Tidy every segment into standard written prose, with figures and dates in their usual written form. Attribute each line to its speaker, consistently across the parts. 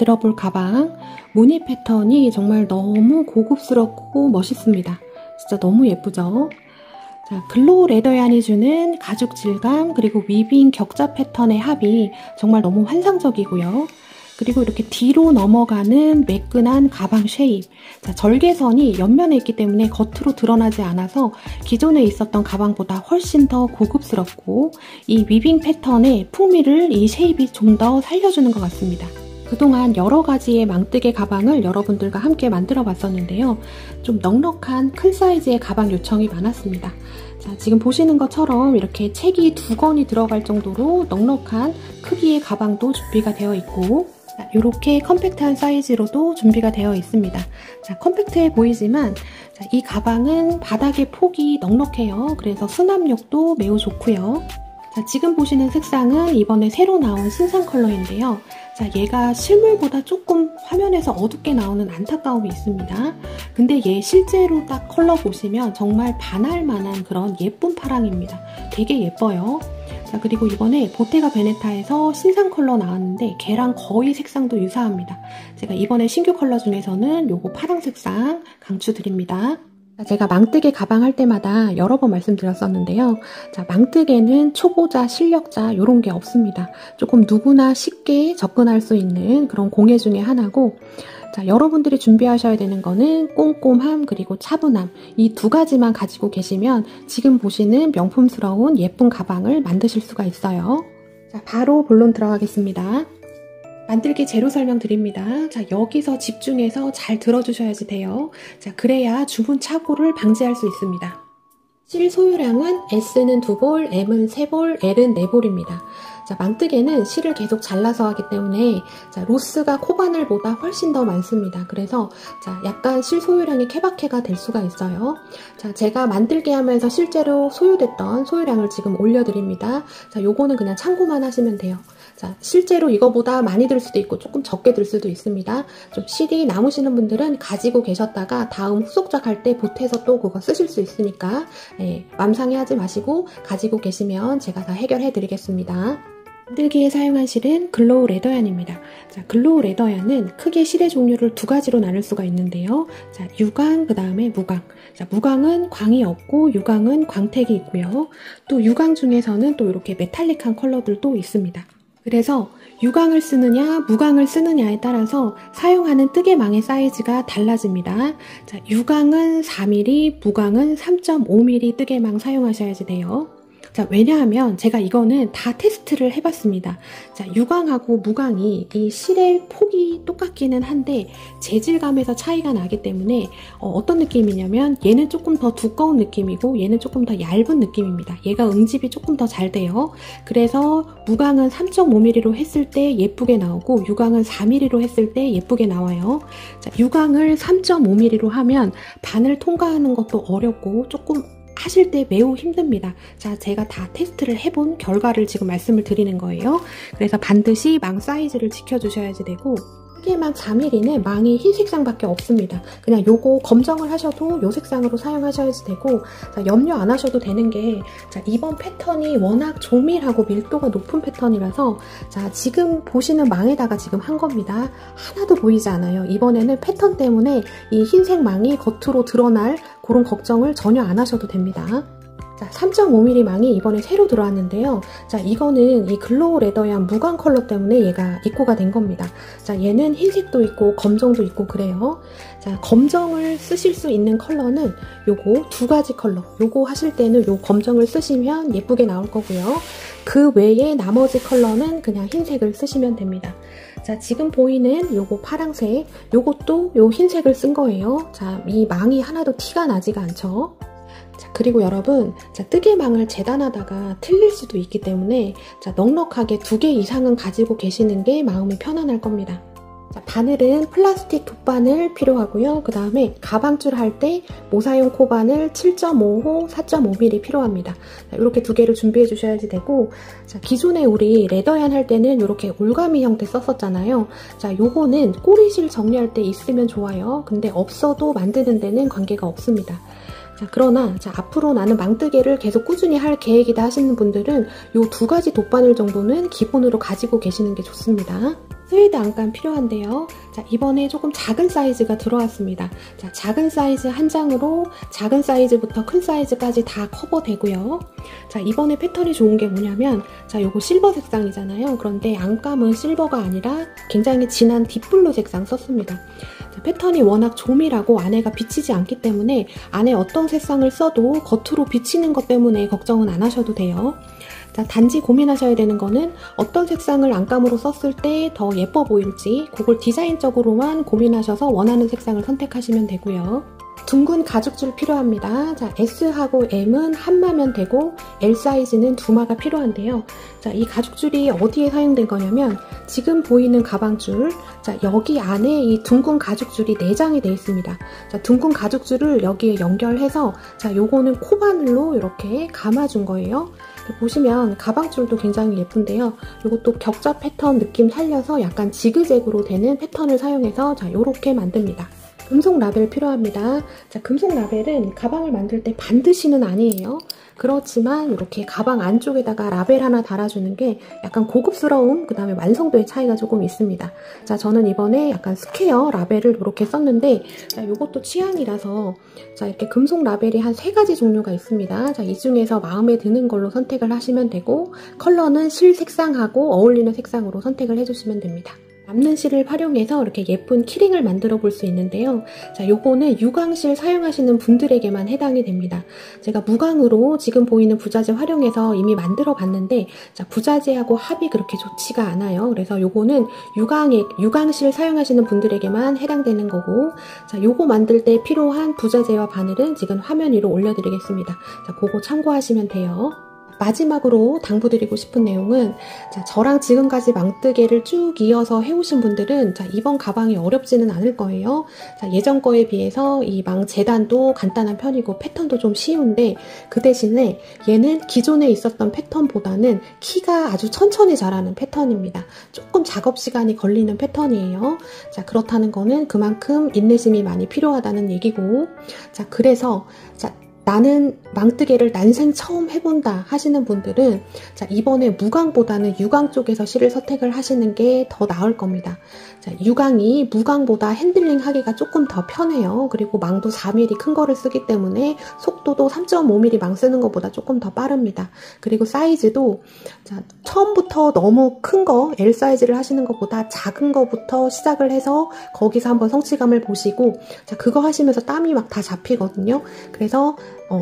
Speaker 1: 만들어 볼 가방, 무늬 패턴이 정말 너무 고급스럽고 멋있습니다. 진짜 너무 예쁘죠? 자, 글로우 레더얀이 주는 가죽 질감 그리고 위빙 격자 패턴의 합이 정말 너무 환상적이고요. 그리고 이렇게 뒤로 넘어가는 매끈한 가방 쉐입. 자, 절개선이 옆면에 있기 때문에 겉으로 드러나지 않아서 기존에 있었던 가방보다 훨씬 더 고급스럽고 이 위빙 패턴의 풍미를 이 쉐입이 좀 더 살려주는 것 같습니다. 그동안 여러 가지의 망뜨개 가방을 여러분들과 함께 만들어 봤었는데요. 좀 넉넉한 큰 사이즈의 가방 요청이 많았습니다. 자, 지금 보시는 것처럼 이렇게 책이 2권이 들어갈 정도로 넉넉한 크기의 가방도 준비가 되어 있고, 자, 이렇게 컴팩트한 사이즈로도 준비가 되어 있습니다. 자, 컴팩트해 보이지만 자, 이 가방은 바닥의 폭이 넉넉해요. 그래서 수납력도 매우 좋고요. 자, 지금 보시는 색상은 이번에 새로 나온 신상 컬러인데요. 자, 얘가 실물보다 조금 화면에서 어둡게 나오는 안타까움이 있습니다. 근데 얘 실제로 딱 컬러 보시면 정말 반할 만한 그런 예쁜 파랑입니다. 되게 예뻐요. 자, 그리고 이번에 보테가 베네타에서 신상 컬러 나왔는데 걔랑 거의 색상도 유사합니다. 제가 이번에 신규 컬러 중에서는 요거 파랑 색상 강추드립니다. 제가 망뜨개 가방 할 때마다 여러 번 말씀드렸었는데요. 자, 망뜨개는 초보자, 실력자 이런 게 없습니다. 조금 누구나 쉽게 접근할 수 있는 그런 공예 중에 하나고, 자, 여러분들이 준비하셔야 되는 거는 꼼꼼함 그리고 차분함, 이 두 가지만 가지고 계시면 지금 보시는 명품스러운 예쁜 가방을 만드실 수가 있어요. 자, 바로 본론 들어가겠습니다. 만들기 재료 설명드립니다. 자, 여기서 집중해서 잘 들어주셔야지 돼요. 자, 그래야 주문 착오를 방지할 수 있습니다. 실 소유량은 S는 2볼, M은 3볼, L은 4볼입니다. 자, 망뜨개는 실을 계속 잘라서 하기 때문에 자, 로스가 코바늘보다 훨씬 더 많습니다. 그래서 자, 약간 실 소유량이 케바케가 될 수가 있어요. 자, 제가 만들게 하면서 실제로 소요됐던 소유량을 지금 올려드립니다. 자, 요거는 그냥 참고만 하시면 돼요. 자, 실제로 이거보다 많이 들 수도 있고 조금 적게 들 수도 있습니다. 좀 실이 남으시는 분들은 가지고 계셨다가 다음 후속작 할 때 보태서 또 그거 쓰실 수 있으니까 맘상해하지 마시고 가지고 계시면 제가 다 해결해 드리겠습니다. 만들기에 사용한 실은 글로우 레더얀입니다. 자, 글로우 레더얀은 크게 실의 종류를 2가지로 나눌 수가 있는데요. 자, 유광 그 다음에 무광. 자, 무광은 광이 없고 유광은 광택이 있고요. 또 유광 중에서는 또 이렇게 메탈릭한 컬러들도 있습니다. 그래서 유광을 쓰느냐 무광을 쓰느냐에 따라서 사용하는 뜨개망의 사이즈가 달라집니다. 자, 유광은 4mm, 무광은 3.5mm 뜨개망 사용하셔야지 돼요. 자, 왜냐하면 제가 이거는 다 테스트를 해봤습니다. 자, 유광하고 무광이 이 실의 폭이 똑같기는 한데 재질감에서 차이가 나기 때문에 어떤 느낌이냐면 얘는 조금 더 두꺼운 느낌이고 얘는 조금 더 얇은 느낌입니다. 얘가 응집이 조금 더 잘 돼요. 그래서 무광은 3.5mm로 했을 때 예쁘게 나오고 유광은 4mm로 했을 때 예쁘게 나와요. 자, 유광을 3.5mm로 하면 바늘 통과하는 것도 어렵고 조금 하실 때 매우 힘듭니다. 자, 제가 다 테스트를 해본 결과를 지금 말씀을 드리는 거예요. 그래서 반드시 망 사이즈를 지켜주셔야지 되고, 뜨개망 4mm는 망이 흰 색상밖에 없습니다. 그냥 요거 검정을 하셔도 요 색상으로 사용하셔야지 되고, 자, 염려 안 하셔도 되는 게, 자, 이번 패턴이 워낙 조밀하고 밀도가 높은 패턴이라서, 자, 지금 보시는 망에다가 지금 한 겁니다. 하나도 보이지 않아요. 이번에는 패턴 때문에 이 흰색 망이 겉으로 드러날 그런 걱정을 전혀 안 하셔도 됩니다. 자, 3.5mm 망이 이번에 새로 들어왔는데요. 자, 이거는 이 글로우 레더얀 무광 컬러 때문에 얘가 입고가 된 겁니다. 자, 얘는 흰색도 있고 검정도 있고 그래요. 자, 검정을 쓰실 수 있는 컬러는 요거 2가지 컬러. 요거 하실 때는 요 검정을 쓰시면 예쁘게 나올 거고요. 그 외에 나머지 컬러는 그냥 흰색을 쓰시면 됩니다. 자, 지금 보이는 요거 파랑색, 요것도 요 흰색을 쓴 거예요. 자, 이 망이 하나도 티가 나지가 않죠. 자, 그리고 여러분, 자, 뜨개망을 재단하다가 틀릴 수도 있기 때문에 자, 넉넉하게 2개 이상은 가지고 계시는 게 마음이 편안할 겁니다. 자, 바늘은 플라스틱 톱바늘 필요하고요. 그 다음에 가방줄 할 때 모사용 코바늘 7.5호, 4.5mm 필요합니다. 자, 이렇게 2개를 준비해 주셔야지 되고, 자, 기존에 우리 레더얀 할 때는 이렇게 올가미 형태 썼었잖아요. 자, 요거는 꼬리실 정리할 때 있으면 좋아요. 근데 없어도 만드는 데는 관계가 없습니다. 자, 그러나 앞으로 나는 망뜨개를 계속 꾸준히 할 계획이다 하시는 분들은 요 두 가지 돗바늘 정도는 기본으로 가지고 계시는 게 좋습니다. 스웨이드 안감 필요한데요. 자, 이번에 조금 작은 사이즈가 들어왔습니다. 자, 작은 사이즈 한 장으로 작은 사이즈부터 큰 사이즈까지 다 커버되고요. 자, 이번에 패턴이 좋은 게 뭐냐면, 자, 요거 실버 색상이잖아요. 그런데 안감은 실버가 아니라 굉장히 진한 딥블루 색상 썼습니다. 자, 패턴이 워낙 조밀하고 안에가 비치지 않기 때문에 안에 어떤 색상을 써도 겉으로 비치는 것 때문에 걱정은 안 하셔도 돼요. 자, 단지 고민하셔야 되는 거는 어떤 색상을 안감으로 썼을 때 더 예뻐 보일지, 그걸 디자인적으로만 고민하셔서 원하는 색상을 선택하시면 되고요. 둥근 가죽줄 필요합니다. 자, S하고 M은 한 마면 되고 L 사이즈는 두 마가 필요한데요. 자, 이 가죽줄이 어디에 사용된 거냐면 지금 보이는 가방줄, 자, 여기 안에 이 둥근 가죽줄이 내장이 되어 있습니다. 자, 둥근 가죽줄을 여기에 연결해서, 자, 요거는 코바늘로 이렇게 감아준 거예요. 보시면 가방줄도 굉장히 예쁜데요. 이것도 격자 패턴 느낌 살려서 약간 지그재그로 되는 패턴을 사용해서, 자, 요렇게 만듭니다. 금속 라벨 필요합니다. 자, 금속 라벨은 가방을 만들 때 반드시는 아니에요. 그렇지만 이렇게 가방 안쪽에다가 라벨 하나 달아주는 게 약간 고급스러움, 그 다음에 완성도의 차이가 조금 있습니다. 자, 저는 이번에 약간 스퀘어 라벨을 이렇게 썼는데, 자, 요것도 취향이라서, 자, 이렇게 금속 라벨이 한 3가지 종류가 있습니다. 자, 이 중에서 마음에 드는 걸로 선택을 하시면 되고, 컬러는 실 색상하고 어울리는 색상으로 선택을 해주시면 됩니다. 남는 실을 활용해서 이렇게 예쁜 키링을 만들어 볼 수 있는데요. 자, 요거는 유광실 사용하시는 분들에게만 해당이 됩니다. 제가 무광으로 지금 보이는 부자재 활용해서 이미 만들어 봤는데, 자, 부자재하고 합이 그렇게 좋지가 않아요. 그래서 요거는 유광실 사용하시는 분들에게만 해당되는 거고, 자, 요거 만들 때 필요한 부자재와 바늘은 지금 화면 위로 올려드리겠습니다. 자, 그거 참고하시면 돼요. 마지막으로 당부드리고 싶은 내용은, 자, 저랑 지금까지 망뜨개를 쭉 이어서 해오신 분들은, 자, 이번 가방이 어렵지는 않을 거예요. 자, 예전 거에 비해서 이 망 재단도 간단한 편이고 패턴도 좀 쉬운데, 그 대신에 얘는 기존에 있었던 패턴보다는 키가 아주 천천히 자라는 패턴입니다. 조금 작업 시간이 걸리는 패턴이에요. 자, 그렇다는 거는 그만큼 인내심이 많이 필요하다는 얘기고, 자, 그래서, 자, 나는 망뜨개를 난생 처음 해본다 하시는 분들은, 자, 이번에 무광보다는 유광 쪽에서 실을 선택을 하시는 게 더 나을 겁니다. 자, 유광이 무광보다 핸들링 하기가 조금 더 편해요. 그리고 망도 4mm 큰 거를 쓰기 때문에 속도도 3.5mm 망 쓰는 것보다 조금 더 빠릅니다. 그리고 사이즈도, 자, 처음부터 너무 큰 거 L 사이즈를 하시는 것보다 작은 거부터 시작을 해서 거기서 한번 성취감을 보시고, 자, 그거 하시면서 땀이 막 다 잡히거든요. 그래서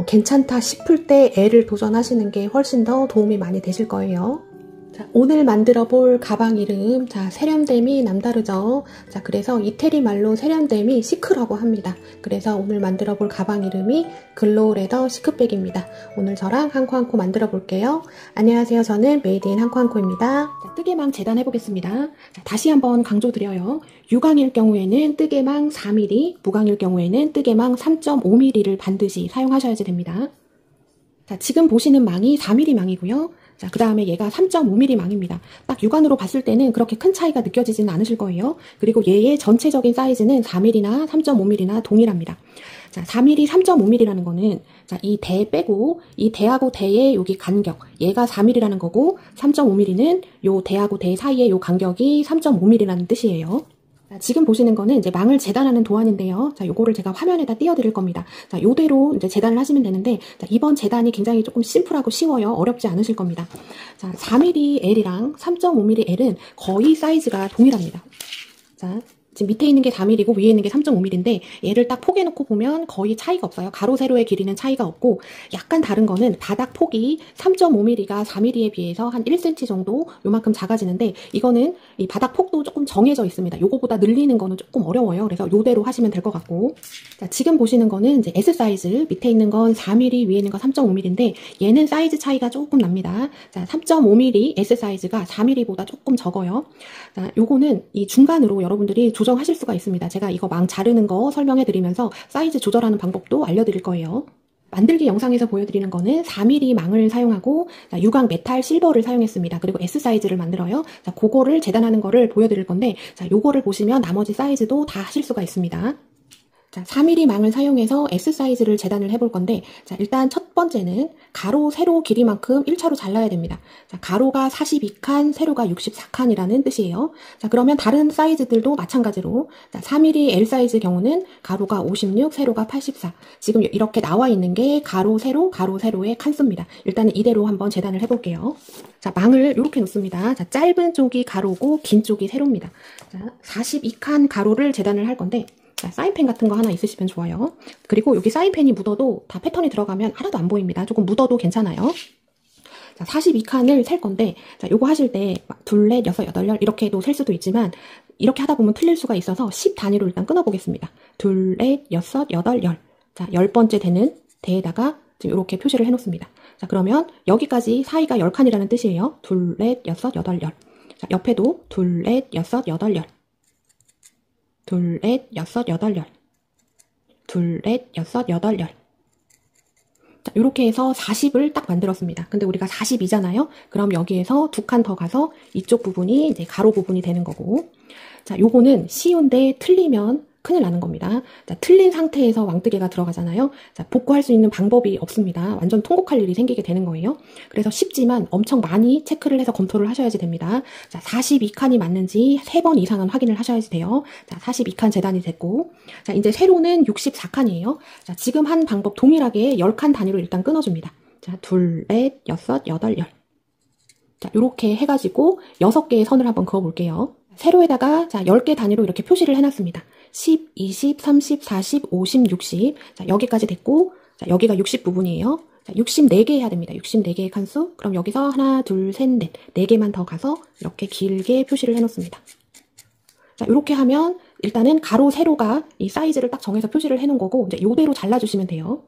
Speaker 1: 괜찮다 싶을 때 L을 도전하시는 게 훨씬 더 도움이 많이 되실 거예요. 자, 오늘 만들어 볼 가방 이름, 자, 세련됨이 남다르죠. 자, 그래서 이태리 말로 세련됨이 시크라고 합니다. 그래서 오늘 만들어 볼 가방 이름이 글로우 레더 시크백입니다. 오늘 저랑 한코한코 만들어 볼게요. 안녕하세요. 저는 메이드 인 한코한코입니다. 자, 뜨개망 재단해 보겠습니다. 자, 다시 한번 강조드려요. 유광일 경우에는 뜨개망 4mm, 무광일 경우에는 뜨개망 3.5mm를 반드시 사용하셔야지 됩니다. 자, 지금 보시는 망이 4mm 망이고요. 자, 그 다음에 얘가 3.5mm 망입니다. 딱 육안으로 봤을 때는 그렇게 큰 차이가 느껴지지는 않으실 거예요. 그리고 얘의 전체적인 사이즈는 4mm나 3.5mm나 동일합니다. 자, 4mm, 3.5mm라는 거는, 자, 이 대 빼고, 이 대하고 대의 여기 간격, 얘가 4mm라는 거고, 3.5mm는 요 대하고 대 사이의 요 간격이 3.5mm라는 뜻이에요. 자, 지금 보시는 거는 이제 망을 재단하는 도안인데요. 자, 요거를 제가 화면에다 띄워드릴 겁니다. 자, 요대로 이제 재단을 하시면 되는데, 자, 이번 재단이 굉장히 조금 심플하고 쉬워요. 어렵지 않으실 겁니다. 자, 4mm L이랑 3.5mm L은 거의 사이즈가 동일합니다. 자, 지금 밑에 있는 게 4mm고 위에 있는 게 3.5mm인데 얘를 딱 포개놓고 보면 거의 차이가 없어요. 가로 세로의 길이는 차이가 없고, 약간 다른 거는 바닥 폭이 3.5mm가 4mm에 비해서 한 1cm 정도 요만큼 작아지는데, 이거는 이 바닥 폭도 조금 정해져 있습니다. 요거보다 늘리는 거는 조금 어려워요. 그래서 요대로 하시면 될 것 같고, 자, 지금 보시는 거는 이제 S 사이즈, 밑에 있는 건 4mm, 위에 있는 건 3.5mm인데 얘는 사이즈 차이가 조금 납니다. 자, 3.5mm S 사이즈가 4mm보다 조금 적어요. 자, 요거는 이 중간으로 여러분들이 조정하실 수가 있습니다. 제가 이거 망 자르는 거 설명해 드리면서 사이즈 조절하는 방법도 알려드릴 거예요. 만들기 영상에서 보여드리는 거는 4mm 망을 사용하고, 자, 유광 메탈 실버를 사용했습니다. 그리고 S 사이즈를 만들어요. 자, 그거를 재단하는 거를 보여드릴 건데, 자, 요거를 보시면 나머지 사이즈도 다 하실 수가 있습니다. 자, 4mm 망을 사용해서 S 사이즈를 재단을 해볼 건데, 자, 일단 첫 번째는 가로, 세로 길이만큼 1차로 잘라야 됩니다. 자, 가로가 42칸, 세로가 64칸이라는 뜻이에요. 자, 그러면 다른 사이즈들도 마찬가지로, 자, 4mm L 사이즈 경우는 가로가 56, 세로가 84. 지금 이렇게 나와 있는 게 가로, 세로의 칸수입니다. 일단은 이대로 한번 재단을 해볼게요. 자, 망을 이렇게 놓습니다. 자, 짧은 쪽이 가로고, 긴 쪽이 세로입니다. 자, 42칸 가로를 재단을 할 건데, 자, 사인펜 같은 거 하나 있으시면 좋아요. 그리고 여기 사인펜이 묻어도 다 패턴이 들어가면 하나도 안 보입니다. 조금 묻어도 괜찮아요. 자, 42칸을 셀 건데, 자, 요거 하실 때, 둘, 넷, 여섯, 여덟, 열, 이렇게도 셀 수도 있지만, 이렇게 하다 보면 틀릴 수가 있어서 10 단위로 일단 끊어보겠습니다. 둘, 넷, 여섯, 여덟, 열. 자, 10번째 되는 대에다가 지금 이렇게 표시를 해놓습니다. 자, 그러면 여기까지 사이가 10칸이라는 뜻이에요. 둘, 넷, 여섯, 여덟, 열. 자, 옆에도 둘, 넷, 여섯, 여덟, 열. 둘, 넷, 여섯, 여덟, 열. 둘, 넷, 여섯, 여덟, 열. 자, 이렇게 해서 40을 딱 만들었습니다. 근데 우리가 42잖아요? 그럼 여기에서 두 칸 더 가서 이쪽 부분이 이제 가로 부분이 되는 거고. 자, 요거는 쉬운데 틀리면 큰일 나는 겁니다. 자, 틀린 상태에서 왕뜨개가 들어가잖아요. 자, 복구할 수 있는 방법이 없습니다. 완전 통곡할 일이 생기게 되는 거예요. 그래서 쉽지만 엄청 많이 체크를 해서 검토를 하셔야지 됩니다. 자, 42칸이 맞는지 3번 이상은 확인을 하셔야지 돼요. 자, 42칸 재단이 됐고. 자, 이제 세로는 64칸이에요. 자, 지금 한 방법 동일하게 10칸 단위로 일단 끊어줍니다. 자, 둘, 넷, 여섯, 여덟, 열. 자, 요렇게 해가지고 6개의 선을 한번 그어볼게요. 세로에다가 자 10개 단위로 이렇게 표시를 해놨습니다. 10, 20, 30, 40, 50, 60. 자, 여기까지 됐고, 자, 여기가 60 부분이에요. 자, 64개 해야 됩니다. 64개의 칸수. 그럼 여기서 하나, 둘, 셋, 넷. 4개만 더 가서 이렇게 길게 표시를 해놓습니다. 자, 이렇게 하면 일단은 가로, 세로가 이 사이즈를 딱 정해서 표시를 해놓은 거고, 이제 요대로 잘라주시면 돼요.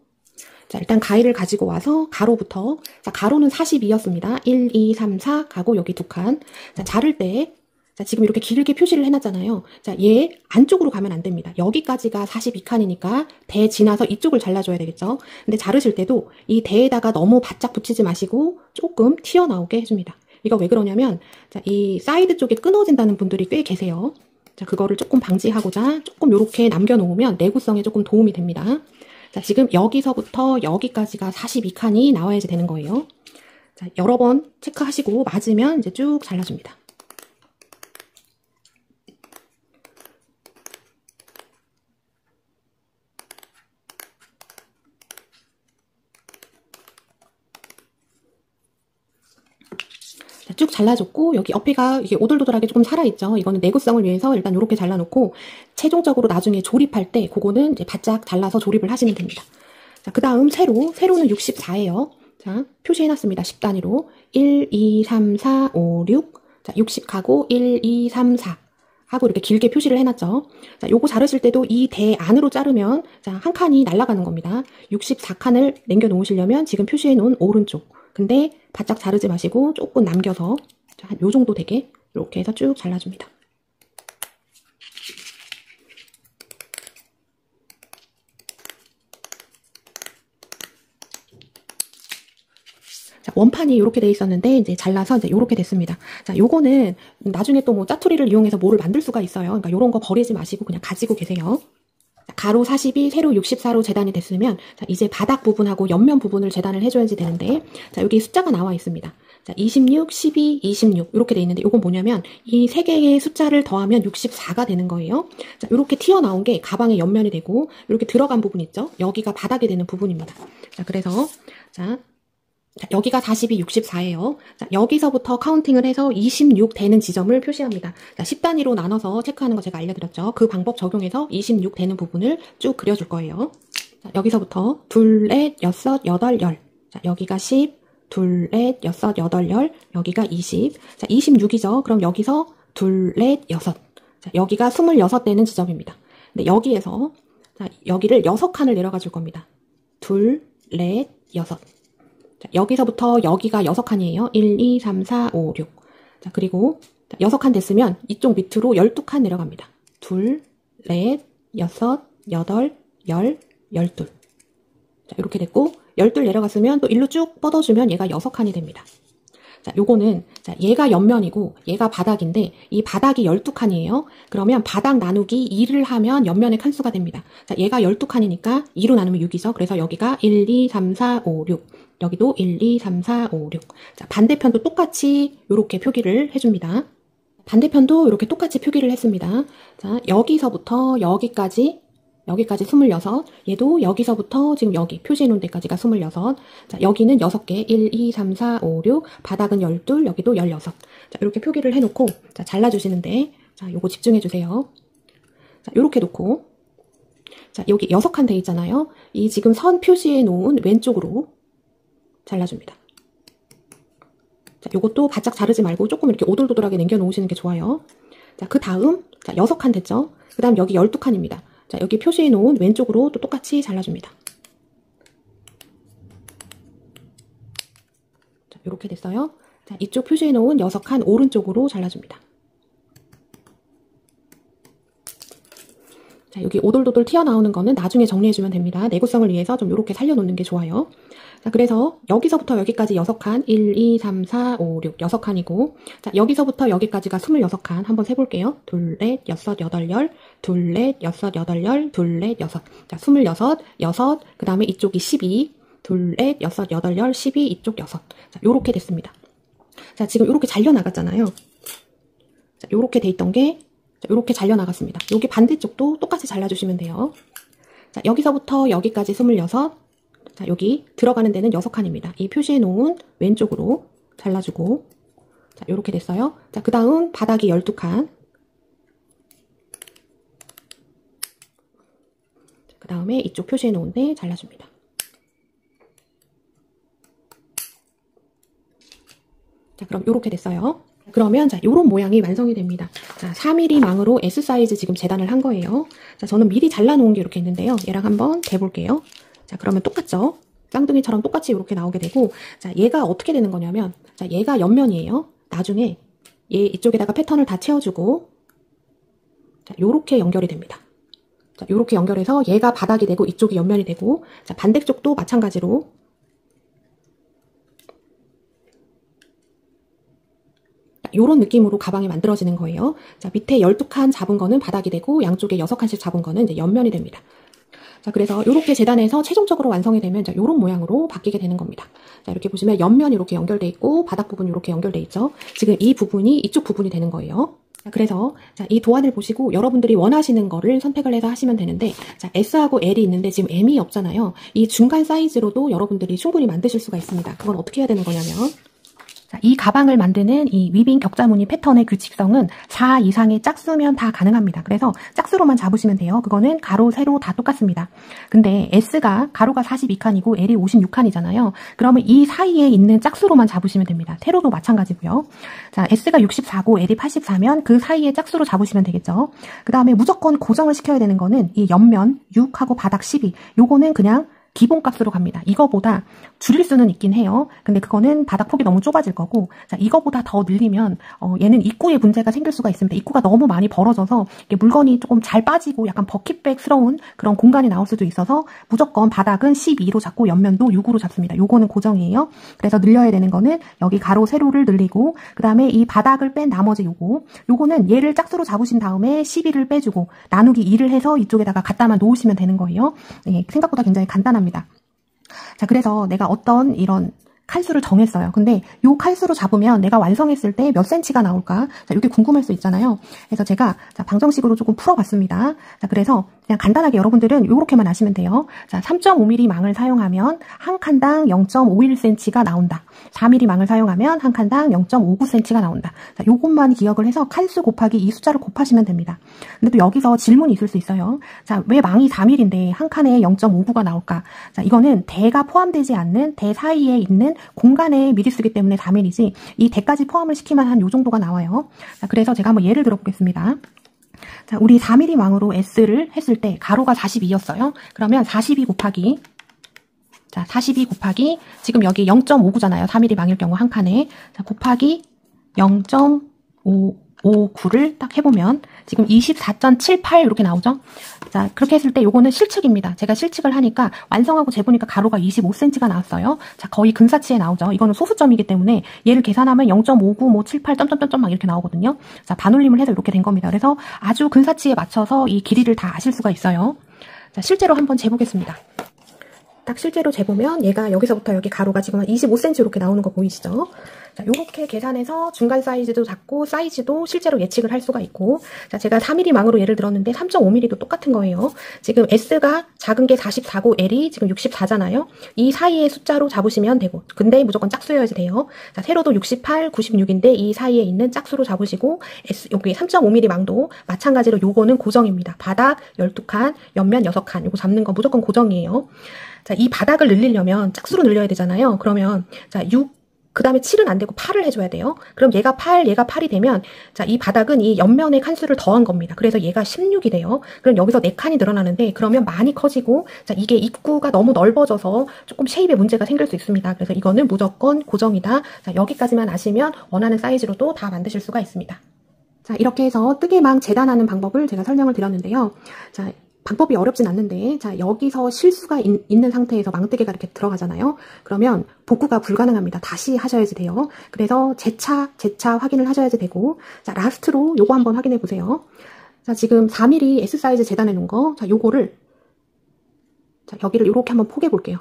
Speaker 1: 자, 일단 가위를 가지고 와서 가로부터, 자, 가로는 42였습니다. 1, 2, 3, 4 가고 여기 2칸. 자, 자를 때, 자, 지금 이렇게 길게 표시를 해놨잖아요. 자, 얘 안쪽으로 가면 안 됩니다. 여기까지가 42칸이니까 대 지나서 이쪽을 잘라줘야 되겠죠. 근데 자르실 때도 이 대에다가 너무 바짝 붙이지 마시고 조금 튀어나오게 해줍니다. 이거 왜 그러냐면, 자, 이 사이드 쪽에 끊어진다는 분들이 꽤 계세요. 자, 그거를 조금 방지하고자 조금 이렇게 남겨놓으면 내구성에 조금 도움이 됩니다. 자, 지금 여기서부터 여기까지가 42칸이 나와야지 되는 거예요. 자, 여러 번 체크하시고 맞으면 이제 쭉 잘라줍니다. 자, 쭉 잘라줬고 여기 옆에가 이게 오돌도돌하게 조금 살아있죠. 이거는 내구성을 위해서 일단 이렇게 잘라놓고 최종적으로 나중에 조립할 때 그거는 이제 바짝 잘라서 조립을 하시면 됩니다. 자, 그 다음 세로는 64예요. 자, 표시해놨습니다. 10단위로 1, 2, 3, 4, 5, 6. 자, 60 가고 1, 2, 3, 4 하고 이렇게 길게 표시를 해놨죠. 자, 요거 자르실 때도 이 대 안으로 자르면 자, 한 칸이 날아가는 겁니다. 64칸을 남겨 놓으시려면 지금 표시해 놓은 오른쪽. 근데 바짝 자르지 마시고 조금 남겨서 한 요 정도 되게 이렇게 해서 쭉 잘라줍니다. 자, 원판이 이렇게 돼 있었는데 이제 잘라서 이제 이렇게 됐습니다. 자, 요거는 나중에 또 뭐 짜투리를 이용해서 뭐를 만들 수가 있어요. 그러니까 요런 거 버리지 마시고 그냥 가지고 계세요. 자, 가로 42, 세로 64로 재단이 됐으면 자, 이제 바닥 부분하고 옆면 부분을 재단을 해줘야지 되는데 자, 여기 숫자가 나와 있습니다. 자, 26, 12, 26 이렇게 돼 있는데 이건 뭐냐면 이 세 개의 숫자를 더하면 64가 되는 거예요. 자, 이렇게 튀어나온 게 가방의 옆면이 되고 이렇게 들어간 부분 있죠? 여기가 바닥이 되는 부분입니다. 자, 그래서 자, 여기가 42, 64예요. 자, 여기서부터 카운팅을 해서 26 되는 지점을 표시합니다. 자, 10단위로 나눠서 체크하는 거 제가 알려드렸죠. 그 방법 적용해서 26 되는 부분을 쭉 그려줄 거예요. 자, 여기서부터 둘, 넷, 여섯, 여덟, 열. 자, 여기가 10, 둘, 넷, 여섯, 여덟, 열. 여기가 20. 자, 26이죠. 그럼 여기서 둘, 넷, 여섯. 자, 여기가 26 되는 지점입니다. 근데 여기에서 자, 여기를 6칸을 내려가 줄 겁니다. 둘, 넷, 여섯. 자, 여기서부터 여기가 6칸이에요. 1, 2, 3, 4, 5, 6. 자, 그리고 6칸 됐으면 이쪽 밑으로 12칸 내려갑니다. 둘, 넷, 여섯, 여덟, 열, 12. 자, 이렇게 됐고 12 내려갔으면 또 일로 쭉 뻗어주면 얘가 6칸이 됩니다. 자, 요거는, 자, 얘가 옆면이고, 얘가 바닥인데, 이 바닥이 12칸이에요. 그러면 바닥 나누기 2를 하면 옆면의 칸수가 됩니다. 자, 얘가 12칸이니까 2로 나누면 6이죠. 그래서 여기가 1, 2, 3, 4, 5, 6. 여기도 1, 2, 3, 4, 5, 6. 자, 반대편도 똑같이 이렇게 표기를 해줍니다. 반대편도 이렇게 똑같이 표기를 했습니다. 자, 여기서부터 여기까지 26, 얘도 여기서부터 지금 여기 표시해 놓은 데까지가 26. 자, 여기는 6개, 1, 2, 3, 4, 5, 6, 바닥은 12, 여기도 16. 자, 이렇게 표기를 해놓고, 자, 잘라주시는데, 자, 요거 집중해주세요. 자, 요렇게 놓고, 자, 여기 6칸 돼 있잖아요. 이 지금 선 표시해 놓은 왼쪽으로 잘라줍니다. 자, 요것도 바짝 자르지 말고 조금 이렇게 오돌도돌하게 남겨 놓으시는 게 좋아요. 자, 그 다음, 자, 6칸 됐죠? 그 다음 여기 12칸입니다. 자, 여기 표시해 놓은 왼쪽으로 또 똑같이 잘라줍니다. 자, 이렇게 됐어요. 자, 이쪽 표시해 놓은 6칸 오른쪽으로 잘라줍니다. 자, 여기 오돌도돌 튀어나오는 거는 나중에 정리해주면 됩니다. 내구성을 위해서 좀 이렇게 살려놓는 게 좋아요. 자, 그래서 여기서부터 여기까지 6칸, 1, 2, 3, 4, 5, 6, 6칸이고, 자, 여기서부터 여기까지가 26칸 한번 세볼게요. 둘, 넷, 여섯, 여덟, 열, 둘, 넷, 여섯, 여덟, 열, 둘, 넷, 여섯. 자, 26, 여섯, 그 다음에 이쪽이 12, 둘, 넷, 여섯, 여덟, 열, 12, 이쪽 여섯. 자, 요렇게 됐습니다. 자, 지금 요렇게 잘려나갔잖아요. 자, 요렇게 돼 있던 게, 자, 요렇게 잘려나갔습니다. 여기 반대쪽도 똑같이 잘라주시면 돼요. 자, 여기서부터 여기까지 26, 자, 여기 들어가는 데는 6칸입니다. 이 표시해 놓은 왼쪽으로 잘라주고, 자, 요렇게 됐어요. 자, 그 다음 바닥이 12칸. 그 다음에 이쪽 표시해 놓은 데 잘라줍니다. 자, 그럼 요렇게 됐어요. 그러면 자, 요런 모양이 완성이 됩니다. 자, 4mm 망으로 S 사이즈 지금 재단을 한 거예요. 자, 저는 미리 잘라놓은 게 이렇게 있는데요. 얘랑 한번 대볼게요. 자, 그러면 똑같죠? 쌍둥이처럼 똑같이 이렇게 나오게 되고, 자, 얘가 어떻게 되는 거냐면, 자, 얘가 옆면이에요. 나중에 얘 이쪽에다가 패턴을 다 채워주고, 자, 요렇게 연결이 됩니다. 자, 요렇게 연결해서 얘가 바닥이 되고 이쪽이 옆면이 되고, 자, 반대쪽도 마찬가지로 요런 느낌으로 가방이 만들어지는 거예요. 자, 밑에 12칸 잡은 거는 바닥이 되고 양쪽에 6칸씩 잡은 거는 이제 옆면이 됩니다. 자, 그래서 이렇게 재단해서 최종적으로 완성이 되면 자, 요런 모양으로 바뀌게 되는 겁니다. 자, 이렇게 보시면 옆면이 이렇게 연결돼 있고 바닥 부분이 이렇게 연결돼 있죠. 지금 이 부분이 이쪽 부분이 되는 거예요. 자, 그래서 자, 이 도안을 보시고 여러분들이 원하시는 거를 선택을 해서 하시면 되는데, 자, S하고 L이 있는데 지금 M이 없잖아요. 이 중간 사이즈로도 여러분들이 충분히 만드실 수가 있습니다. 그건 어떻게 해야 되는 거냐면, 자, 이 가방을 만드는 이 위빙 격자무늬 패턴의 규칙성은 4 이상의 짝수면 다 가능합니다. 그래서 짝수로만 잡으시면 돼요. 그거는 가로, 세로 다 똑같습니다. 근데 S가 가로가 42칸이고 L이 56칸이잖아요. 그러면 이 사이에 있는 짝수로만 잡으시면 됩니다. 세로도 마찬가지고요. 자, S가 64고 L이 84면 그 사이에 짝수로 잡으시면 되겠죠. 그 다음에 무조건 고정을 시켜야 되는 거는 이 옆면 6하고 바닥 12. 요거는 그냥 기본값으로 갑니다. 이거보다 줄일 수는 있긴 해요. 근데 그거는 바닥 폭이 너무 좁아질 거고, 자, 이거보다 더 늘리면 얘는 입구에 문제가 생길 수가 있습니다. 입구가 너무 많이 벌어져서 이게 물건이 조금 잘 빠지고 약간 버킷백스러운 그런 공간이 나올 수도 있어서 무조건 바닥은 12로 잡고 옆면도 6으로 잡습니다. 요거는 고정이에요. 그래서 늘려야 되는 거는 여기 가로 세로를 늘리고, 그 다음에 이 바닥을 뺀 나머지 요거는 얘를 짝수로 잡으신 다음에 12를 빼주고 나누기 2를 해서 이쪽에다가 갖다만 놓으시면 되는 거예요. 네, 생각보다 굉장히 간단합니다. 자, 그래서 내가 어떤 이런 칼수를 정했어요. 근데 요 칼수로 잡으면 내가 완성했을 때 몇 cm가 나올까? 자, 이게 궁금할 수 있잖아요. 그래서 제가 자, 방정식으로 조금 풀어봤습니다. 자, 그래서 그냥 간단하게 여러분들은 요렇게만 아시면 돼요. 자, 3.5mm 망을 사용하면 한 칸당 0.51cm가 나온다. 4mm 망을 사용하면 한 칸당 0.59cm가 나온다. 자, 요것만 기억을 해서 칸수 곱하기 이 숫자를 곱하시면 됩니다. 근데 또 여기서 질문이 있을 수 있어요. 자, 왜 망이 4mm인데 한 칸에 0.59가 나올까? 자, 이거는 대가 포함되지 않는 대 사이에 있는 공간에 미리 쓰기 때문에 4mm지 이 대까지 포함을 시키면 한 요 정도가 나와요. 자, 그래서 제가 한번 예를 들어보겠습니다. 자, 우리 4mm 망으로 S를 했을 때 가로가 42였어요. 그러면 42 곱하기 자, 42 곱하기 지금 여기 0.59잖아요. 4mm 망일 경우 한 칸에. 자, 곱하기 0.5 24.59를 딱 해보면 지금 24.78 이렇게 나오죠. 자, 그렇게 했을 때 요거는 실측입니다. 제가 실측을 하니까 완성하고 재보니까 가로가 25cm가 나왔어요. 자, 거의 근사치에 나오죠. 이거는 소수점이기 때문에 얘를 계산하면 0.59, 뭐 78, 점점점점 막 이렇게 나오거든요. 자, 반올림을 해서 이렇게 된 겁니다. 그래서 아주 근사치에 맞춰서 이 길이를 다 아실 수가 있어요. 자, 실제로 한번 재보겠습니다. 딱 실제로 재보면 얘가 여기서부터 여기 가로가 지금 한 25cm 이렇게 나오는 거 보이시죠? 자, 요렇게 계산해서 중간 사이즈도 잡고 사이즈도 실제로 예측을 할 수가 있고, 자, 제가 4mm 망으로 예를 들었는데 3.5mm도 똑같은 거예요. 지금 S가 작은 게 44고 L이 지금 64잖아요. 이 사이의 숫자로 잡으시면 되고, 근데 무조건 짝수여야지 돼요. 자, 세로도 68, 96인데 이 사이에 있는 짝수로 잡으시고, 여기 3.5mm 망도 마찬가지로 요거는 고정입니다. 바닥 12칸, 옆면 6칸, 요거 잡는 거 무조건 고정이에요. 자, 이 바닥을 늘리려면 짝수로 늘려야 되잖아요. 그러면 자, 6, 그 다음에 7은 안 되고 8을 해줘야 돼요. 그럼 얘가 8, 얘가 8이 되면 자, 이 바닥은 이 옆면의 칸수를 더한 겁니다. 그래서 얘가 16이 돼요. 그럼 여기서 4칸이 늘어나는데 그러면 많이 커지고 자, 이게 입구가 너무 넓어져서 조금 쉐입에 문제가 생길 수 있습니다. 그래서 이거는 무조건 고정이다. 자, 여기까지만 아시면 원하는 사이즈로도 다 만드실 수가 있습니다. 자, 이렇게 해서 뜨개망 재단하는 방법을 제가 설명을 드렸는데요. 자, 방법이 어렵진 않는데 자, 여기서 실수가 있는 상태에서 망뜨개가 이렇게 들어가잖아요. 그러면 복구가 불가능합니다. 다시 하셔야지 돼요. 그래서 재차 확인을 하셔야지 되고, 자, 라스트로 요거 한번 확인해 보세요. 자, 지금 4mm S 사이즈 재단해 놓은 거, 자, 요거를 자, 여기를 이렇게 한번 포개 볼게요.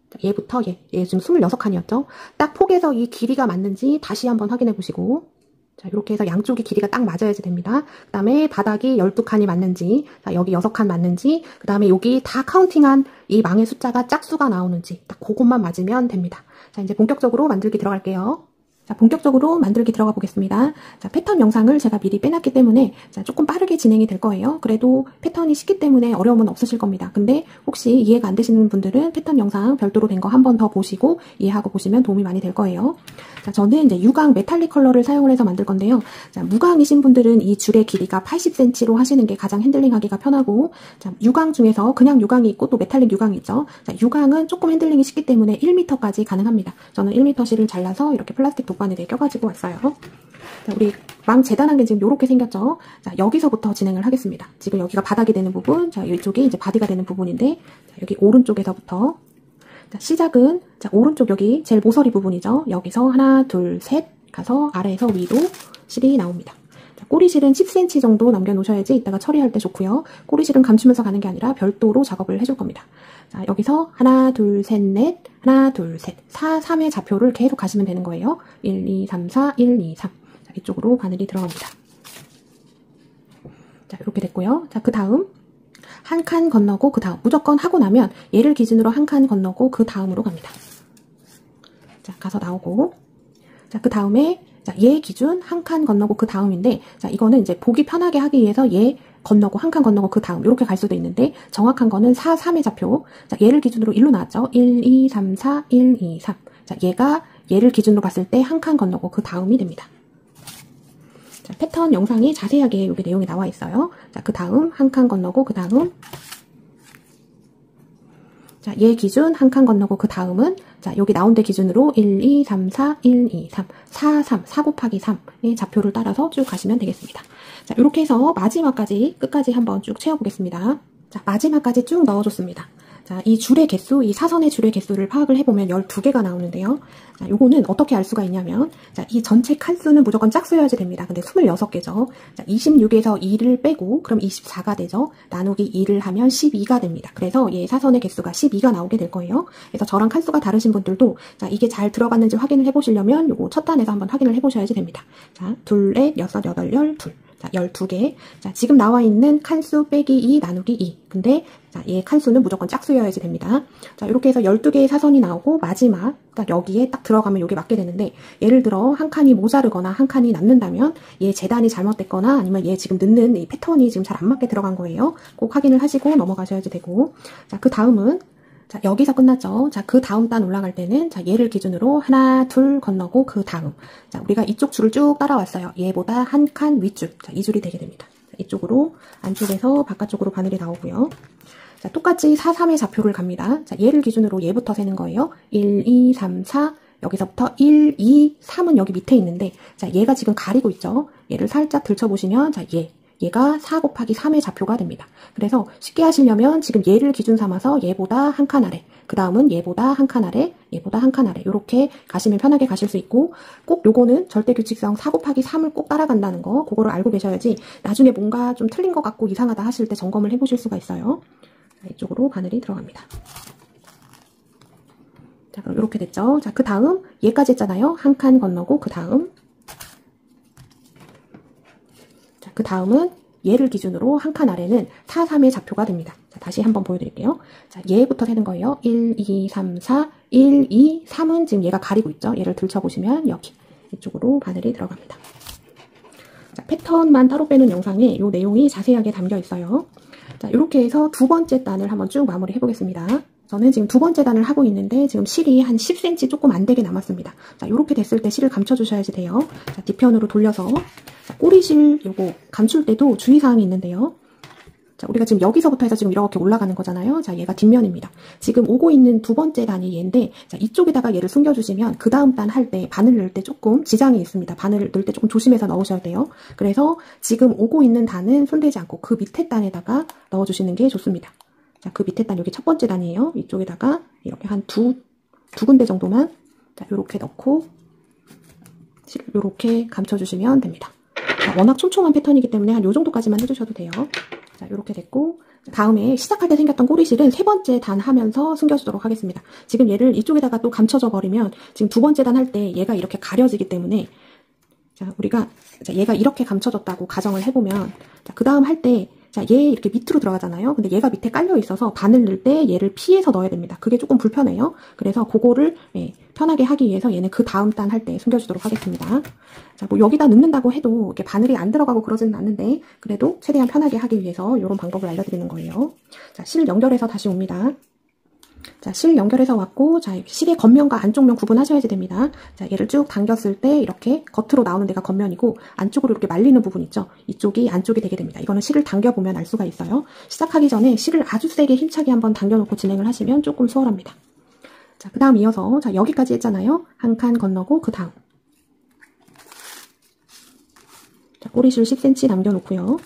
Speaker 1: 자, 얘부터 얘 지금 26칸이었죠. 딱 포개서 이 길이가 맞는지 다시 한번 확인해 보시고, 자, 이렇게 해서 양쪽이 길이가 딱 맞아야지 됩니다. 그 다음에 바닥이 12칸이 맞는지, 자, 여기 6칸 맞는지, 그 다음에 여기 다 카운팅한 이 망의 숫자가 짝수가 나오는지, 딱 그것만 맞으면 됩니다. 자, 이제 본격적으로 만들기 들어갈게요. 자, 본격적으로 만들기 들어가 보겠습니다. 자, 패턴 영상을 제가 미리 빼놨기 때문에 자, 조금 빠르게 진행이 될 거예요. 그래도 패턴이 쉽기 때문에 어려움은 없으실 겁니다. 근데 혹시 이해가 안 되시는 분들은 패턴 영상 별도로 된 거 한 번 더 보시고 이해하고 보시면 도움이 많이 될 거예요. 자, 저는 이제 유광 메탈릭 컬러를 사용을 해서 만들 건데요. 자, 무광이신 분들은 이 줄의 길이가 80cm로 하시는 게 가장 핸들링하기가 편하고, 자, 유광 중에서 그냥 유광이 있고 또 메탈릭 유광이 있죠. 자, 유광은 조금 핸들링이 쉽기 때문에 1m까지 가능합니다. 저는 1m 실을 잘라서 이렇게 플라스틱 독바늘에 껴가지고 왔어요. 자, 우리 망 재단한 게 지금 이렇게 생겼죠. 자, 여기서부터 진행을 하겠습니다. 지금 여기가 바닥이 되는 부분, 자, 이쪽이 이제 바디가 되는 부분인데, 자, 여기 오른쪽에서부터 자, 시작은 자, 오른쪽 여기 제일 모서리 부분이죠. 여기서 하나, 둘, 셋 가서 아래에서 위로 실이 나옵니다. 자, 꼬리실은 10cm 정도 남겨놓으셔야지 이따가 처리할 때 좋고요. 꼬리실은 감추면서 가는 게 아니라 별도로 작업을 해줄 겁니다. 자, 여기서 하나, 둘, 셋, 넷, 하나, 둘, 셋, 4, 3의 좌표를 계속 가시면 되는 거예요. 1, 2, 3, 4, 1, 2, 3. 자, 이쪽으로 바늘이 들어갑니다. 자, 이렇게 됐고요. 자, 그 다음 한 칸 건너고 그 다음 무조건 하고 나면 얘를 기준으로 한 칸 건너고 그 다음으로 갑니다. 자, 가서 나오고, 자, 그 다음에 자, 얘 기준 한 칸 건너고 그 다음인데, 자, 이거는 이제 보기 편하게 하기 위해서 얘 건너고 한 칸 건너고 그 다음 이렇게 갈 수도 있는데 정확한 거는 4, 3의 좌표. 자, 얘를 기준으로 1로 나왔죠. 1, 2, 3, 4, 1, 2, 3. 자, 얘를 기준으로 봤을 때 한 칸 건너고 그 다음이 됩니다. 자, 패턴 영상이 자세하게 여기 내용이 나와 있어요. 자, 그 다음 한 칸 건너고 그 다음, 자, 얘 기준 한 칸 건너고 그 다음은 자, 여기 나온 데 기준으로 1, 2, 3, 4, 1, 2, 3, 4, 3, 4 곱하기 3의 좌표를 따라서 쭉 가시면 되겠습니다. 자, 이렇게 해서 마지막까지 끝까지 한번 쭉 채워보겠습니다. 자, 마지막까지 쭉 넣어줬습니다. 자, 이 줄의 개수, 이 사선의 줄의 개수를 파악을 해보면 12개가 나오는데요. 자, 요거는 어떻게 알 수가 있냐면, 자, 이 전체 칸수는 무조건 짝수여야지 됩니다. 근데 26개죠. 자, 26에서 2를 빼고, 그럼 24가 되죠. 나누기 2를 하면 12가 됩니다. 그래서 얘 사선의 개수가 12가 나오게 될 거예요. 그래서 저랑 칸수가 다르신 분들도, 자, 이게 잘 들어갔는지 확인을 해보시려면, 요거 첫 단에서 한번 확인을 해보셔야지 됩니다. 자, 둘, 넷, 여섯, 여덟, 열, 둘. 자, 12개. 자, 지금 나와 있는 칸수 빼기 2 나누기 2. 근데, 자, 얘 칸수는 무조건 짝수여야지 됩니다. 자, 이렇게 해서 12개의 사선이 나오고, 마지막, 그러니까 여기에 딱 들어가면 요게 맞게 되는데, 예를 들어, 한 칸이 모자르거나 한 칸이 남는다면, 얘 재단이 잘못됐거나, 아니면 얘 지금 넣는 이 패턴이 지금 잘 안 맞게 들어간 거예요. 꼭 확인을 하시고 넘어가셔야지 되고. 자, 그 다음은, 자, 여기서 끝났죠. 자, 그 다음 단 올라갈 때는, 자, 얘를 기준으로 하나, 둘 건너고 그 다음. 자, 우리가 이쪽 줄을 쭉 따라왔어요. 얘보다 한 칸 윗줄. 자, 이 줄이 되게 됩니다. 자, 이쪽으로, 안쪽에서 바깥쪽으로 바늘이 나오고요. 자, 똑같이 4, 3의 좌표를 갑니다. 자, 얘를 기준으로 얘부터 세는 거예요. 1, 2, 3, 4, 여기서부터 1, 2, 3은 여기 밑에 있는데, 자, 얘가 지금 가리고 있죠. 얘를 살짝 들춰보시면, 자, 얘가 4 곱하기 3의 좌표가 됩니다. 그래서 쉽게 하시려면 지금 얘를 기준 삼아서 얘보다 한 칸 아래, 그 다음은 얘보다 한 칸 아래, 얘보다 한 칸 아래, 이렇게 가시면 편하게 가실 수 있고, 꼭 요거는 절대규칙성 4 곱하기 3을 꼭 따라간다는 거, 그거를 알고 계셔야지 나중에 뭔가 좀 틀린 것 같고 이상하다 하실 때 점검을 해보실 수가 있어요. 자, 이쪽으로 바늘이 들어갑니다. 자, 그럼 이렇게 됐죠. 자, 그 다음 얘까지 했잖아요. 한 칸 건너고 그 다음, 자, 그 다음은 얘를 기준으로 한 칸 아래는 4, 3의 좌표가 됩니다. 자, 다시 한번 보여드릴게요. 자, 얘부터 세는 거예요. 1, 2, 3, 4, 1, 2, 3은 지금 얘가 가리고 있죠. 얘를 들춰보시면 여기 이쪽으로 바늘이 들어갑니다. 자, 패턴만 따로 빼는 영상에 이 내용이 자세하게 담겨 있어요. 자, 이렇게 해서 두 번째 단을 한번 쭉 마무리 해보겠습니다. 저는 지금 두 번째 단을 하고 있는데 지금 실이 한 10cm 조금 안 되게 남았습니다. 자, 이렇게 됐을 때 실을 감춰주셔야지 돼요. 자, 뒤편으로 돌려서, 자, 꼬리실 요거 감출 때도 주의사항이 있는데요. 자, 우리가 지금 여기서부터 해서 지금 이렇게 올라가는 거잖아요. 자, 얘가 뒷면입니다. 지금 오고 있는 두 번째 단이 얘인데, 자, 이쪽에다가 얘를 숨겨주시면 그 다음 단 할 때 바늘 넣을 때 조금 지장이 있습니다. 바늘 넣을 때 조금 조심해서 넣으셔야 돼요. 그래서 지금 오고 있는 단은 손대지 않고 그 밑에 단에다가 넣어주시는 게 좋습니다. 자, 그 밑에 단, 여기 첫 번째 단이에요. 이쪽에다가 이렇게 한 두 군데 정도만, 자, 요렇게 넣고, 요렇게 감춰주시면 됩니다. 자, 워낙 촘촘한 패턴이기 때문에 한 요 정도까지만 해주셔도 돼요. 자, 요렇게 됐고, 다음에 시작할 때 생겼던 꼬리실은 세 번째 단 하면서 숨겨주도록 하겠습니다. 지금 얘를 이쪽에다가 또 감춰져 버리면, 지금 두 번째 단 할 때 얘가 이렇게 가려지기 때문에, 자, 우리가, 자, 얘가 이렇게 감춰졌다고 가정을 해보면, 자, 그 다음 할 때, 자, 얘 이렇게 밑으로 들어가잖아요. 근데 얘가 밑에 깔려 있어서 바늘 넣을 때 얘를 피해서 넣어야 됩니다. 그게 조금 불편해요. 그래서 그거를 편하게 하기 위해서 얘는 그 다음 단 할 때 숨겨주도록 하겠습니다. 자, 뭐 여기다 넣는다고 해도 이렇게 바늘이 안 들어가고 그러지는 않는데 그래도 최대한 편하게 하기 위해서 이런 방법을 알려드리는 거예요. 자, 실 연결해서 다시 옵니다. 자, 실 연결해서 왔고, 자, 실의 겉면과 안쪽면 구분하셔야지 됩니다. 자, 얘를 쭉 당겼을 때 이렇게 겉으로 나오는 데가 겉면이고 안쪽으로 이렇게 말리는 부분 있죠? 이쪽이 안쪽이 되게 됩니다. 이거는 실을 당겨보면 알 수가 있어요. 시작하기 전에 실을 아주 세게 힘차게 한번 당겨놓고 진행을 하시면 조금 수월합니다. 자, 그 다음 이어서, 자, 여기까지 했잖아요. 한 칸 건너고 그 다음. 자, 꼬리실 10cm 남겨놓고요.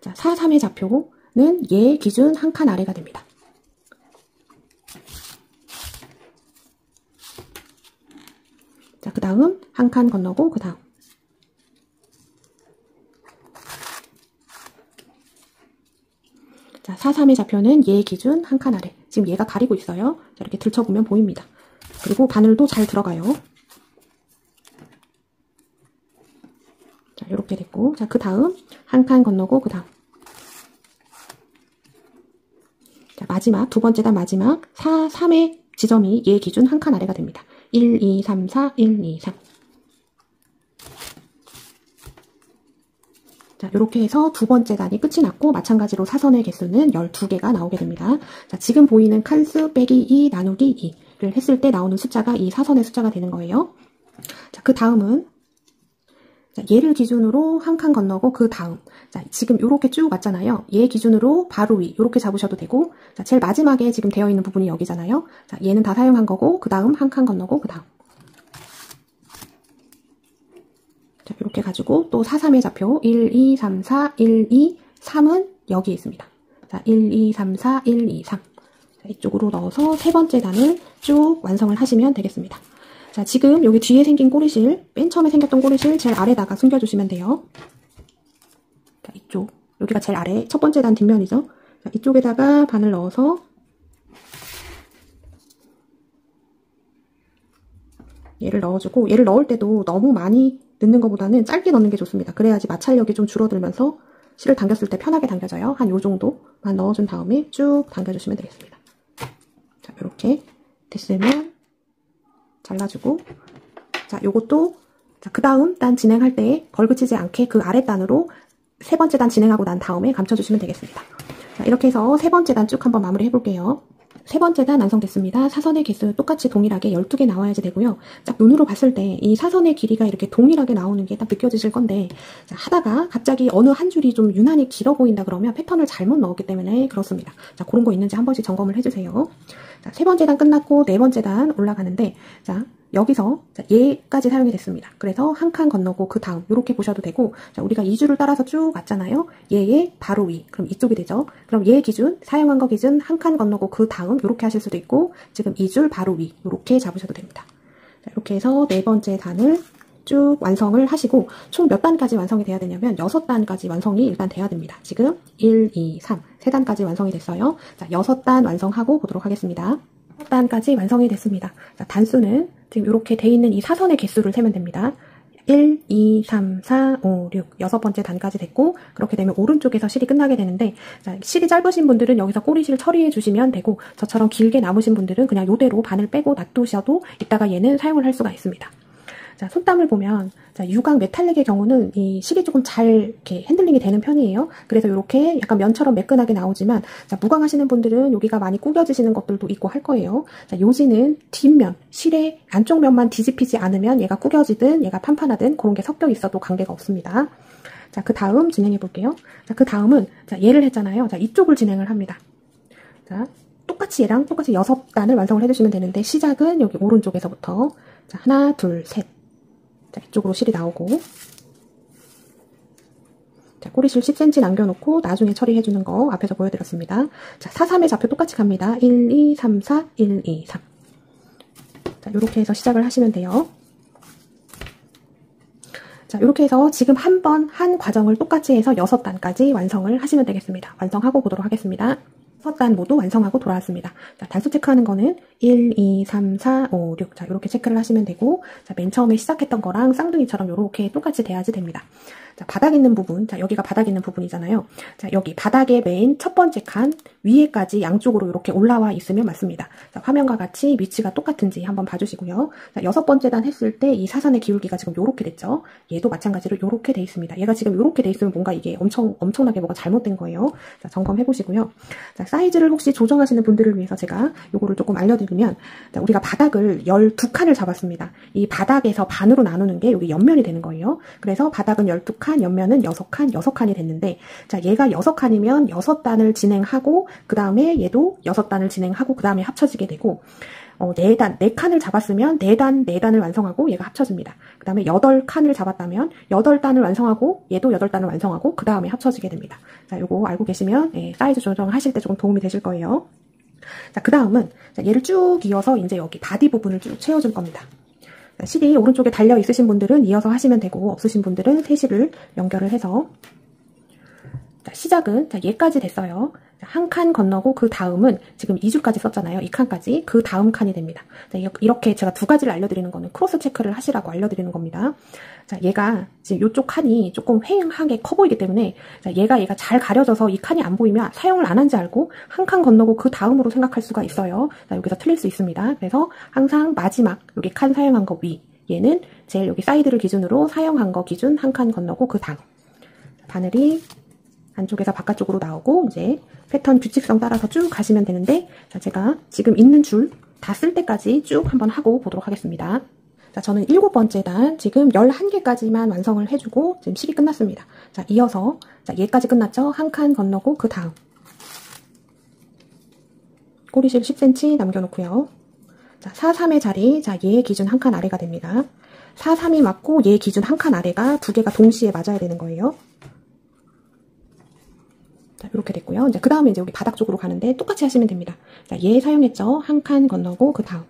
Speaker 1: 자, 4, 3의 좌표. 는 얘 기준 한 칸 아래가 됩니다. 자, 그 다음 한 칸 건너고 그 다음. 자, 4, 3의 좌표는 얘 기준 한 칸 아래. 지금 얘가 가리고 있어요. 자, 이렇게 들춰보면 보입니다. 그리고 바늘도 잘 들어가요. 자, 이렇게 됐고, 자, 그 다음 한 칸 건너고 그 다음. 자, 마지막, 두 번째 단 마지막 4, 3의 지점이 얘 기준 한 칸 아래가 됩니다. 1, 2, 3, 4, 1, 2, 3. 자, 이렇게 해서 두 번째 단이 끝이 났고 마찬가지로 사선의 개수는 12개가 나오게 됩니다. 자, 지금 보이는 칸수 빼기 2 나누기 2를 했을 때 나오는 숫자가 이 사선의 숫자가 되는 거예요. 자, 그 다음은 자, 얘를 기준으로 한 칸 건너고 그 다음. 자, 지금 요렇게 쭉 왔잖아요. 얘 기준으로 바로 위 요렇게 잡으셔도 되고, 자, 제일 마지막에 지금 되어 있는 부분이 여기잖아요. 자, 얘는 다 사용한 거고 그 다음 한 칸 건너고 그 다음. 자, 이렇게 가지고 또 4, 3의 좌표 1, 2, 3, 4, 1, 2, 3은 여기 있습니다. 자, 1, 2, 3, 4, 1, 2, 3. 자, 이쪽으로 넣어서 세 번째 단을 쭉 완성을 하시면 되겠습니다. 자, 지금 여기 뒤에 생긴 꼬리실, 맨 처음에 생겼던 꼬리실 제일 아래다가 숨겨주시면 돼요. 자, 이쪽. 여기가 제일 아래, 첫 번째 단 뒷면이죠. 자, 이쪽에다가 바늘 넣어서 얘를 넣어주고, 얘를 넣을 때도 너무 많이 넣는 것보다는 짧게 넣는 게 좋습니다. 그래야지 마찰력이 좀 줄어들면서 실을 당겼을 때 편하게 당겨져요. 한 요 정도만 넣어준 다음에 쭉 당겨주시면 되겠습니다. 자, 이렇게 됐으면 잘라주고, 자, 요것도, 자, 그 다음 단 진행할 때 걸그치지 않게 그 아래 단으로 세 번째 단 진행하고 난 다음에 감춰주시면 되겠습니다. 자, 이렇게 해서 세 번째 단 쭉 한번 마무리 해볼게요. 세 번째 단 완성됐습니다. 사선의 개수 똑같이 동일하게 12개 나와야지 되고요. 딱 눈으로 봤을 때 이 사선의 길이가 이렇게 동일하게 나오는 게 딱 느껴지실 건데, 자, 하다가 갑자기 어느 한 줄이 좀 유난히 길어 보인다 그러면 패턴을 잘못 넣었기 때문에 그렇습니다. 자, 그런 거 있는지 한 번씩 점검을 해주세요. 자, 세 번째 단 끝났고 네 번째 단 올라가는데, 자, 여기서 자, 얘까지 사용이 됐습니다. 그래서 한 칸 건너고 그 다음 이렇게 보셔도 되고, 자, 우리가 이 줄을 따라서 쭉 왔잖아요. 얘의 바로 위, 그럼 이쪽이 되죠. 그럼 얘 기준, 사용한 거 기준 한 칸 건너고 그 다음 이렇게 하실 수도 있고, 지금 이 줄 바로 위 이렇게 잡으셔도 됩니다. 자, 이렇게 해서 네 번째 단을 쭉 완성을 하시고, 총 몇 단까지 완성이 돼야 되냐면 6단까지 완성이 일단 돼야 됩니다. 지금 1, 2, 3, 3단까지 완성이 됐어요. 자, 6단 완성하고 보도록 하겠습니다. 6단까지 완성이 됐습니다. 자, 단수는 지금 이렇게 돼 있는 이 사선의 개수를 세면 됩니다. 1, 2, 3, 4, 5, 6, 6번째 단까지 됐고, 그렇게 되면 오른쪽에서 실이 끝나게 되는데, 자, 실이 짧으신 분들은 여기서 꼬리실 처리해 주시면 되고, 저처럼 길게 남으신 분들은 그냥 이대로 바늘 빼고 놔두셔도 이따가 얘는 사용을 할 수가 있습니다. 자, 손땀을 보면, 자, 유광 메탈릭의 경우는 이 실이 조금 잘 이렇게 핸들링이 되는 편이에요. 그래서 이렇게 약간 면처럼 매끈하게 나오지만, 자, 무광 하시는 분들은 여기가 많이 구겨지시는 것들도 있고 할 거예요. 자, 요지는 뒷면, 실의 안쪽 면만 뒤집히지 않으면 얘가 구겨지든 얘가 판판하든 그런 게 섞여 있어도 관계가 없습니다. 자, 그 다음 진행해 볼게요. 자, 그 다음은, 자, 얘를 했잖아요. 자, 이쪽을 진행을 합니다. 자, 똑같이 얘랑 똑같이 6단을 완성을 해주시면 되는데, 시작은 여기 오른쪽에서부터, 자, 하나, 둘, 셋. 자, 이쪽으로 실이 나오고, 자, 꼬리실 10cm 남겨놓고 나중에 처리해주는 거 앞에서 보여드렸습니다. 자, 4, 3의 좌표 똑같이 갑니다. 1, 2, 3, 4, 1, 2, 3. 자, 요렇게 해서 시작을 하시면 돼요. 자, 이렇게 해서 지금 한 과정을 똑같이 해서 6단까지 완성을 하시면 되겠습니다. 완성하고 보도록 하겠습니다. 6단 모두 완성하고 돌아왔습니다. 자, 단수 체크하는 거는 1, 2, 3, 4, 5, 6. 자, 이렇게 체크를 하시면 되고, 자, 맨 처음에 시작했던 거랑 쌍둥이처럼 이렇게 똑같이 돼야지 됩니다. 자, 바닥 있는 부분, 자, 여기가 바닥 있는 부분이잖아요. 자, 여기 바닥의 맨 첫 번째 칸 위에까지 양쪽으로 이렇게 올라와 있으면 맞습니다. 자, 화면과 같이 위치가 똑같은지 한번 봐주시고요. 자, 6번째 단 했을 때 이 사선의 기울기가 지금 요렇게 됐죠. 얘도 마찬가지로 요렇게 돼 있습니다. 얘가 지금 요렇게 돼 있으면 뭔가 이게 엄청나게 뭐가 잘못된 거예요. 자, 점검해 보시고요. 자, 사이즈를 혹시 조정하시는 분들을 위해서 제가 요거를 조금 알려드리면, 자, 우리가 바닥을 12칸을 잡았습니다. 이 바닥에서 반으로 나누는 게 여기 옆면이 되는 거예요. 그래서 바닥은 12칸, 옆면은 6칸, 6칸이 됐는데, 자, 얘가 6칸이면 6단을 진행하고, 그 다음에 얘도 6단을 진행하고, 그 다음에 합쳐지게 되고, 4칸을 잡았으면 4단을 완성하고 얘가 합쳐집니다. 그 다음에 8칸을 잡았다면 8단을 완성하고 얘도 8단을 완성하고 그 다음에 합쳐지게 됩니다. 자, 요거 알고 계시면 사이즈 조정하실 때 조금 도움이 되실 거예요. 자, 그 다음은 얘를 쭉 이어서 이제 여기 바디 부분을 쭉 채워줄 겁니다. 자, 실이 오른쪽에 달려 있으신 분들은 이어서 하시면 되고, 없으신 분들은 세실을 연결을 해서, 자, 시작은 자, 얘까지 됐어요. 한 칸 건너고 그 다음은 지금 2줄까지 썼잖아요. 이 칸까지 그 다음 칸이 됩니다. 자, 이렇게 제가 두 가지를 알려드리는 거는 크로스 체크를 하시라고 알려드리는 겁니다. 자, 얘가 지금 이쪽 칸이 조금 휑하게 커 보이기 때문에, 자, 얘가 잘 가려져서 이 칸이 안 보이면 사용을 안 한지 알고 한 칸 건너고 그 다음으로 생각할 수가 있어요. 자, 여기서 틀릴 수 있습니다. 그래서 항상 마지막 여기 칸 사용한 거 위, 얘는 제일 여기 사이드를 기준으로 사용한 거 기준 한 칸 건너고 그 다음. 바늘이 안쪽에서 바깥쪽으로 나오고 이제 패턴 규칙성 따라서 쭉 가시면 되는데, 자, 제가 지금 있는 줄 다 쓸 때까지 쭉 한번 하고 보도록 하겠습니다. 자, 저는 7번째 단 지금 11개까지만 완성을 해주고 지금 실이 끝났습니다. 자, 이어서 자, 얘까지 끝났죠? 한 칸 건너고 그 다음 꼬리실 10cm 남겨놓고요. 자, 4, 3의 자리, 자, 얘 기준 한 칸 아래가 됩니다. 4, 3이 맞고 얘 기준 한 칸 아래가 두 개가 동시에 맞아야 되는 거예요. 자, 이렇게 됐고요. 이제 그 다음에 이제 여기 바닥 쪽으로 가는데 똑같이 하시면 됩니다. 자, 얘 사용했죠? 한 칸 건너고 그 다음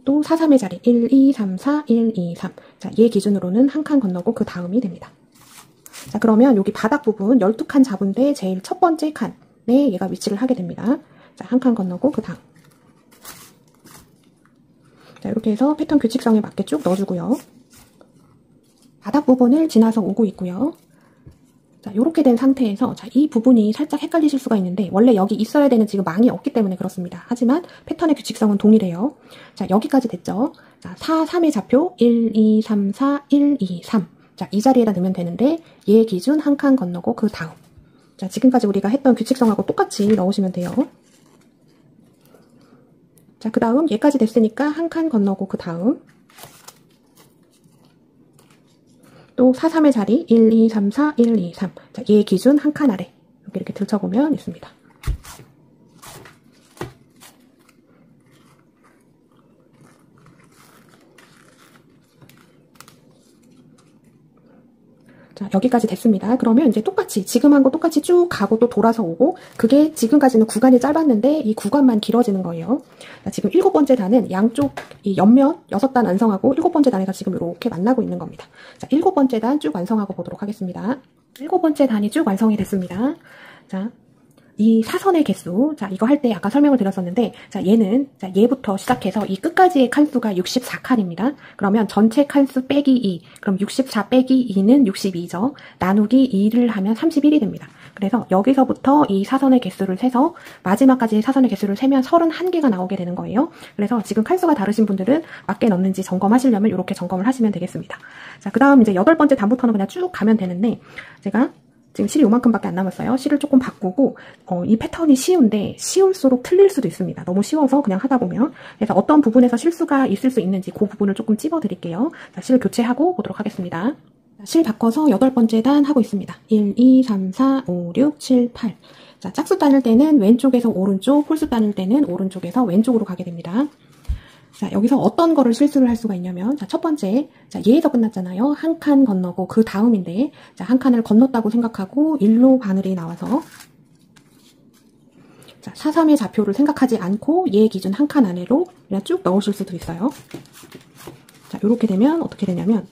Speaker 1: 또 4, 3의 자리 1, 2, 3, 4, 1, 2, 3. 자, 얘 기준으로는 한 칸 건너고 그 다음이 됩니다. 자, 그러면 여기 바닥 부분 12칸 잡은데 제일 첫 번째 칸에 얘가 위치를 하게 됩니다. 자, 한 칸 건너고 그 다음. 자, 이렇게 해서 패턴 규칙성에 맞게 쭉 넣어주고요. 바닥 부분을 지나서 오고 있고요. 자, 요렇게 된 상태에서, 자, 이 부분이 살짝 헷갈리실 수가 있는데, 원래 여기 있어야 되는 지금 망이 없기 때문에 그렇습니다. 하지만 패턴의 규칙성은 동일해요. 자, 여기까지 됐죠. 자, 4, 3의 좌표 1, 2, 3, 4, 1, 2, 3. 자, 이 자리에다 넣으면 되는데, 얘 기준 한 칸 건너고 그 다음. 자, 지금까지 우리가 했던 규칙성하고 똑같이 넣으시면 돼요. 자, 그 다음 얘까지 됐으니까 한 칸 건너고 그 다음 또 4, 3의 자리 1, 2, 3, 4, 1, 2, 3. 자, 얘 기준 한 칸 아래 이렇게 들쳐보면 있습니다. 자, 여기까지 됐습니다. 그러면 이제 똑같이 지금 한 거 똑같이 쭉 가고 또 돌아서 오고, 그게 지금까지는 구간이 짧았는데 이 구간만 길어지는 거예요. 자, 지금 7번째 단은 양쪽 이 옆면 6단 완성하고 7번째 단에서 지금 이렇게 만나고 있는 겁니다. 자, 7번째 단 쭉 완성하고 보도록 하겠습니다. 7번째 단이 쭉 완성이 됐습니다. 자, 이 사선의 개수, 자, 이거 할 때 아까 설명을 드렸었는데, 자, 얘는, 자, 얘부터 시작해서 이 끝까지의 칸수가 64칸입니다. 그러면 전체 칸수 빼기 2, 그럼 64 빼기 2는 62죠. 나누기 2를 하면 31이 됩니다. 그래서 여기서부터 이 사선의 개수를 세서 마지막까지 사선의 개수를 세면 31개가 나오게 되는 거예요. 그래서 지금 칸수가 다르신 분들은 맞게 넣는지 점검하시려면 이렇게 점검을 하시면 되겠습니다. 자, 그 다음 이제 8번째 단부터는 그냥 쭉 가면 되는데, 제가 지금 실이 요만큼밖에 안 남았어요. 실을 조금 바꾸고 이 패턴이 쉬운데 쉬울수록 틀릴 수도 있습니다. 너무 쉬워서 그냥 하다 보면. 그래서 어떤 부분에서 실수가 있을 수 있는지 그 부분을 조금 찝어 드릴게요. 자, 실 교체하고 보도록 하겠습니다. 자, 실 바꿔서 8번째 단 하고 있습니다. 1, 2, 3, 4, 5, 6, 7, 8. 자, 짝수 따낼 때는 왼쪽에서 오른쪽, 홀수 따낼 때는 오른쪽에서 왼쪽으로 가게 됩니다. 자, 여기서 어떤 거를 실수를 할 수가 있냐면, 자, 첫 번째, 자, 얘에서 끝났잖아요. 한 칸 건너고 그 다음인데, 자, 한 칸을 건넜다고 생각하고 1로 바늘이 나와서, 자, 4, 3의 좌표를 생각하지 않고 얘 기준 한 칸 안으로 그냥 쭉 넣으실 수도 있어요. 자, 이렇게 되면 어떻게 되냐면,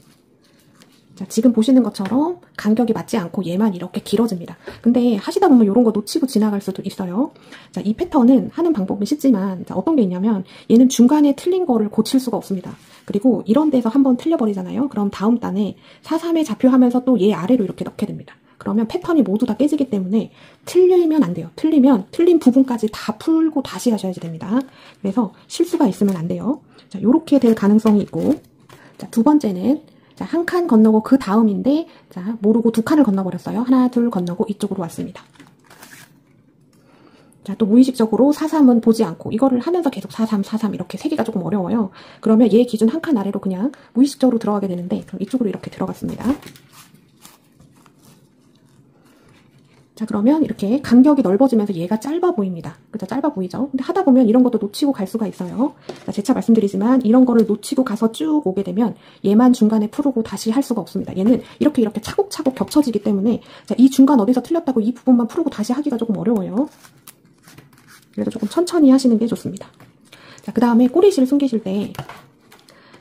Speaker 1: 자, 지금 보시는 것처럼 간격이 맞지 않고 얘만 이렇게 길어집니다. 근데 하시다 보면 이런 거 놓치고 지나갈 수도 있어요. 자, 이 패턴은 하는 방법은 쉽지만, 자, 어떤 게 있냐면 얘는 중간에 틀린 거를 고칠 수가 없습니다. 그리고 이런 데서 한번 틀려버리잖아요. 그럼 다음 단에 4, 3의 좌표 하면서 또 얘 아래로 이렇게 넣게 됩니다. 그러면 패턴이 모두 다 깨지기 때문에 틀리면 안 돼요. 틀리면 틀린 부분까지 다 풀고 다시 하셔야지 됩니다. 그래서 실수가 있으면 안 돼요. 자, 요렇게 될 가능성이 있고, 자, 두 번째는, 자, 한 칸 건너고 그 다음인데, 자, 모르고 2칸을 건너버렸어요. 하나, 둘 건너고 이쪽으로 왔습니다. 자, 또 무의식적으로 4, 3은 보지 않고 이거를 하면서 계속 4, 3, 4, 3 이렇게 세기가 조금 어려워요. 그러면 얘 기준 한 칸 아래로 그냥 무의식적으로 들어가게 되는데, 그럼 이쪽으로 이렇게 들어갔습니다. 자, 그러면 이렇게 간격이 넓어지면서 얘가 짧아 보입니다. 그죠? 짧아 보이죠? 근데 하다 보면 이런 것도 놓치고 갈 수가 있어요. 자, 재차 말씀드리지만 이런 거를 놓치고 가서 쭉 오게 되면 얘만 중간에 풀고 다시 할 수가 없습니다. 얘는 이렇게 차곡차곡 겹쳐지기 때문에, 자, 이 중간 어디서 틀렸다고 이 부분만 풀고 다시 하기가 조금 어려워요. 그래서 조금 천천히 하시는 게 좋습니다. 자, 그 다음에 꼬리실 숨기실 때,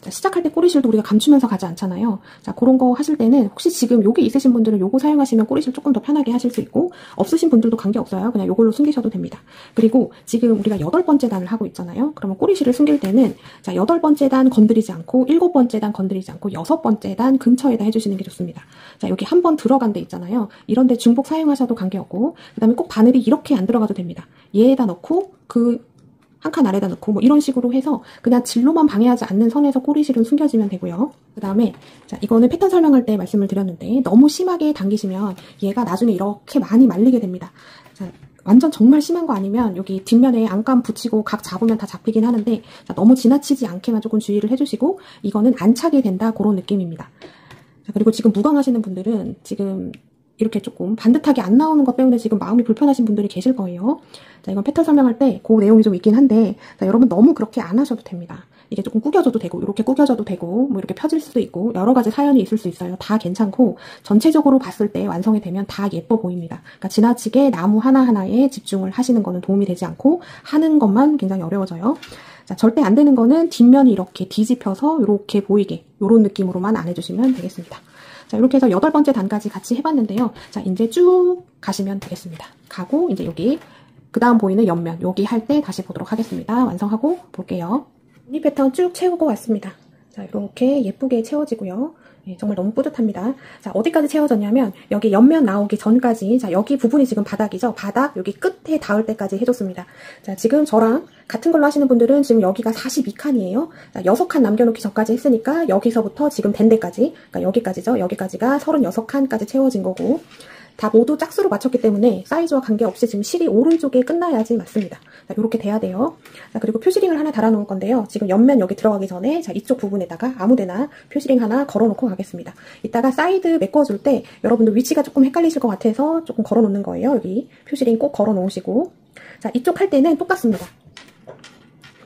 Speaker 1: 자, 시작할 때 꼬리실도 우리가 감추면서 가지 않잖아요. 자, 그런 거 하실 때는 혹시 지금 요게 있으신 분들은 요거 사용하시면 꼬리실 조금 더 편하게 하실 수 있고, 없으신 분들도 관계없어요. 그냥 요걸로 숨기셔도 됩니다. 그리고 지금 우리가 8번째 단을 하고 있잖아요. 그러면 꼬리실을 숨길 때는, 자, 8번째 단 건드리지 않고 7번째 단 건드리지 않고 6번째 단 근처에다 해주시는 게 좋습니다. 자, 여기 한 번 들어간 데 있잖아요. 이런 데 중복 사용하셔도 관계없고, 그 다음에 꼭 바늘이 이렇게 안 들어가도 됩니다. 얘에다 넣고 한 칸 아래다 넣고 뭐 이런 식으로 해서 그냥 진로만 방해하지 않는 선에서 꼬리실은 숨겨지면 되고요. 그 다음에, 자, 이거는 패턴 설명할 때 말씀을 드렸는데 너무 심하게 당기시면 얘가 나중에 이렇게 많이 말리게 됩니다. 자, 완전 정말 심한 거 아니면 여기 뒷면에 안감 붙이고 각 잡으면 다 잡히긴 하는데, 자, 너무 지나치지 않게만 조금 주의를 해주시고, 이거는 안 차게 된다, 그런 느낌입니다. 자, 그리고 지금 무광하시는 분들은 지금 이렇게 조금 반듯하게 안 나오는 것 때문에 지금 마음이 불편하신 분들이 계실 거예요. 자, 이건 패턴 설명할 때 그 내용이 좀 있긴 한데, 자, 여러분 너무 그렇게 안 하셔도 됩니다. 이게 조금 구겨져도 되고, 이렇게 구겨져도 되고, 뭐 이렇게 펴질 수도 있고, 여러 가지 사연이 있을 수 있어요. 다 괜찮고, 전체적으로 봤을 때 완성이 되면 다 예뻐 보입니다. 그러니까 지나치게 나무 하나하나에 집중을 하시는 거는 도움이 되지 않고, 하는 것만 굉장히 어려워져요. 자, 절대 안 되는 거는 뒷면이 이렇게 뒤집혀서 이렇게 보이게, 이런 느낌으로만 안 해주시면 되겠습니다. 자, 이렇게 해서 8번째 단까지 같이 해봤는데요. 자, 이제 쭉 가시면 되겠습니다. 가고, 이제 여기, 그 다음 보이는 옆면, 여기 할 때 다시 보도록 하겠습니다. 완성하고 볼게요. 이 패턴 쭉 채우고 왔습니다. 자, 이렇게 예쁘게 채워지고요. 네, 정말 너무 뿌듯합니다. 자, 어디까지 채워졌냐면 여기 옆면 나오기 전까지, 자, 여기 부분이 지금 바닥이죠. 바닥 여기 끝에 닿을 때까지 해줬습니다. 자, 지금 저랑 같은 걸로 하시는 분들은 지금 여기가 42칸이에요. 자, 6칸 남겨놓기 전까지 했으니까 여기서부터 지금 된 데까지, 그러니까 여기까지죠. 여기까지가 36칸까지 채워진 거고, 다 모두 짝수로 맞췄기 때문에 사이즈와 관계없이 지금 실이 오른쪽에 끝나야지 맞습니다. 자, 이렇게 돼야 돼요. 자, 그리고 표시링을 하나 달아 놓을 건데요. 지금 옆면 여기 들어가기 전에 자, 이쪽 부분에다가 아무데나 표시링 하나 걸어 놓고 가겠습니다. 이따가 사이드 메꿔줄 때 여러분들 위치가 조금 헷갈리실 것 같아서 조금 걸어 놓는 거예요. 여기 표시링 꼭 걸어 놓으시고. 자, 이쪽 할 때는 똑같습니다.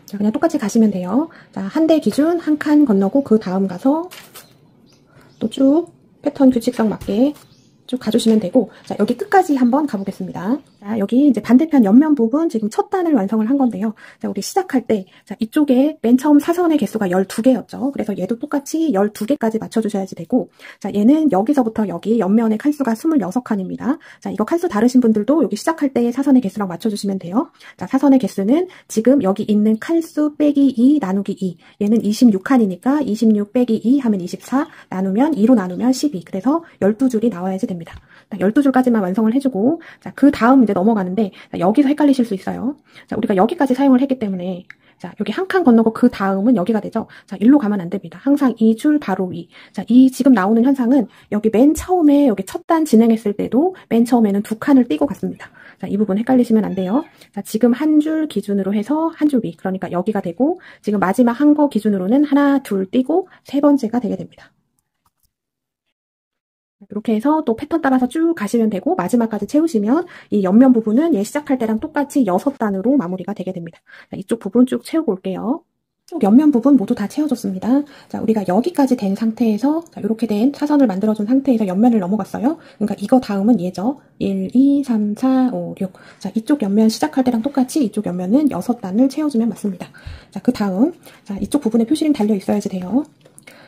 Speaker 1: 자, 그냥 똑같이 가시면 돼요. 자, 한 대 기준 한 칸 건너고 그 다음 가서 또 쭉 패턴 규칙성 맞게 쭉 가주시면 되고, 자, 여기 끝까지 한번 가보겠습니다. 자, 여기 이제 반대편 옆면 부분 지금 첫 단을 완성을 한 건데요. 자, 우리 시작할 때, 자, 이쪽에 맨 처음 사선의 개수가 12개였죠. 그래서 얘도 똑같이 12개까지 맞춰주셔야지 되고, 자, 얘는 여기서부터 여기 옆면의 칸수가 26칸입니다. 자, 이거 칸수 다르신 분들도 여기 시작할 때 사선의 개수랑 맞춰주시면 돼요. 자, 사선의 개수는 지금 여기 있는 칸수 빼기 2 나누기 2. 얘는 26칸이니까 26 빼기 2 하면 24, 나누면 2로 나누면 12. 그래서 12줄이 나와야지 됩니다. 12줄까지만 완성을 해주고, 자, 그 다음 이제 넘어가는데, 자, 여기서 헷갈리실 수 있어요. 자, 우리가 여기까지 사용을 했기 때문에, 자, 여기 한 칸 건너고 그 다음은 여기가 되죠. 자, 일로 가면 안 됩니다. 항상 이 줄 바로 위. 자, 이 지금 나오는 현상은 여기 맨 처음에 여기 첫 단 진행했을 때도 맨 처음에는 두 칸을 띄고 갔습니다. 자, 이 부분 헷갈리시면 안 돼요. 자, 지금 한 줄 기준으로 해서 한 줄 위. 그러니까 여기가 되고, 지금 마지막 한 거 기준으로는 하나, 둘 띄고 세 번째가 되게 됩니다. 이렇게 해서 또 패턴 따라서 쭉 가시면 되고, 마지막까지 채우시면 이 옆면 부분은 얘 시작할 때랑 똑같이 6단으로 마무리가 되게 됩니다. 자, 이쪽 부분 쭉 채우고 올게요. 쪽 옆면 부분 모두 다 채워줬습니다. 자, 우리가 여기까지 된 상태에서, 자, 이렇게 된 사선을 만들어준 상태에서 옆면을 넘어갔어요. 그러니까 이거 다음은 얘죠. 1, 2, 3, 4, 5, 6. 자, 이쪽 옆면 시작할 때랑 똑같이 이쪽 옆면은 6단을 채워주면 맞습니다. 자, 그 다음, 자, 이쪽 부분에 표시링 달려 있어야지 돼요.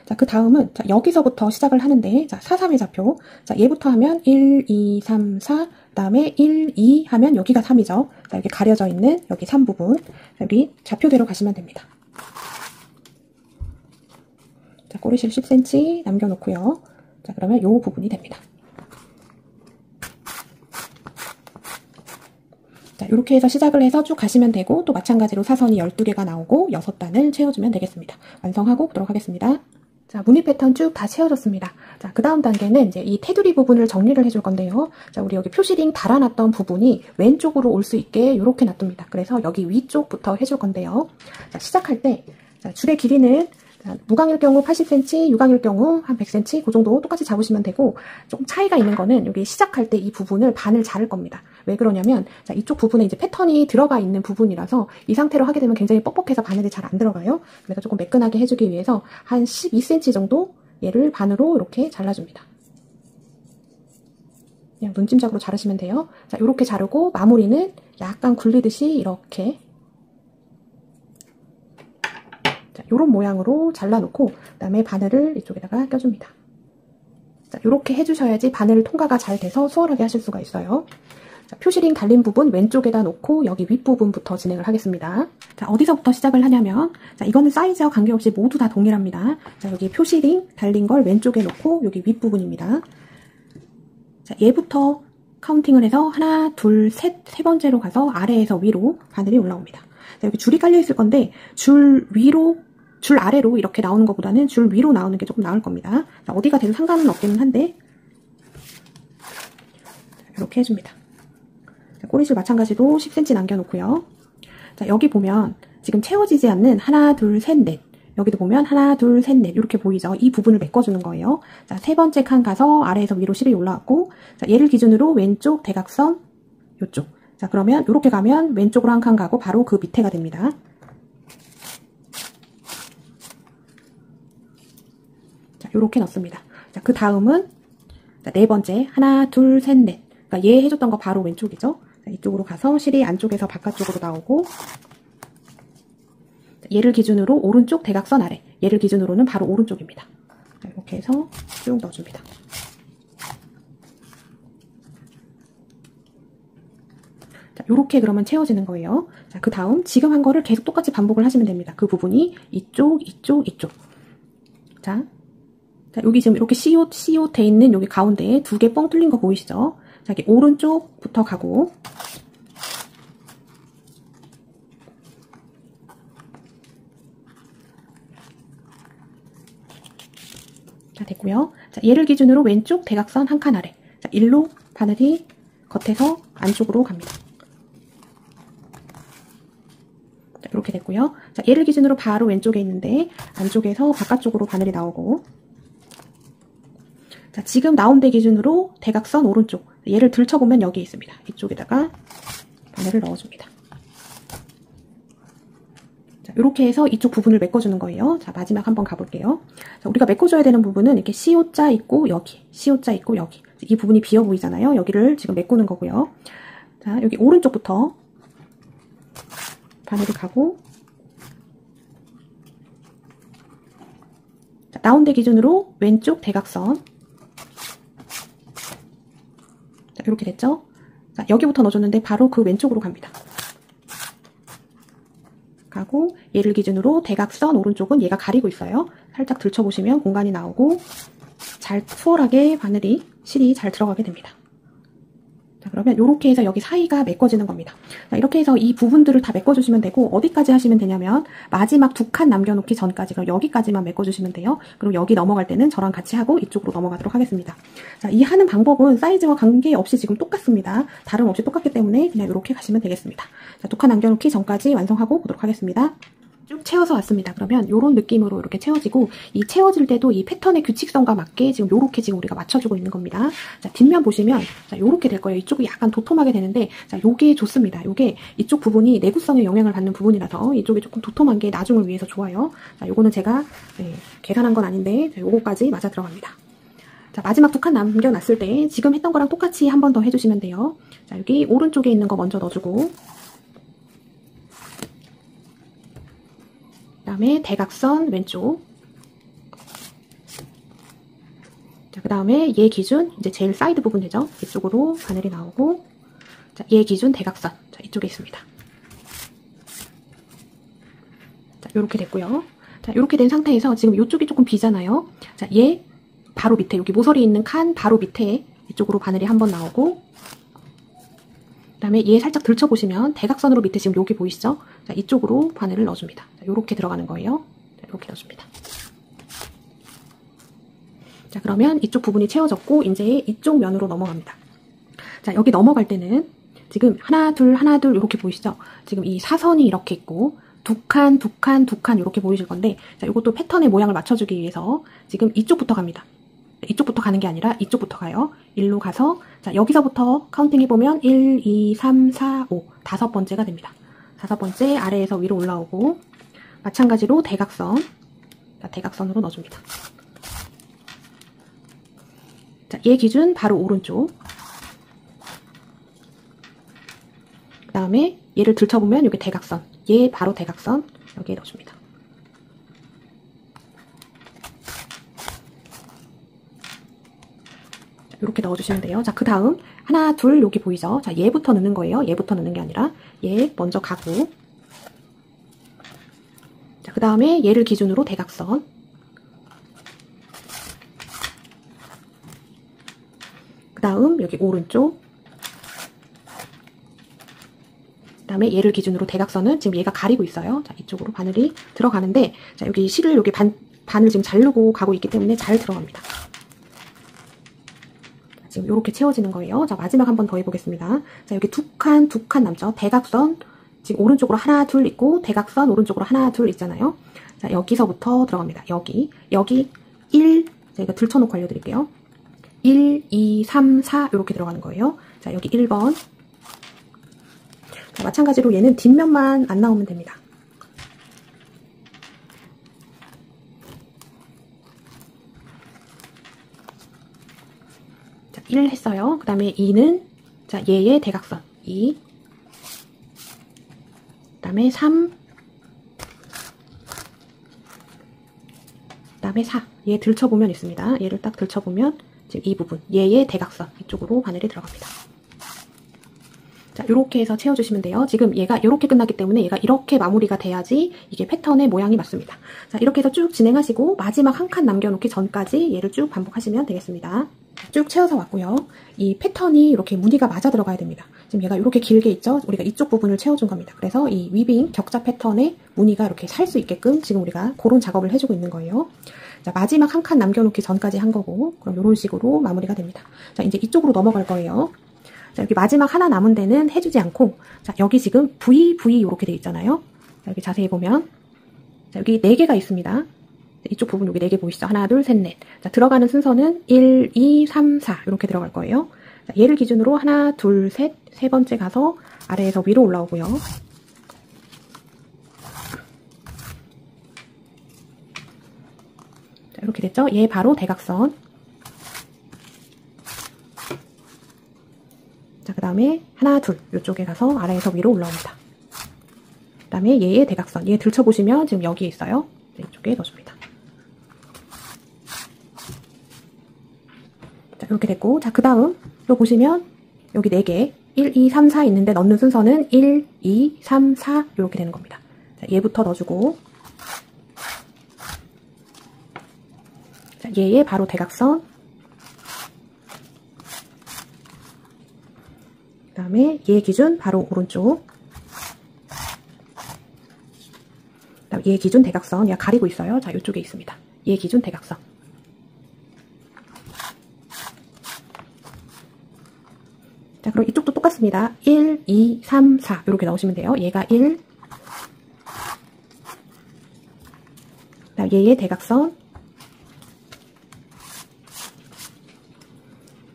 Speaker 1: 자, 그 다음은, 자, 여기서부터 시작을 하는데, 자, 4, 3의 좌표. 자, 얘부터 하면 1, 2, 3, 4, 그 다음에 1, 2 하면 여기가 3이죠. 자, 여기 가려져 있는 여기 3 부분. 자, 여기 좌표대로 가시면 됩니다. 자, 꼬리실 10cm 남겨놓고요. 자, 그러면 요 부분이 됩니다. 자, 이렇게 해서 시작을 해서 쭉 가시면 되고, 또 마찬가지로 사선이 12개가 나오고 6단을 채워주면 되겠습니다. 완성하고 보도록 하겠습니다. 자, 무늬 패턴 쭉 다 채워졌습니다. 자, 그 다음 단계는 이제 이 테두리 부분을 정리를 해줄 건데요. 자, 우리 여기 표시링 달아놨던 부분이 왼쪽으로 올 수 있게 이렇게 놔둡니다. 그래서 여기 위쪽부터 해줄 건데요. 자, 시작할 때, 자, 줄의 길이는 자, 무광일 경우 80cm, 유광일 경우 한 100cm 그 정도 똑같이 잡으시면 되고, 조금 차이가 있는 거는 여기 시작할 때 이 부분을 반을 자를 겁니다. 왜 그러냐면, 자, 이쪽 부분에 이제 패턴이 들어가 있는 부분이라서 이 상태로 하게 되면 굉장히 뻑뻑해서 바늘이 잘 안 들어가요. 그래서 조금 매끈하게 해주기 위해서 한 12cm 정도 얘를 반으로 이렇게 잘라줍니다. 그냥 눈짐작으로 자르시면 돼요. 자, 이렇게 자르고 마무리는 약간 굴리듯이 이렇게 요런 모양으로 잘라놓고 그 다음에 바늘을 이쪽에다가 껴줍니다. 자, 요렇게 해주셔야지 바늘 통과가 잘 돼서 수월하게 하실 수가 있어요. 자, 표시링 달린 부분 왼쪽에다 놓고 여기 윗부분부터 진행을 하겠습니다. 자, 어디서부터 시작을 하냐면, 자, 이거는 사이즈와 관계없이 모두 다 동일합니다. 자, 여기 표시링 달린 걸 왼쪽에 놓고 여기 윗부분입니다. 자, 얘부터 카운팅을 해서 하나, 둘, 셋, 세 번째로 가서 아래에서 위로 바늘이 올라옵니다. 자, 여기 줄이 깔려 있을 건데 줄 위로 줄 아래로 이렇게 나오는 것보다는 줄 위로 나오는 게 조금 나을 겁니다. 자, 어디가 돼도 상관은 없기는 한데 이렇게 해줍니다. 자, 꼬리줄 마찬가지로 10cm 남겨놓고요. 자, 여기 보면 지금 채워지지 않는 하나, 둘, 셋, 넷. 여기도 보면 하나, 둘, 셋, 넷 이렇게 보이죠? 이 부분을 메꿔주는 거예요. 자, 세 번째 칸 가서 아래에서 위로 실이 올라왔고, 자, 얘를 기준으로 왼쪽 대각선 요쪽. 자, 그러면 이렇게 가면 왼쪽으로 한 칸 가고 바로 그 밑에가 됩니다. 자, 요렇게 넣습니다. 자, 그 다음은 자, 네 번째 하나, 둘, 셋, 넷. 그러니까 얘 해줬던 거 바로 왼쪽이죠. 자, 이쪽으로 가서 실이 안쪽에서 바깥쪽으로 나오고, 자, 얘를 기준으로 오른쪽 대각선 아래, 얘를 기준으로는 바로 오른쪽입니다. 자, 이렇게 해서 쭉 넣어줍니다. 자, 요렇게 그러면 채워지는 거예요. 자, 그 다음 지금 한 거를 계속 똑같이 반복을 하시면 됩니다. 그 부분이 이쪽, 이쪽, 이쪽. 자, 여기 지금 이렇게 시옷 돼 있는 여기 가운데에 두 개 뻥 뚫린 거 보이시죠? 자, 여기 오른쪽부터 가고, 자, 됐고요. 자, 얘를 기준으로 왼쪽 대각선 한 칸 아래. 자, 일로 바늘이 겉에서 안쪽으로 갑니다. 자, 이렇게 됐고요. 자, 얘를 기준으로 바로 왼쪽에 있는데 안쪽에서 바깥쪽으로 바늘이 나오고, 자, 지금 나온 데 기준으로 대각선 오른쪽, 얘를 들쳐보면 여기 있습니다. 이쪽에다가 바늘을 넣어줍니다. 자, 이렇게 해서 이쪽 부분을 메꿔주는 거예요. 자, 마지막 한번 가볼게요. 자, 우리가 메꿔줘야 되는 부분은 이렇게 시옷자 있고 여기, 시옷자 있고 여기, 이 부분이 비어 보이잖아요. 여기를 지금 메꾸는 거고요. 자, 여기 오른쪽부터 바늘이 가고, 자, 나온 데 기준으로 왼쪽 대각선, 자, 이렇게 됐죠? 자, 여기부터 넣어줬는데 바로 그 왼쪽으로 갑니다. 가고, 얘를 기준으로 대각선 오른쪽은 얘가 가리고 있어요. 살짝 들쳐보시면 공간이 나오고 잘 수월하게 바늘이, 실이 잘 들어가게 됩니다. 자, 그러면 이렇게 해서 여기 사이가 메꿔지는 겁니다. 자, 이렇게 해서 이 부분들을 다 메꿔주시면 되고, 어디까지 하시면 되냐면 마지막 두 칸 남겨놓기 전까지, 그럼 여기까지만 메꿔주시면 돼요. 그리고 여기 넘어갈 때는 저랑 같이 하고 이쪽으로 넘어가도록 하겠습니다. 자, 이 하는 방법은 사이즈와 관계없이 지금 똑같습니다. 다름없이 똑같기 때문에 그냥 이렇게 가시면 되겠습니다. 자, 두 칸 남겨놓기 전까지 완성하고 보도록 하겠습니다. 쭉 채워서 왔습니다. 그러면 이런 느낌으로 이렇게 채워지고, 이 채워질 때도 이 패턴의 규칙성과 맞게 지금 요렇게 지금 우리가 맞춰주고 있는 겁니다. 자, 뒷면 보시면 자, 요렇게 될 거예요. 이쪽이 약간 도톰하게 되는데, 자, 요게 좋습니다. 요게 이쪽 부분이 내구성에 영향을 받는 부분이라서 이쪽이 조금 도톰한 게 나중을 위해서 좋아요. 자, 요거는 제가 계산한 건 아닌데, 자, 요거까지 맞아 들어갑니다. 자, 마지막 두 칸 남겨놨을 때 지금 했던 거랑 똑같이 한 번 더 해주시면 돼요. 자, 여기 오른쪽에 있는 거 먼저 넣어주고, 그 다음에 대각선 왼쪽, 자, 그 다음에 얘 기준, 이제 제일 사이드 부분 되죠? 이쪽으로 바늘이 나오고, 자, 얘 기준 대각선, 자, 이쪽에 있습니다. 자, 요렇게 됐고요. 자, 요렇게 된 상태에서 지금 이쪽이 조금 비잖아요. 자, 얘 바로 밑에, 여기 모서리 있는 칸 바로 밑에 이쪽으로 바늘이 한번 나오고, 그 다음에 얘 살짝 들쳐보시면 대각선으로 밑에 지금 여기 보이시죠? 자, 이쪽으로 바늘을 넣어줍니다. 자, 요렇게 들어가는 거예요. 자, 이렇게 넣어줍니다. 자, 그러면 이쪽 부분이 채워졌고, 이제 이쪽 면으로 넘어갑니다. 자, 여기 넘어갈 때는 지금 하나, 둘, 이렇게 보이시죠? 지금 이 사선이 이렇게 있고, 두 칸, 이렇게 보이실 건데, 자, 이것도 패턴의 모양을 맞춰주기 위해서 지금 이쪽부터 갑니다. 이쪽부터 가는 게 아니라 이쪽부터 가요. 일로 가서, 자, 여기서부터 카운팅 해보면 1, 2, 3, 4, 5, 다섯 번째가 됩니다. 다섯 번째 아래에서 위로 올라오고, 마찬가지로 대각선, 자, 대각선으로 넣어줍니다. 자, 얘 기준 바로 오른쪽, 그 다음에 얘를 들쳐보면 여기 대각선, 얘 바로 대각선, 여기에 넣어줍니다. 이렇게 넣어주시면 돼요. 자, 그 다음 하나, 둘, 여기 보이죠? 자, 얘부터 넣는 거예요. 얘부터 넣는 게 아니라 얘 먼저 가고, 자, 그 다음에 얘를 기준으로 대각선, 그 다음 여기 오른쪽, 그 다음에 얘를 기준으로 대각선은 지금 얘가 가리고 있어요. 자, 이쪽으로 바늘이 들어가는데, 자, 여기 실을 여기 반을 지금 자르고 가고 있기 때문에 잘 들어갑니다. 지금 이렇게 채워지는 거예요. 자, 마지막 한 번 더 해보겠습니다. 자, 여기 두 칸 남죠? 대각선, 지금 오른쪽으로 하나, 둘 있고, 대각선 오른쪽으로 하나, 둘 있잖아요. 자, 여기서부터 들어갑니다. 여기 1, 제가 들쳐놓고 알려드릴게요. 1, 2, 3, 4 이렇게 들어가는 거예요. 자, 여기 1번. 자, 마찬가지로 얘는 뒷면만 안 나오면 됩니다. 자, 1 했어요. 그 다음에 2는, 자, 얘의 대각선 2, 그 다음에 3, 그 다음에 4. 얘 들쳐보면 있습니다. 얘를 딱 들쳐보면 지금 이 부분, 얘의 대각선 이쪽으로 바늘이 들어갑니다. 자, 이렇게 해서 채워주시면 돼요. 지금 얘가 이렇게 끝났기 때문에 얘가 이렇게 마무리가 돼야지 이게 패턴의 모양이 맞습니다. 자, 이렇게 해서 쭉 진행하시고 마지막 한 칸 남겨놓기 전까지 얘를 쭉 반복하시면 되겠습니다. 쭉 채워서 왔고요. 이 패턴이 이렇게 무늬가 맞아 들어가야 됩니다. 지금 얘가 이렇게 길게 있죠? 우리가 이쪽 부분을 채워준 겁니다. 그래서 이 위빙 격자 패턴의 무늬가 이렇게 살 수 있게끔 지금 우리가 그런 작업을 해주고 있는 거예요. 자, 마지막 한 칸 남겨놓기 전까지 한 거고, 그럼 이런 식으로 마무리가 됩니다. 자, 이제 이쪽으로 넘어갈 거예요. 자, 여기 마지막 하나 남은 데는 해주지 않고, 자, 여기 지금 V 이렇게 돼 있잖아요. 자, 여기 자세히 보면, 자, 여기 4개가 있습니다. 이쪽 부분 여기 4개 보이시죠? 하나, 둘, 셋, 넷. 자, 들어가는 순서는 1, 2, 3, 4 이렇게 들어갈 거예요. 자, 얘를 기준으로 하나, 둘, 셋, 세 번째 가서 아래에서 위로 올라오고요. 자, 이렇게 됐죠? 얘 바로 대각선. 자, 그 다음에 하나, 둘 이쪽에 가서 아래에서 위로 올라옵니다. 그 다음에 얘의 대각선. 얘 들춰보시면 지금 여기에 있어요. 네, 이쪽에 넣어줍니다. 자, 이렇게 됐고, 자, 그 다음 또 보시면 여기 4개 1, 2, 3, 4 있는데 넣는 순서는 1, 2, 3, 4 이렇게 되는 겁니다. 자, 얘부터 넣어주고, 자, 얘의 바로 대각선, 그 다음에 얘 기준 바로 오른쪽, 그 다음에 얘 기준 대각선, 얘가 가리고 있어요. 자, 이쪽에 있습니다. 얘 기준 대각선. 자, 그럼 이쪽도 똑같습니다. 1, 2, 3, 4 이렇게 넣으시면 돼요. 얘가 1, 그다음 얘의 대각선,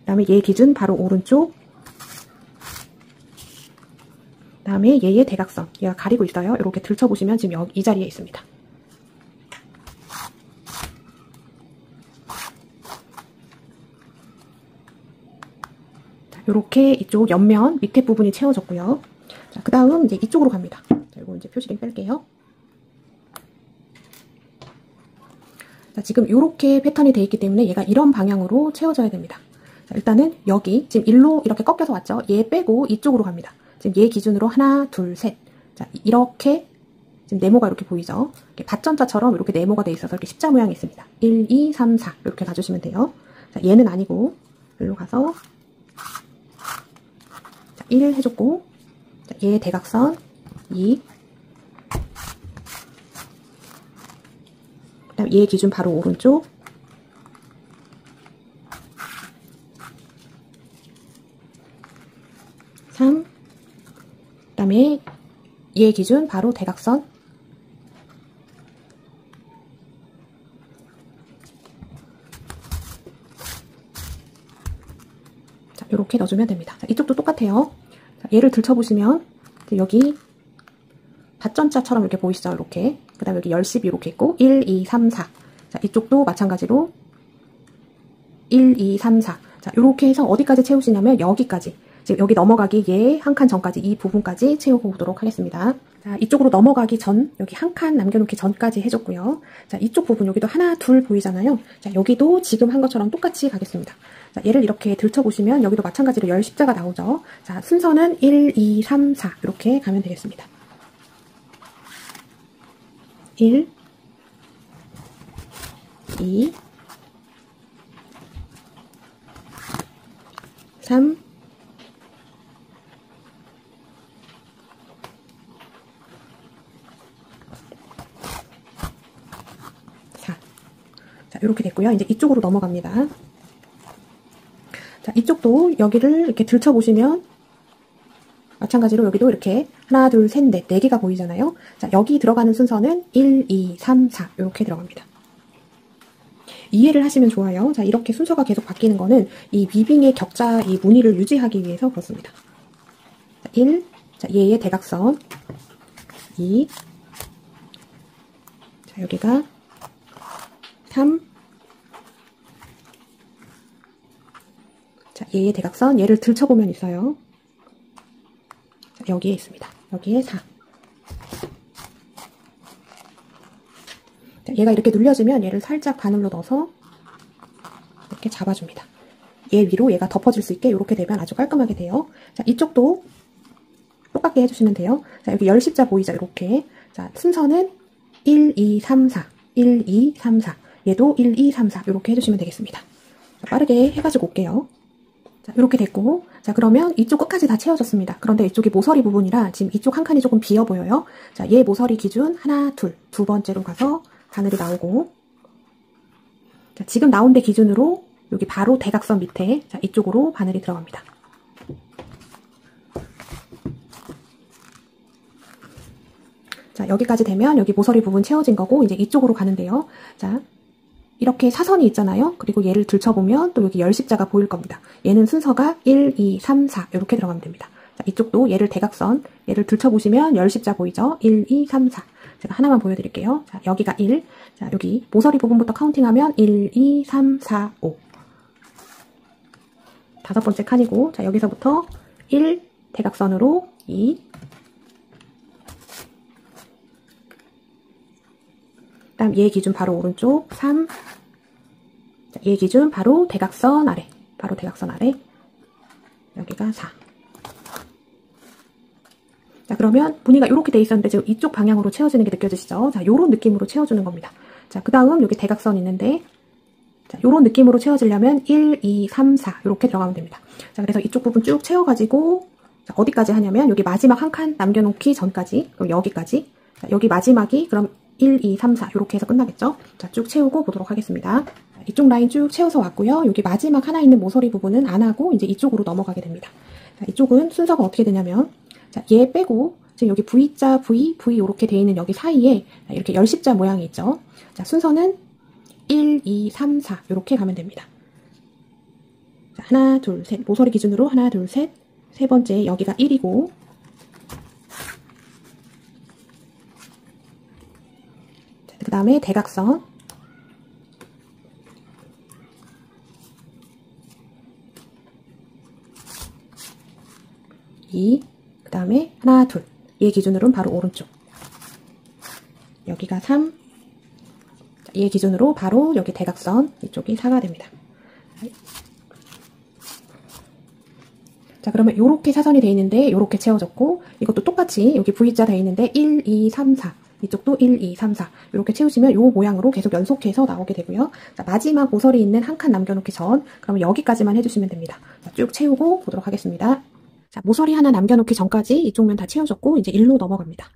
Speaker 1: 그다음에 얘 기준 바로 오른쪽, 그다음에 얘의 대각선, 얘가 가리고 있어요. 이렇게 들춰보시면 지금 여기 이 자리에 있습니다. 이렇게 이쪽 옆면 밑에 부분이 채워졌고요. 자, 그 다음 이제 이쪽으로 갑니다. 자, 이거 이제 표시를 뺄게요. 자, 지금 이렇게 패턴이 되어 있기 때문에 얘가 이런 방향으로 채워져야 됩니다. 자, 일단은 여기 지금 일로 이렇게 꺾여서 왔죠. 얘 빼고 이쪽으로 갑니다. 지금 얘 기준으로 하나, 둘, 셋. 자, 이렇게 지금 네모가 이렇게 보이죠. 이렇게 밭전자처럼 이렇게 네모가 되어 있어서 이렇게 십자 모양이 있습니다. 1, 2, 3, 4 이렇게 봐주시면 돼요. 자, 얘는 아니고 일로 가서 1 해줬고, 자, 얘의 대각선 2, 그 다음 얘의 기준 바로 오른쪽, 3, 그 다음에 얘의 기준 바로 대각선, 자, 이렇게 넣어주면 됩니다. 자, 이쪽도 똑같아요. 자, 얘를 들춰보시면 여기 밭전자처럼 이렇게 보이시죠? 이렇게. 그 다음에 여기 10십 이렇게 있고 1, 2, 3, 4. 자, 이쪽도 마찬가지로 1, 2, 3, 4. 자, 이렇게 해서 어디까지 채우시냐면 여기까지. 지금 여기 넘어가기 얘 한 칸 전까지 이 부분까지 채우고 오도록 하겠습니다. 자, 이쪽으로 넘어가기 전 여기 한 칸 남겨놓기 전까지 해줬고요. 자, 이쪽 부분 여기도 하나, 둘 보이잖아요. 자, 여기도 지금 한 것처럼 똑같이 가겠습니다. 자, 얘를 이렇게 들춰보시면 여기도 마찬가지로 10십자가 나오죠. 자, 순서는 1, 2, 3, 4 이렇게 가면 되겠습니다. 1, 2, 3, 4. 자, 이렇게 됐고요. 이제 이쪽으로 넘어갑니다. 자, 이쪽도 여기를 이렇게 들춰보시면 마찬가지로 여기도 이렇게 하나, 둘, 셋, 넷, 4개가 보이잖아요. 자, 여기 들어가는 순서는 1, 2, 3, 4 이렇게 들어갑니다. 이해를 하시면 좋아요. 자, 이렇게 순서가 계속 바뀌는 거는 이 위빙의 격자, 이 무늬를 유지하기 위해서 그렇습니다. 자, 1, 자, 얘의 대각선 2, 자, 여기가 3, 자, 얘의 대각선, 얘를 들춰보면 있어요. 자, 여기에 있습니다. 여기에 4. 자, 얘가 이렇게 눌려지면 얘를 살짝 바늘로 넣어서 이렇게 잡아줍니다. 얘 위로 얘가 덮어질 수 있게 이렇게 되면 아주 깔끔하게 돼요. 자, 이쪽도 똑같게 해주시면 돼요. 자, 여기 10십자 보이죠? 이렇게. 자, 순서는 1, 2, 3, 4. 1, 2, 3, 4. 얘도 1, 2, 3, 4. 이렇게 해주시면 되겠습니다. 자, 빠르게 해가지고 올게요. 자, 이렇게 됐고. 자, 그러면 이쪽 끝까지 다 채워졌습니다. 그런데 이쪽이 모서리 부분이라 지금 이쪽 한 칸이 조금 비어 보여요. 자, 얘 모서리 기준 하나, 둘. 두 번째로 가서 바늘이 나오고. 자, 지금 나온 데 기준으로 여기 바로 대각선 밑에 자, 이쪽으로 바늘이 들어갑니다. 자, 여기까지 되면 여기 모서리 부분 채워진 거고 이제 이쪽으로 가는데요. 자, 이렇게 사선이 있잖아요. 그리고 얘를 들춰보면 또 여기 10십자가 보일 겁니다. 얘는 순서가 1, 2, 3, 4 이렇게 들어가면 됩니다. 자, 이쪽도 얘를 대각선, 얘를 들춰보시면 10십자 보이죠? 1, 2, 3, 4. 제가 하나만 보여드릴게요. 자, 여기가 1. 자, 여기 모서리 부분부터 카운팅하면 1, 2, 3, 4, 5. 다섯 번째 칸이고, 자, 여기서부터 1, 대각선으로 2. 그다음 얘 기준 바로 오른쪽 3. 자, 얘 기준 바로 대각선 아래. 바로 대각선 아래. 여기가 4. 자, 그러면 무늬가 이렇게 돼 있었는데 지금 이쪽 방향으로 채워지는 게 느껴지시죠? 자, 요런 느낌으로 채워주는 겁니다. 자, 그 다음 여기 대각선 있는데 자, 요런 느낌으로 채워지려면 1, 2, 3, 4 이렇게 들어가면 됩니다. 자, 그래서 이쪽 부분 쭉 채워가지고 자, 어디까지 하냐면 여기 마지막 한 칸 남겨놓기 전까지 그럼 여기까지 자, 여기 마지막이 그럼 1, 2, 3, 4 이렇게 해서 끝나겠죠? 자, 쭉 채우고 보도록 하겠습니다. 자, 이쪽 라인 쭉 채워서 왔고요. 여기 마지막 하나 있는 모서리 부분은 안 하고 이제 이쪽으로 넘어가게 됩니다. 자, 이쪽은 순서가 어떻게 되냐면 자, 얘 빼고 지금 여기 V자, V, V 이렇게 돼 있는 여기 사이에 이렇게 10십자 모양이 있죠. 자, 순서는 1, 2, 3, 4 이렇게 가면 됩니다. 자, 하나, 둘, 셋. 모서리 기준으로 하나, 둘, 셋. 세 번째 여기가 1이고 그 다음에 대각선 2. 그 다음에 하나, 둘. 얘 기준으로는 바로 오른쪽. 여기가 3. 얘 기준으로 바로 여기 대각선 이쪽이 4가 됩니다. 자, 그러면 요렇게 사선이 돼 있는데 요렇게 채워졌고 이것도 똑같이 여기 V자 돼 있는데 1, 2, 3, 4 이쪽도 1, 2, 3, 4 이렇게 채우시면 요 모양으로 계속 연속해서 나오게 되고요. 자, 마지막 모서리 있는 한 칸 남겨놓기 전 그러면 여기까지만 해주시면 됩니다. 자, 쭉 채우고 보도록 하겠습니다. 자, 모서리 하나 남겨놓기 전까지 이쪽 면 다 채워졌고 이제 일로 넘어갑니다.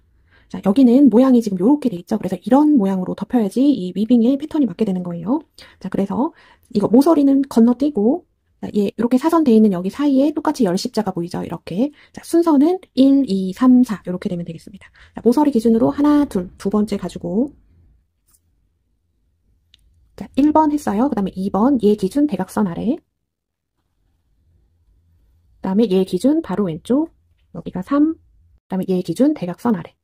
Speaker 1: 자, 여기는 모양이 지금 요렇게 돼 있죠. 그래서 이런 모양으로 덮여야지 이 위빙의 패턴이 맞게 되는 거예요. 자, 그래서 이거 모서리는 건너뛰고 자, 얘 이렇게 사선돼 있는 여기 사이에 똑같이 10십자가 보이죠? 이렇게. 자, 순서는 1, 2, 3, 4 이렇게 되면 되겠습니다. 자, 모서리 기준으로 하나, 둘, 두 번째 가지고 자, 1번 했어요. 그 다음에 2번 얘 기준 대각선 아래 그 다음에 얘 기준 바로 왼쪽 여기가 3, 그 다음에 얘 기준 대각선 아래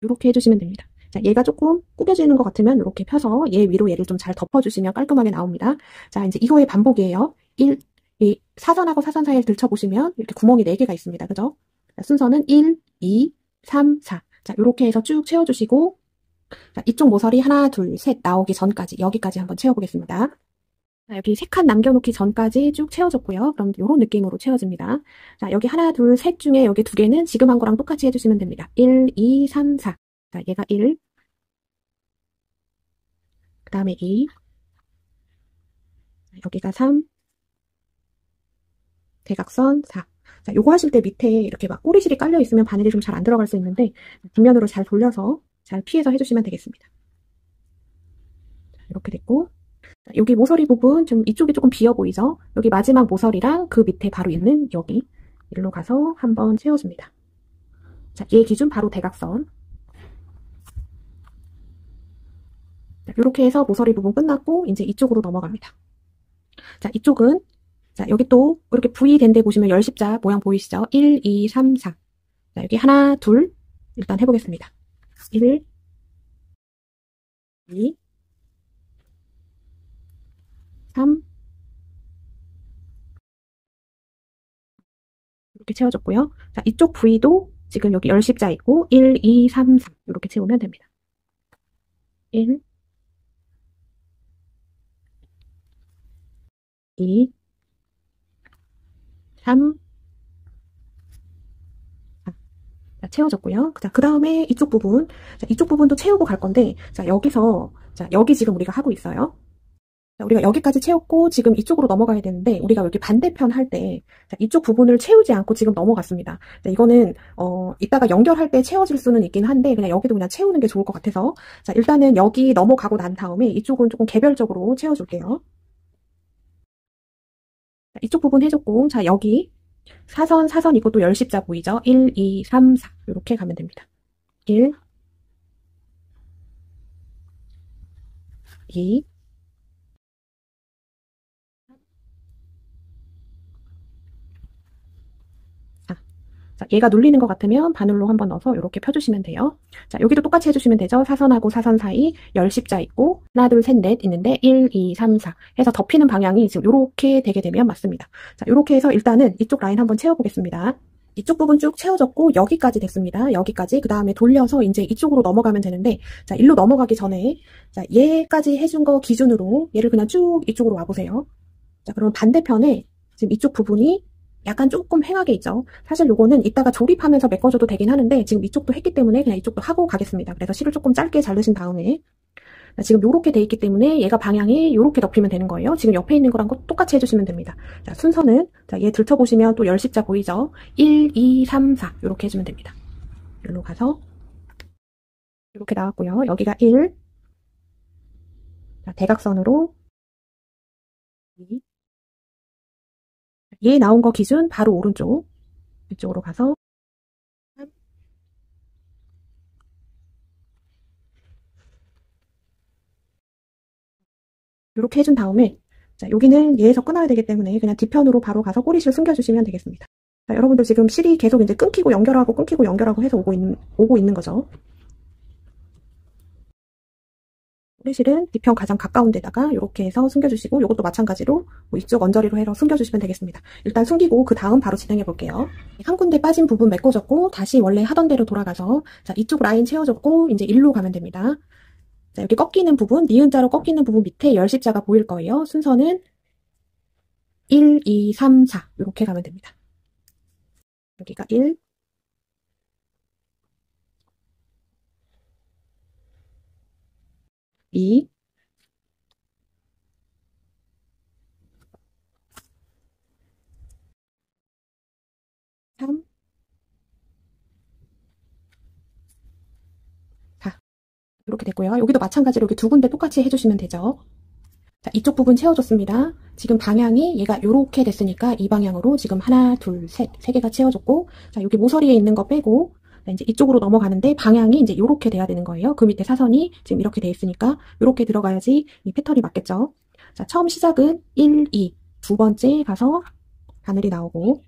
Speaker 1: 이렇게 해주시면 됩니다. 자, 얘가 조금 구겨지는 것 같으면 이렇게 펴서 얘 위로 얘를 좀 잘 덮어주시면 깔끔하게 나옵니다. 자, 이제 이거의 반복이에요. 1, 이 사선하고 사선 사이를 들춰보시면 이렇게 구멍이 4개가 있습니다. 그죠? 자, 순서는 1, 2, 3, 4. 자, 이렇게 해서 쭉 채워주시고 자, 이쪽 모서리 하나, 둘, 셋 나오기 전까지 여기까지 한번 채워보겠습니다. 자, 여기 3칸 남겨놓기 전까지 쭉 채워졌고요. 그럼 이런 느낌으로 채워집니다. 자, 여기 하나, 둘, 셋 중에 여기 2개는 지금 한 거랑 똑같이 해주시면 됩니다. 1, 2, 3, 4. 자, 얘가 1. 그 다음에 2. 여기가 3. 대각선 4. 자, 요거 하실 때 밑에 이렇게 막 꼬리실이 깔려 있으면 바늘이 좀 잘 안 들어갈 수 있는데 뒷면으로 잘 돌려서 잘 피해서 해주시면 되겠습니다. 자, 이렇게 됐고 자, 여기 모서리 부분 좀 이쪽이 조금 비어 보이죠? 여기 마지막 모서리랑 그 밑에 바로 있는 여기 일로 가서 한번 채워줍니다. 자, 얘 기준 바로 대각선. 자, 이렇게 해서 모서리 부분 끝났고 이제 이쪽으로 넘어갑니다. 자, 이쪽은 자, 여기 또 이렇게 V 된 데 보시면 10십자 모양 보이시죠? 1, 2, 3, 4. 자, 여기 하나, 둘 일단 해보겠습니다. 1, 2, 3 이렇게 채워줬고요. 자, 이쪽 V도 지금 여기 10십자 있고 1, 2, 3, 4 이렇게 채우면 됩니다. 1, 2, 3, 4. 자, 채워졌고요. 자, 그 다음에 이쪽 부분. 자, 이쪽 부분도 채우고 갈 건데, 자, 여기서, 자, 여기 지금 우리가 하고 있어요. 자, 우리가 여기까지 채웠고, 지금 이쪽으로 넘어가야 되는데, 우리가 여기 반대편 할 때, 자, 이쪽 부분을 채우지 않고 지금 넘어갔습니다. 자, 이거는, 이따가 연결할 때 채워질 수는 있긴 한데, 그냥 여기도 그냥 채우는 게 좋을 것 같아서, 자, 일단은 여기 넘어가고 난 다음에 이쪽은 조금 개별적으로 채워줄게요. 자, 이쪽 부분 해줬고, 자, 여기, 사선 이것도 열십자 보이죠? 1, 2, 3, 4. 이렇게 가면 됩니다. 1, 2, 자, 얘가 눌리는 것 같으면 바늘로 한번 넣어서 이렇게 펴주시면 돼요. 자, 여기도 똑같이 해주시면 되죠. 사선하고 사선 사이 열십자 있고 하나, 둘, 셋, 넷 있는데 1, 2, 3, 4 해서 덮이는 방향이 지금 이렇게 되게 되면 맞습니다. 자, 이렇게 해서 일단은 이쪽 라인 한번 채워보겠습니다. 이쪽 부분 쭉 채워졌고 여기까지 됐습니다. 여기까지. 그 다음에 돌려서 이제 이쪽으로 넘어가면 되는데, 자, 일로 넘어가기 전에, 자, 얘까지 해준 거 기준으로 얘를 그냥 쭉 이쪽으로 와보세요. 자, 그럼 반대편에 지금 이쪽 부분이 약간 조금 횡하게 있죠. 사실 요거는 이따가 조립하면서 메꿔줘도 되긴 하는데, 지금 이쪽도 했기 때문에 그냥 이쪽도 하고 가겠습니다. 그래서 실을 조금 짧게 자르신 다음에, 자, 지금 요렇게 돼 있기 때문에 얘가 방향이 요렇게 덮이면 되는 거예요. 지금 옆에 있는 거랑 똑같이 해주시면 됩니다. 자, 순서는, 자, 얘 들춰보시면 또 열십자 보이죠? 1, 2, 3, 4 요렇게 해주면 됩니다. 여기로 가서 요렇게 나왔고요. 여기가 1, 자, 대각선으로 2, 얘 나온 거 기준 바로 오른쪽 이쪽으로 가서 3, 이렇게 해준 다음에, 자, 여기는 얘에서 끊어야 되기 때문에 그냥 뒤편으로 바로 가서 꼬리실 숨겨주시면 되겠습니다. 자, 여러분들 지금 실이 계속 이제 끊기고 연결하고 해서 오고 있는 거죠. 꼬리실은 뒤편 가장 가까운 데다가 이렇게 해서 숨겨주시고, 이것도 마찬가지로 뭐 이쪽 언저리로 해서 숨겨주시면 되겠습니다. 일단 숨기고 그 다음 바로 진행해 볼게요. 한 군데 빠진 부분 메꿔줬고 다시 원래 하던 대로 돌아가서, 자, 이쪽 라인 채워줬고 이제 일로 가면 됩니다. 자, 여기 꺾이는 부분, 니은자로 꺾이는 부분 밑에 열십자가 보일 거예요. 순서는 1, 2, 3, 4 이렇게 가면 됩니다. 여기가 1, 2, 3, 4 이렇게 됐고요. 여기도 마찬가지로 여기 두 군데 똑같이 해주시면 되죠. 자, 이쪽 부분 채워줬습니다. 지금 방향이 얘가 요렇게 됐으니까 이 방향으로 지금 하나, 둘, 셋, 세 개가 채워졌고, 자, 여기 모서리에 있는 거 빼고, 자, 이제 이쪽으로 넘어가는데 방향이 이제 요렇게 돼야 되는 거예요. 그 밑에 사선이 지금 이렇게 돼 있으니까 요렇게 들어가야지 이 패턴이 맞겠죠. 자, 처음 시작은 1, 2, 두 번째 가서 바늘이 나오고,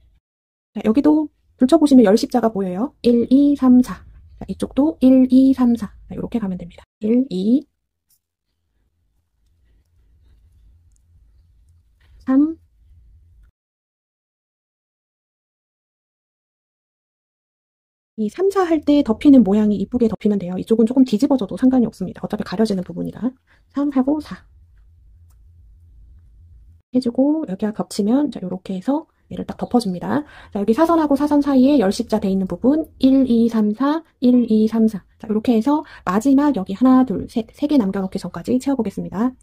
Speaker 1: 자, 여기도 들춰보시면 열십자가 보여요. 1, 2, 3, 4. 자, 이쪽도 1, 2, 3, 4. 자, 이렇게 가면 됩니다. 1, 2, 3, 이 3, 4 할 때 덮이는 모양이 이쁘게 덮이면 돼요. 이쪽은 조금 뒤집어져도 상관이 없습니다. 어차피 가려지는 부분이라. 3 하고 4 해주고, 여기가 겹치면 자, 요렇게 해서 얘를 딱 덮어줍니다. 자, 여기 사선하고 사선 사이에 열십자 돼 있는 부분 1, 2, 3, 4, 1, 2, 3, 4. 자, 이렇게 해서 마지막 여기 하나, 둘, 셋, 세 개 남겨놓기 전까지 채워보겠습니다.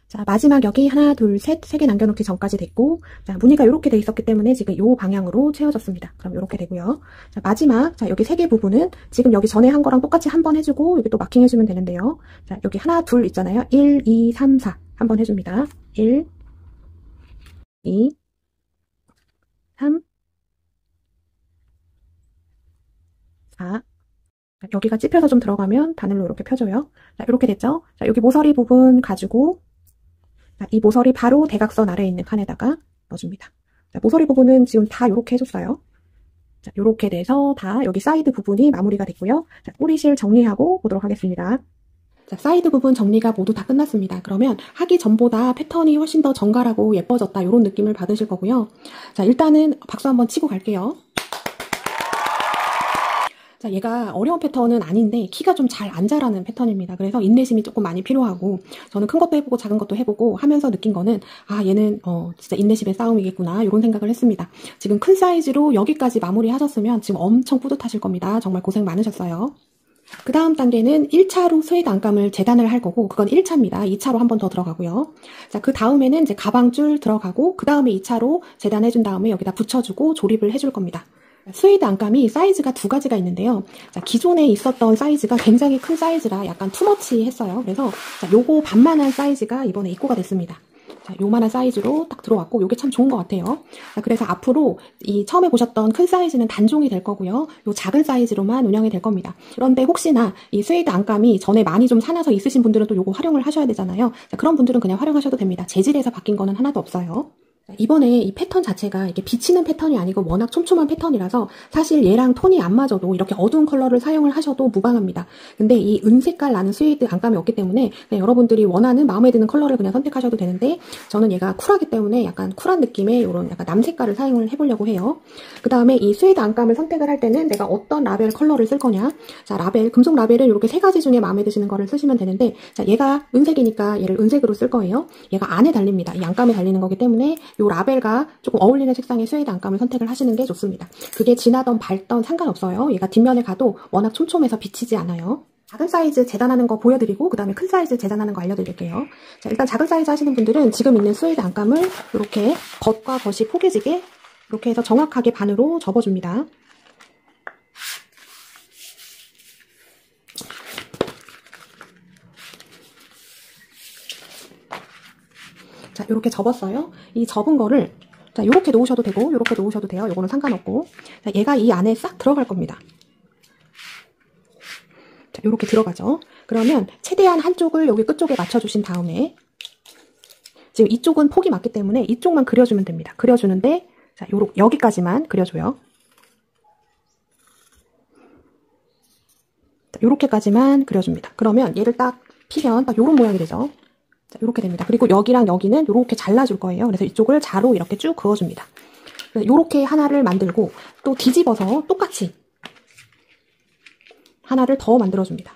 Speaker 1: 자, 마지막 여기 하나, 둘, 셋, 세 개 남겨놓기 전까지 됐고, 자, 무늬가 이렇게 돼 있었기 때문에 지금 요 방향으로 채워졌습니다. 그럼 이렇게 되고요. 자, 마지막, 자, 여기 세 개 부분은 지금 여기 전에 한 거랑 똑같이 한 번 해주고, 여기 또 마킹 해주면 되는데요. 자, 여기 하나, 둘 있잖아요. 1, 2, 3, 4. 한 번 해줍니다. 1, 2, 3, 4. 자, 여기가 찝혀서 좀 들어가면 바늘로 이렇게 펴줘요. 자, 이렇게 됐죠? 자, 여기 모서리 부분 가지고, 자, 이 모서리 바로 대각선 아래에 있는 칸에다가 넣어줍니다. 자, 모서리 부분은 지금 다 이렇게 해줬어요. 자, 이렇게 돼서 다 여기 사이드 부분이 마무리가 됐고요. 자, 꼬리실 정리하고 보도록 하겠습니다. 자, 사이드 부분 정리가 모두 다 끝났습니다. 그러면 하기 전보다 패턴이 훨씬 더 정갈하고 예뻐졌다 이런 느낌을 받으실 거고요. 자, 일단은 박수 한번 치고 갈게요. 자, 얘가 어려운 패턴은 아닌데 키가 좀 잘 안 자라는 패턴입니다. 그래서 인내심이 조금 많이 필요하고, 저는 큰 것도 해보고 작은 것도 해보고 하면서 느낀 거는 얘는 진짜 인내심의 싸움이겠구나 이런 생각을 했습니다. 지금 큰 사이즈로 여기까지 마무리 하셨으면 지금 엄청 뿌듯하실 겁니다. 정말 고생 많으셨어요. 그 다음 단계는 1차로 스웨이드 안감을 재단을 할 거고, 그건 1차입니다. 2차로 한 번 더 들어가고요. 자, 그 다음에는 이제 가방줄 들어가고, 그 다음에 2차로 재단해준 다음에 여기다 붙여주고 조립을 해줄 겁니다. 스웨이드 안감이 사이즈가 두 가지가 있는데요. 자, 기존에 있었던 사이즈가 굉장히 큰 사이즈라 약간 투머치 했어요. 그래서 요거 반만한 사이즈가 이번에 입고가 됐습니다. 자, 요만한 사이즈로 딱 들어왔고, 요게 참 좋은 것 같아요. 자, 그래서 앞으로 이 처음에 보셨던 큰 사이즈는 단종이 될 거고요. 요 작은 사이즈로만 운영이 될 겁니다. 그런데 혹시나 이 스웨이드 안감이 전에 많이 좀 사놔서 있으신 분들은 또 요거 활용을 하셔야 되잖아요. 자, 그런 분들은 그냥 활용하셔도 됩니다. 재질에서 바뀐 거는 하나도 없어요. 이번에 이 패턴 자체가 이렇게 비치는 패턴이 아니고 워낙 촘촘한 패턴이라서 사실 얘랑 톤이 안 맞아도 이렇게 어두운 컬러를 사용을 하셔도 무방합니다. 근데 이 은색깔 나는 스웨이드 안감이 없기 때문에 그냥 여러분들이 원하는 마음에 드는 컬러를 그냥 선택하셔도 되는데, 저는 얘가 쿨하기 때문에 약간 쿨한 느낌의 이런 약간 남색깔을 사용을 해보려고 해요. 그 다음에 이 스웨이드 안감을 선택을 할 때는 내가 어떤 라벨 컬러를 쓸 거냐. 자, 라벨, 금속 라벨은 이렇게 세 가지 중에 마음에 드시는 거를 쓰시면 되는데, 자, 얘가 은색이니까 얘를 은색으로 쓸 거예요. 얘가 안에 달립니다. 이 안감에 달리는 거기 때문에 요 라벨과 조금 어울리는 색상의 스웨이드 안감을 선택을 하시는 게 좋습니다. 그게 진하던 밝던 상관없어요. 얘가 뒷면에 가도 워낙 촘촘해서 비치지 않아요. 작은 사이즈 재단하는 거 보여드리고 그 다음에 큰 사이즈 재단하는 거 알려드릴게요. 자, 일단 작은 사이즈 하시는 분들은 지금 있는 스웨이드 안감을 이렇게 겉과 겉이 포개지게 이렇게 해서 정확하게 반으로 접어줍니다. 자, 이렇게 접었어요. 이 접은 거를 자, 요렇게 놓으셔도 되고 요렇게 놓으셔도 돼요. 요거는 상관없고. 자, 얘가 이 안에 싹 들어갈 겁니다. 자, 요렇게 들어가죠. 그러면 최대한 한쪽을 여기 끝쪽에 맞춰주신 다음에, 지금 이쪽은 폭이 맞기 때문에 이쪽만 그려주면 됩니다. 그려주는데, 자, 여기까지만 그려줘요. 자, 요렇게까지만 그려줍니다. 그러면 얘를 딱 피면 딱 요런 모양이 되죠. 자, 이렇게 됩니다. 그리고 여기랑 여기는 이렇게 잘라줄 거예요. 그래서 이쪽을 자로 이렇게 쭉 그어줍니다. 이렇게 하나를 만들고 또 뒤집어서 똑같이 하나를 더 만들어줍니다.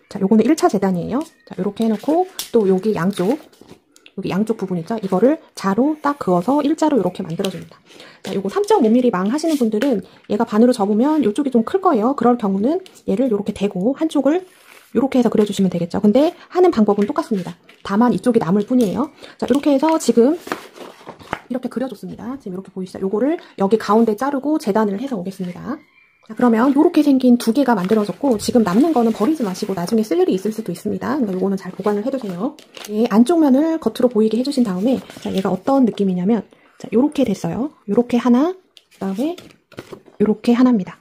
Speaker 1: 자, 요거는 1차 재단이에요. 자, 이렇게 해놓고 또 여기 양쪽 부분 있죠? 이거를 자로 딱 그어서 일자로 이렇게 만들어줍니다. 자, 요거 3.5mm 망 하시는 분들은 얘가 반으로 접으면 이쪽이 좀 클 거예요. 그럴 경우는 얘를 이렇게 대고 한쪽을 이렇게 해서 그려주시면 되겠죠. 근데 하는 방법은 똑같습니다. 다만 이쪽이 남을 뿐이에요. 자, 이렇게 해서 지금 이렇게 그려줬습니다. 지금 이렇게 보이시죠? 요거를 여기 가운데 자르고 재단을 해서 오겠습니다. 자, 그러면 이렇게 생긴 두 개가 만들어졌고, 지금 남는 거는 버리지 마시고 나중에 쓸 일이 있을 수도 있습니다. 그러니까 요거는 잘 보관을 해두세요. 이 안쪽 면을 겉으로 보이게 해주신 다음에, 자, 얘가 어떤 느낌이냐면, 자, 요렇게 됐어요. 요렇게 하나, 그 다음에 요렇게 하나입니다.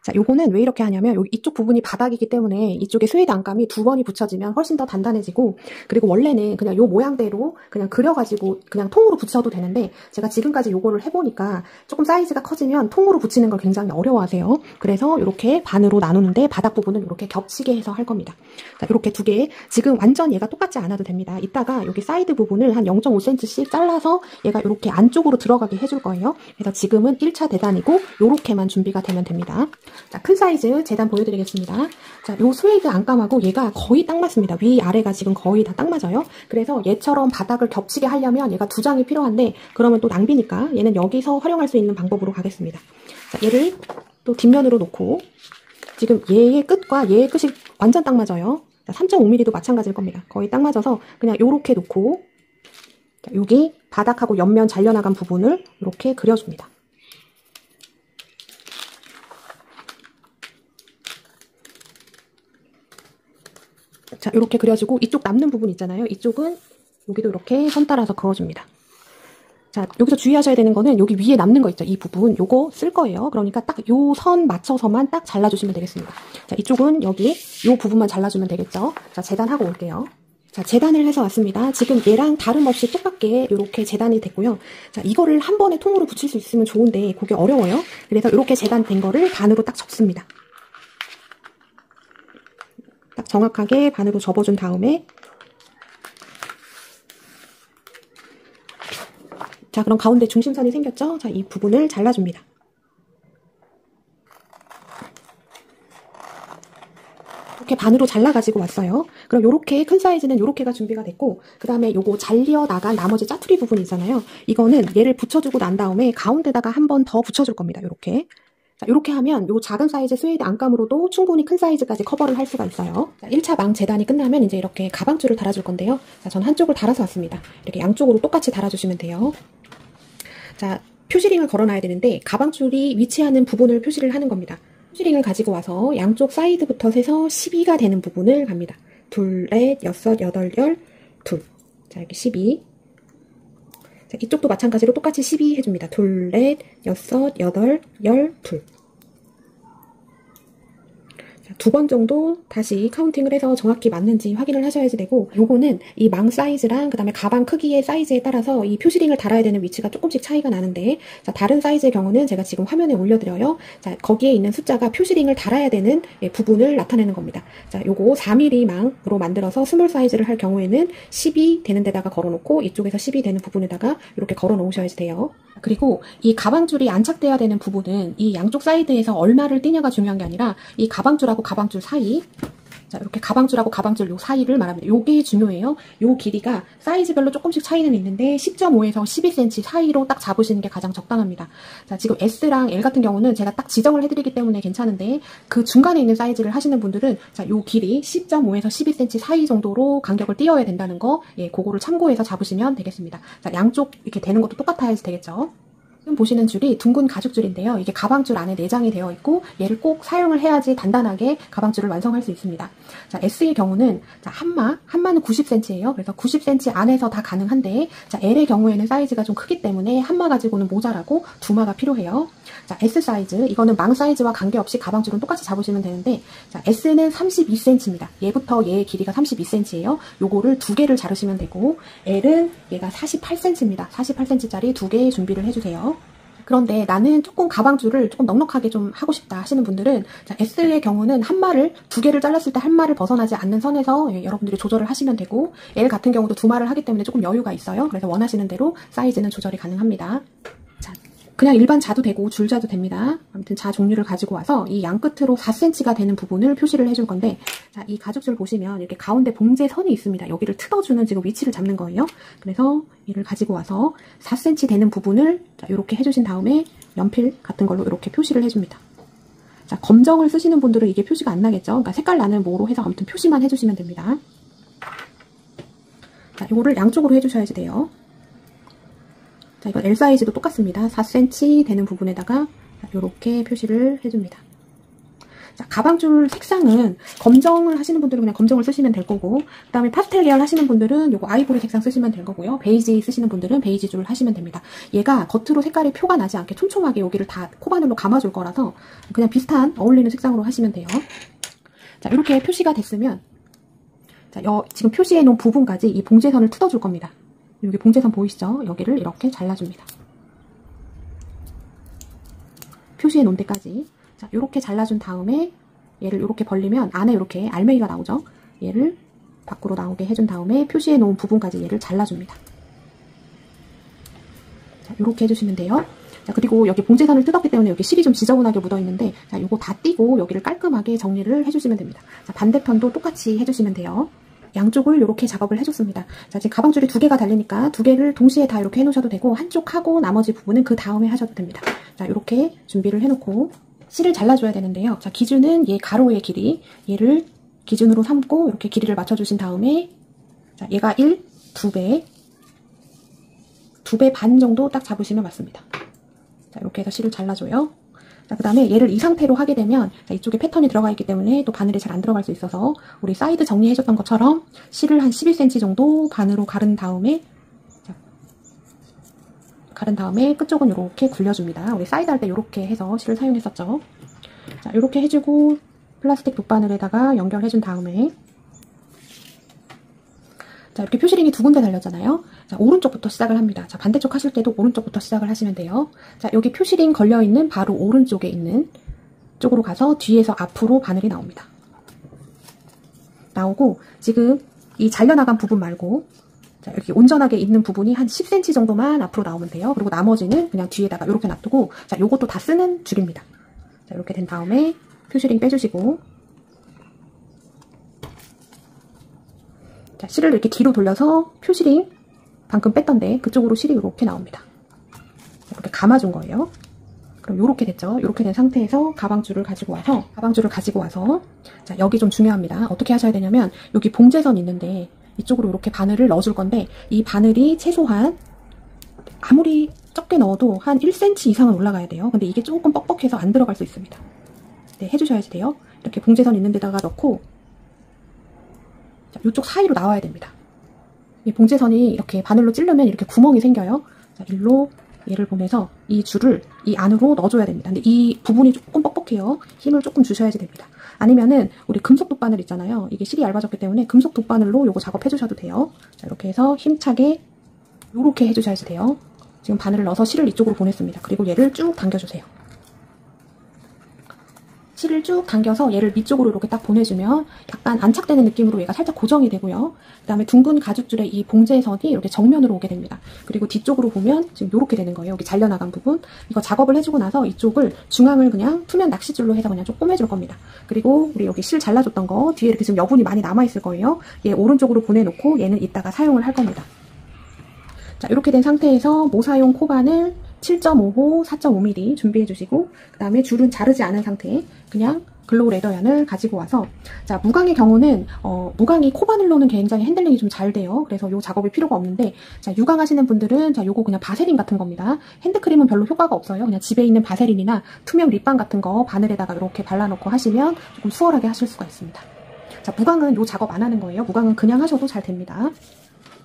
Speaker 1: 자, 요거는 왜 이렇게 하냐면 여기 이쪽 부분이 바닥이기 때문에 이쪽에 스웨이드 안감이 두 번이 붙여지면 훨씬 더 단단해지고, 그리고 원래는 그냥 요 모양대로 그냥 그려가지고 그냥 통으로 붙여도 되는데, 제가 지금까지 요거를 해보니까 조금 사이즈가 커지면 통으로 붙이는 걸 굉장히 어려워하세요. 그래서 이렇게 반으로 나누는데 바닥 부분은 이렇게 겹치게 해서 할 겁니다. 자, 이렇게 두 개, 지금 완전 얘가 똑같지 않아도 됩니다. 이따가 여기 사이드 부분을 한 0.5cm씩 잘라서 얘가 이렇게 안쪽으로 들어가게 해줄 거예요. 그래서 지금은 1차 대단이고 요렇게만 준비가 되면 됩니다. 자, 큰 사이즈 재단 보여드리겠습니다. 자, 요 스웨이드 안감하고 얘가 거의 딱 맞습니다. 위, 아래가 지금 거의 다 딱 맞아요. 그래서 얘처럼 바닥을 겹치게 하려면 얘가 두 장이 필요한데, 그러면 또 낭비니까 얘는 여기서 활용할 수 있는 방법으로 가겠습니다. 자, 얘를 또 뒷면으로 놓고, 지금 얘의 끝과 얘의 끝이 완전 딱 맞아요. 3.5mm도 마찬가지일 겁니다. 거의 딱 맞아서 그냥 요렇게 놓고, 자, 여기 바닥하고 옆면 잘려나간 부분을 이렇게 그려줍니다. 자, 이렇게 그려주고 이쪽 남는 부분 있잖아요. 이쪽은 여기도 이렇게 선 따라서 그어줍니다. 자, 여기서 주의하셔야 되는 거는 여기 위에 남는 거 있죠. 이 부분 요거 쓸 거예요. 그러니까 딱 요 선 맞춰서만 딱 잘라주시면 되겠습니다. 자, 이쪽은 여기 요 부분만 잘라주면 되겠죠. 자, 재단하고 올게요. 자, 재단을 해서 왔습니다. 지금 얘랑 다름없이 똑같게 이렇게 재단이 됐고요. 자, 이거를 한 번에 통으로 붙일 수 있으면 좋은데 그게 어려워요. 그래서 이렇게 재단된 거를 반으로 딱 접습니다. 딱 정확하게 반으로 접어준 다음에, 자, 그럼 가운데 중심선이 생겼죠? 자, 이 부분을 잘라줍니다. 이렇게 반으로 잘라가지고 왔어요. 그럼 요렇게 큰 사이즈는 요렇게가 준비가 됐고, 그 다음에 요거 잘려 나간 나머지 짜투리 부분 있잖아요. 이거는 얘를 붙여주고 난 다음에 가운데다가 한 번 더 붙여줄 겁니다. 요렇게. 자, 요렇게 하면 요 작은 사이즈 스웨이드 안감으로도 충분히 큰 사이즈까지 커버를 할 수가 있어요. 자, 1차 망 재단이 끝나면 이제 이렇게 가방줄을 달아줄 건데요. 자, 전 한쪽을 달아서 왔습니다. 이렇게 양쪽으로 똑같이 달아주시면 돼요. 자, 표시링을 걸어놔야 되는데 가방줄이 위치하는 부분을 표시를 하는 겁니다. 표시링을 가지고 와서 양쪽 사이드부터 세서 12가 되는 부분을 갑니다. 둘, 넷, 여섯, 여덟, 열, 둘. 자, 이렇게 12. 자, 이쪽도 마찬가지로 똑같이 12 해줍니다. 둘, 넷, 여섯, 여덟, 열, 둘. 두 번 정도 다시 카운팅을 해서 정확히 맞는지 확인을 하셔야지 되고, 요거는 이 망 사이즈랑 그 다음에 가방 크기의 사이즈에 따라서 이 표시링을 달아야 되는 위치가 조금씩 차이가 나는데, 자, 다른 사이즈의 경우는 제가 지금 화면에 올려드려요. 자, 거기에 있는 숫자가 표시링을 달아야 되는 부분을 나타내는 겁니다. 자, 요거 4mm 망으로 만들어서 스몰 사이즈를 할 경우에는 10이 되는 데다가 걸어놓고 이쪽에서 10이 되는 부분에다가 이렇게 걸어 놓으셔야지 돼요. 그리고 이 가방줄이 안착돼야 되는 부분은 이 양쪽 사이드에서 얼마를 띄냐가 중요한 게 아니라 이 가방줄하고 가방줄 사이, 자, 이렇게 가방줄하고 가방줄 요 사이를 말합니다. 요게 중요해요. 요 길이가 사이즈별로 조금씩 차이는 있는데 10.5에서 12cm 사이로 딱 잡으시는 게 가장 적당합니다. 자, 지금 S랑 L 같은 경우는 제가 딱 지정을 해드리기 때문에 괜찮은데, 그 중간에 있는 사이즈를 하시는 분들은 자, 요 길이 10.5에서 12cm 사이 정도로 간격을 띄어야 된다는 거, 예, 그거를 참고해서 잡으시면 되겠습니다. 자, 양쪽 이렇게 되는 것도 똑같아야지 되겠죠. 지금 보시는 줄이 둥근 가죽줄인데요. 이게 가방줄 안에 내장이 되어 있고 얘를 꼭 사용을 해야지 단단하게 가방줄을 완성할 수 있습니다. 자, S의 경우는 자, 한마는 90cm예요. 그래서 90cm 안에서 다 가능한데, 자, L의 경우에는 사이즈가 좀 크기 때문에 한마 가지고는 모자라고 두마가 필요해요. 자, S 사이즈, 이거는 망 사이즈와 관계없이 가방줄은 똑같이 잡으시면 되는데, 자, S는 32cm입니다. 얘부터 얘의 길이가 32cm예요. 요거를 두 개를 자르시면 되고, L은 얘가 48cm입니다. 48cm짜리 두 개 준비를 해주세요. 그런데 나는 조금 가방줄을 조금 넉넉하게 좀 하고 싶다 하시는 분들은, 자, S의 경우는 한마를 두 개를 잘랐을 때 한마를 벗어나지 않는 선에서, 예, 여러분들이 조절을 하시면 되고, L 같은 경우도 두 마를 하기 때문에 조금 여유가 있어요. 그래서 원하시는 대로 사이즈는 조절이 가능합니다. 자, 그냥 일반 자도 되고 줄자도 됩니다. 아무튼 자 종류를 가지고 와서 이 양 끝으로 4cm가 되는 부분을 표시를 해줄 건데, 자, 이 가죽줄 보시면 이렇게 가운데 봉제선이 있습니다. 여기를 틀어주는 지금 위치를 잡는 거예요. 그래서 얘를 가지고 와서 4cm 되는 부분을 자, 이렇게 해주신 다음에 연필 같은 걸로 이렇게 표시를 해줍니다. 자, 검정을 쓰시는 분들은 이게 표시가 안 나겠죠. 그러니까 색깔 나는 뭐로 해서 아무튼 표시만 해주시면 됩니다. 자, 이거를 양쪽으로 해주셔야지 돼요. 자, 이건 L 사이즈도 똑같습니다. 4cm 되는 부분에다가 이렇게 표시를 해줍니다. 자, 가방줄 색상은 검정을 하시는 분들은 그냥 검정을 쓰시면 될 거고, 그 다음에 파스텔 계열 하시는 분들은 요거 아이보리 색상 쓰시면 될 거고요. 베이지 쓰시는 분들은 베이지 줄 하시면 됩니다. 얘가 겉으로 색깔이 표가 나지 않게 촘촘하게 여기를 다 코바늘로 감아줄 거라서 그냥 비슷한 어울리는 색상으로 하시면 돼요. 자, 이렇게 표시가 됐으면, 자, 지금 표시해 놓은 부분까지 이 봉제선을 뜯어줄 겁니다. 여기 봉제선 보이시죠? 여기를 이렇게 잘라줍니다. 표시해 놓은 데까지. 자, 이렇게 잘라준 다음에 얘를 이렇게 벌리면 안에 이렇게 알맹이가 나오죠? 얘를 밖으로 나오게 해준 다음에 표시해 놓은 부분까지 얘를 잘라줍니다. 자, 이렇게 해주시면 돼요. 자, 그리고 여기 봉제선을 뜯었기 때문에 여기 실이 좀 지저분하게 묻어 있는데, 자, 요거 다 띄고 여기를 깔끔하게 정리를 해주시면 됩니다. 자, 반대편도 똑같이 해주시면 돼요. 양쪽을 이렇게 작업을 해줬습니다. 자, 지금 가방줄이 두 개가 달리니까 두 개를 동시에 다 이렇게 해놓으셔도 되고, 한쪽 하고 나머지 부분은 그 다음에 하셔도 됩니다. 자, 이렇게 준비를 해놓고 실을 잘라줘야 되는데요. 자, 기준은 얘 가로의 길이, 얘를 기준으로 삼고 이렇게 길이를 맞춰주신 다음에, 자, 얘가 1, 2배, 2배 반 정도 딱 잡으시면 맞습니다. 자, 이렇게 해서 실을 잘라줘요. 자, 그 다음에 얘를 이 상태로 하게 되면, 자, 이쪽에 패턴이 들어가 있기 때문에 또 바늘이 잘 안 들어갈 수 있어서 우리 사이드 정리해줬던 것처럼 실을 한 11cm 정도 반으로 가른 다음에, 자, 가른 다음에 끝쪽은 이렇게 굴려줍니다. 우리 사이드 할 때 이렇게 해서 실을 사용했었죠. 자, 이렇게 해주고 플라스틱 돗바늘에다가 연결해준 다음에, 자, 이렇게 표시링이 두 군데 달렸잖아요. 자, 오른쪽부터 시작을 합니다. 자, 반대쪽 하실 때도 오른쪽부터 시작을 하시면 돼요. 자, 여기 표시링 걸려있는 바로 오른쪽에 있는 쪽으로 가서 뒤에서 앞으로 바늘이 나옵니다. 나오고, 지금 이 잘려나간 부분 말고 자, 여기 온전하게 있는 부분이 한 10cm 정도만 앞으로 나오면 돼요. 그리고 나머지는 그냥 뒤에다가 이렇게 놔두고, 자, 요것도 다 쓰는 줄입니다. 자, 이렇게 된 다음에 퓨즈링 빼주시고, 자, 실을 이렇게 뒤로 돌려서 퓨즈링 방금 뺐던데 그쪽으로 실이 이렇게 나옵니다. 이렇게 감아준 거예요. 그럼 요렇게 됐죠. 요렇게 된 상태에서 가방줄을 가지고 와서 자, 여기 좀 중요합니다. 어떻게 하셔야 되냐면 여기 봉제선 있는데 이쪽으로 이렇게 바늘을 넣어줄 건데 이 바늘이 최소한 아무리 적게 넣어도 한 1cm 이상은 올라가야 돼요. 근데 이게 조금 뻑뻑해서 안 들어갈 수 있습니다. 네, 해주셔야지 돼요. 이렇게 봉제선 있는 데다가 넣고, 자, 이쪽 사이로 나와야 됩니다. 이 봉제선이 이렇게 바늘로 찌르면 이렇게 구멍이 생겨요. 자, 일로 얘를 보내서 이 줄을 이 안으로 넣어줘야 됩니다. 근데 이 부분이 조금 뻑뻑해요. 힘을 조금 주셔야지 됩니다. 아니면은 우리 금속 돗바늘 있잖아요. 이게 실이 얇아졌기 때문에 금속 돗바늘로 요거 작업해 주셔도 돼요. 자, 이렇게 해서 힘차게 요렇게 해주셔야지 돼요. 지금 바늘을 넣어서 실을 이쪽으로 보냈습니다. 그리고 얘를 쭉 당겨주세요. 실을 쭉 당겨서 얘를 밑쪽으로 이렇게 딱 보내주면 약간 안착되는 느낌으로 얘가 살짝 고정이 되고요. 그 다음에 둥근 가죽줄의 이 봉제선이 이렇게 정면으로 오게 됩니다. 그리고 뒤쪽으로 보면 지금 이렇게 되는 거예요. 여기 잘려나간 부분. 이거 작업을 해주고 나서 이쪽을 중앙을 그냥 투면 낚시줄로 해서 그냥 좀 꼬매줄 겁니다. 그리고 우리 여기 실 잘라줬던 거 뒤에 이렇게 지금 여분이 많이 남아있을 거예요. 얘 오른쪽으로 보내놓고 얘는 이따가 사용을 할 겁니다. 자, 이렇게 된 상태에서 모사용 코바늘 7.5호, 4.5mm 준비해주시고, 그 다음에 줄은 자르지 않은 상태, 그냥 글로우 레더얀을 가지고 와서, 자, 무광의 경우는, 무광이 코바늘로는 굉장히 핸들링이 좀 잘 돼요. 그래서 요 작업이 필요가 없는데, 자, 유광 하시는 분들은, 자, 요거 그냥 바세린 같은 겁니다. 핸드크림은 별로 효과가 없어요. 그냥 집에 있는 바세린이나 투명 립밤 같은 거 바늘에다가 이렇게 발라놓고 하시면 조금 수월하게 하실 수가 있습니다. 자, 무광은 요 작업 안 하는 거예요. 무광은 그냥 하셔도 잘 됩니다.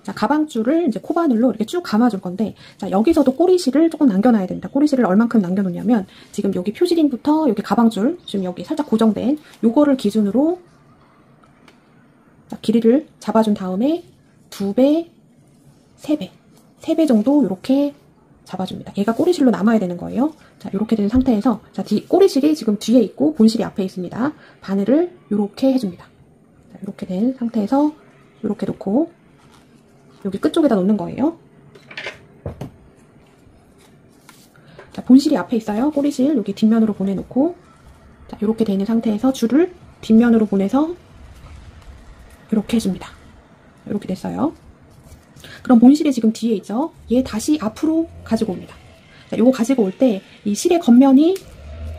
Speaker 1: 자, 가방줄을 이제 코바늘로 이렇게 쭉 감아줄 건데, 자, 여기서도 꼬리실을 조금 남겨놔야 됩니다. 꼬리실을 얼만큼 남겨놓냐면, 지금 여기 퓨즈링부터 여기 가방줄, 지금 여기 살짝 고정된 요거를 기준으로, 자, 길이를 잡아준 다음에 2배, 3배, 3배 정도 이렇게 잡아줍니다. 얘가 꼬리실로 남아야 되는 거예요. 자, 이렇게 된 상태에서, 자, 꼬리실이 지금 뒤에 있고 본실이 앞에 있습니다. 바늘을 이렇게 해줍니다. 자, 이렇게 된 상태에서 이렇게 놓고, 여기 끝쪽에다 놓는 거예요. 자, 본실이 앞에 있어요. 꼬리실 여기 뒷면으로 보내놓고, 자, 이렇게 되어 있는 상태에서 줄을 뒷면으로 보내서 이렇게 해줍니다. 이렇게 됐어요. 그럼 본실이 지금 뒤에 있죠. 얘 다시 앞으로 가지고 옵니다. 자, 요거 가지고 올 때 이 실의 겉면이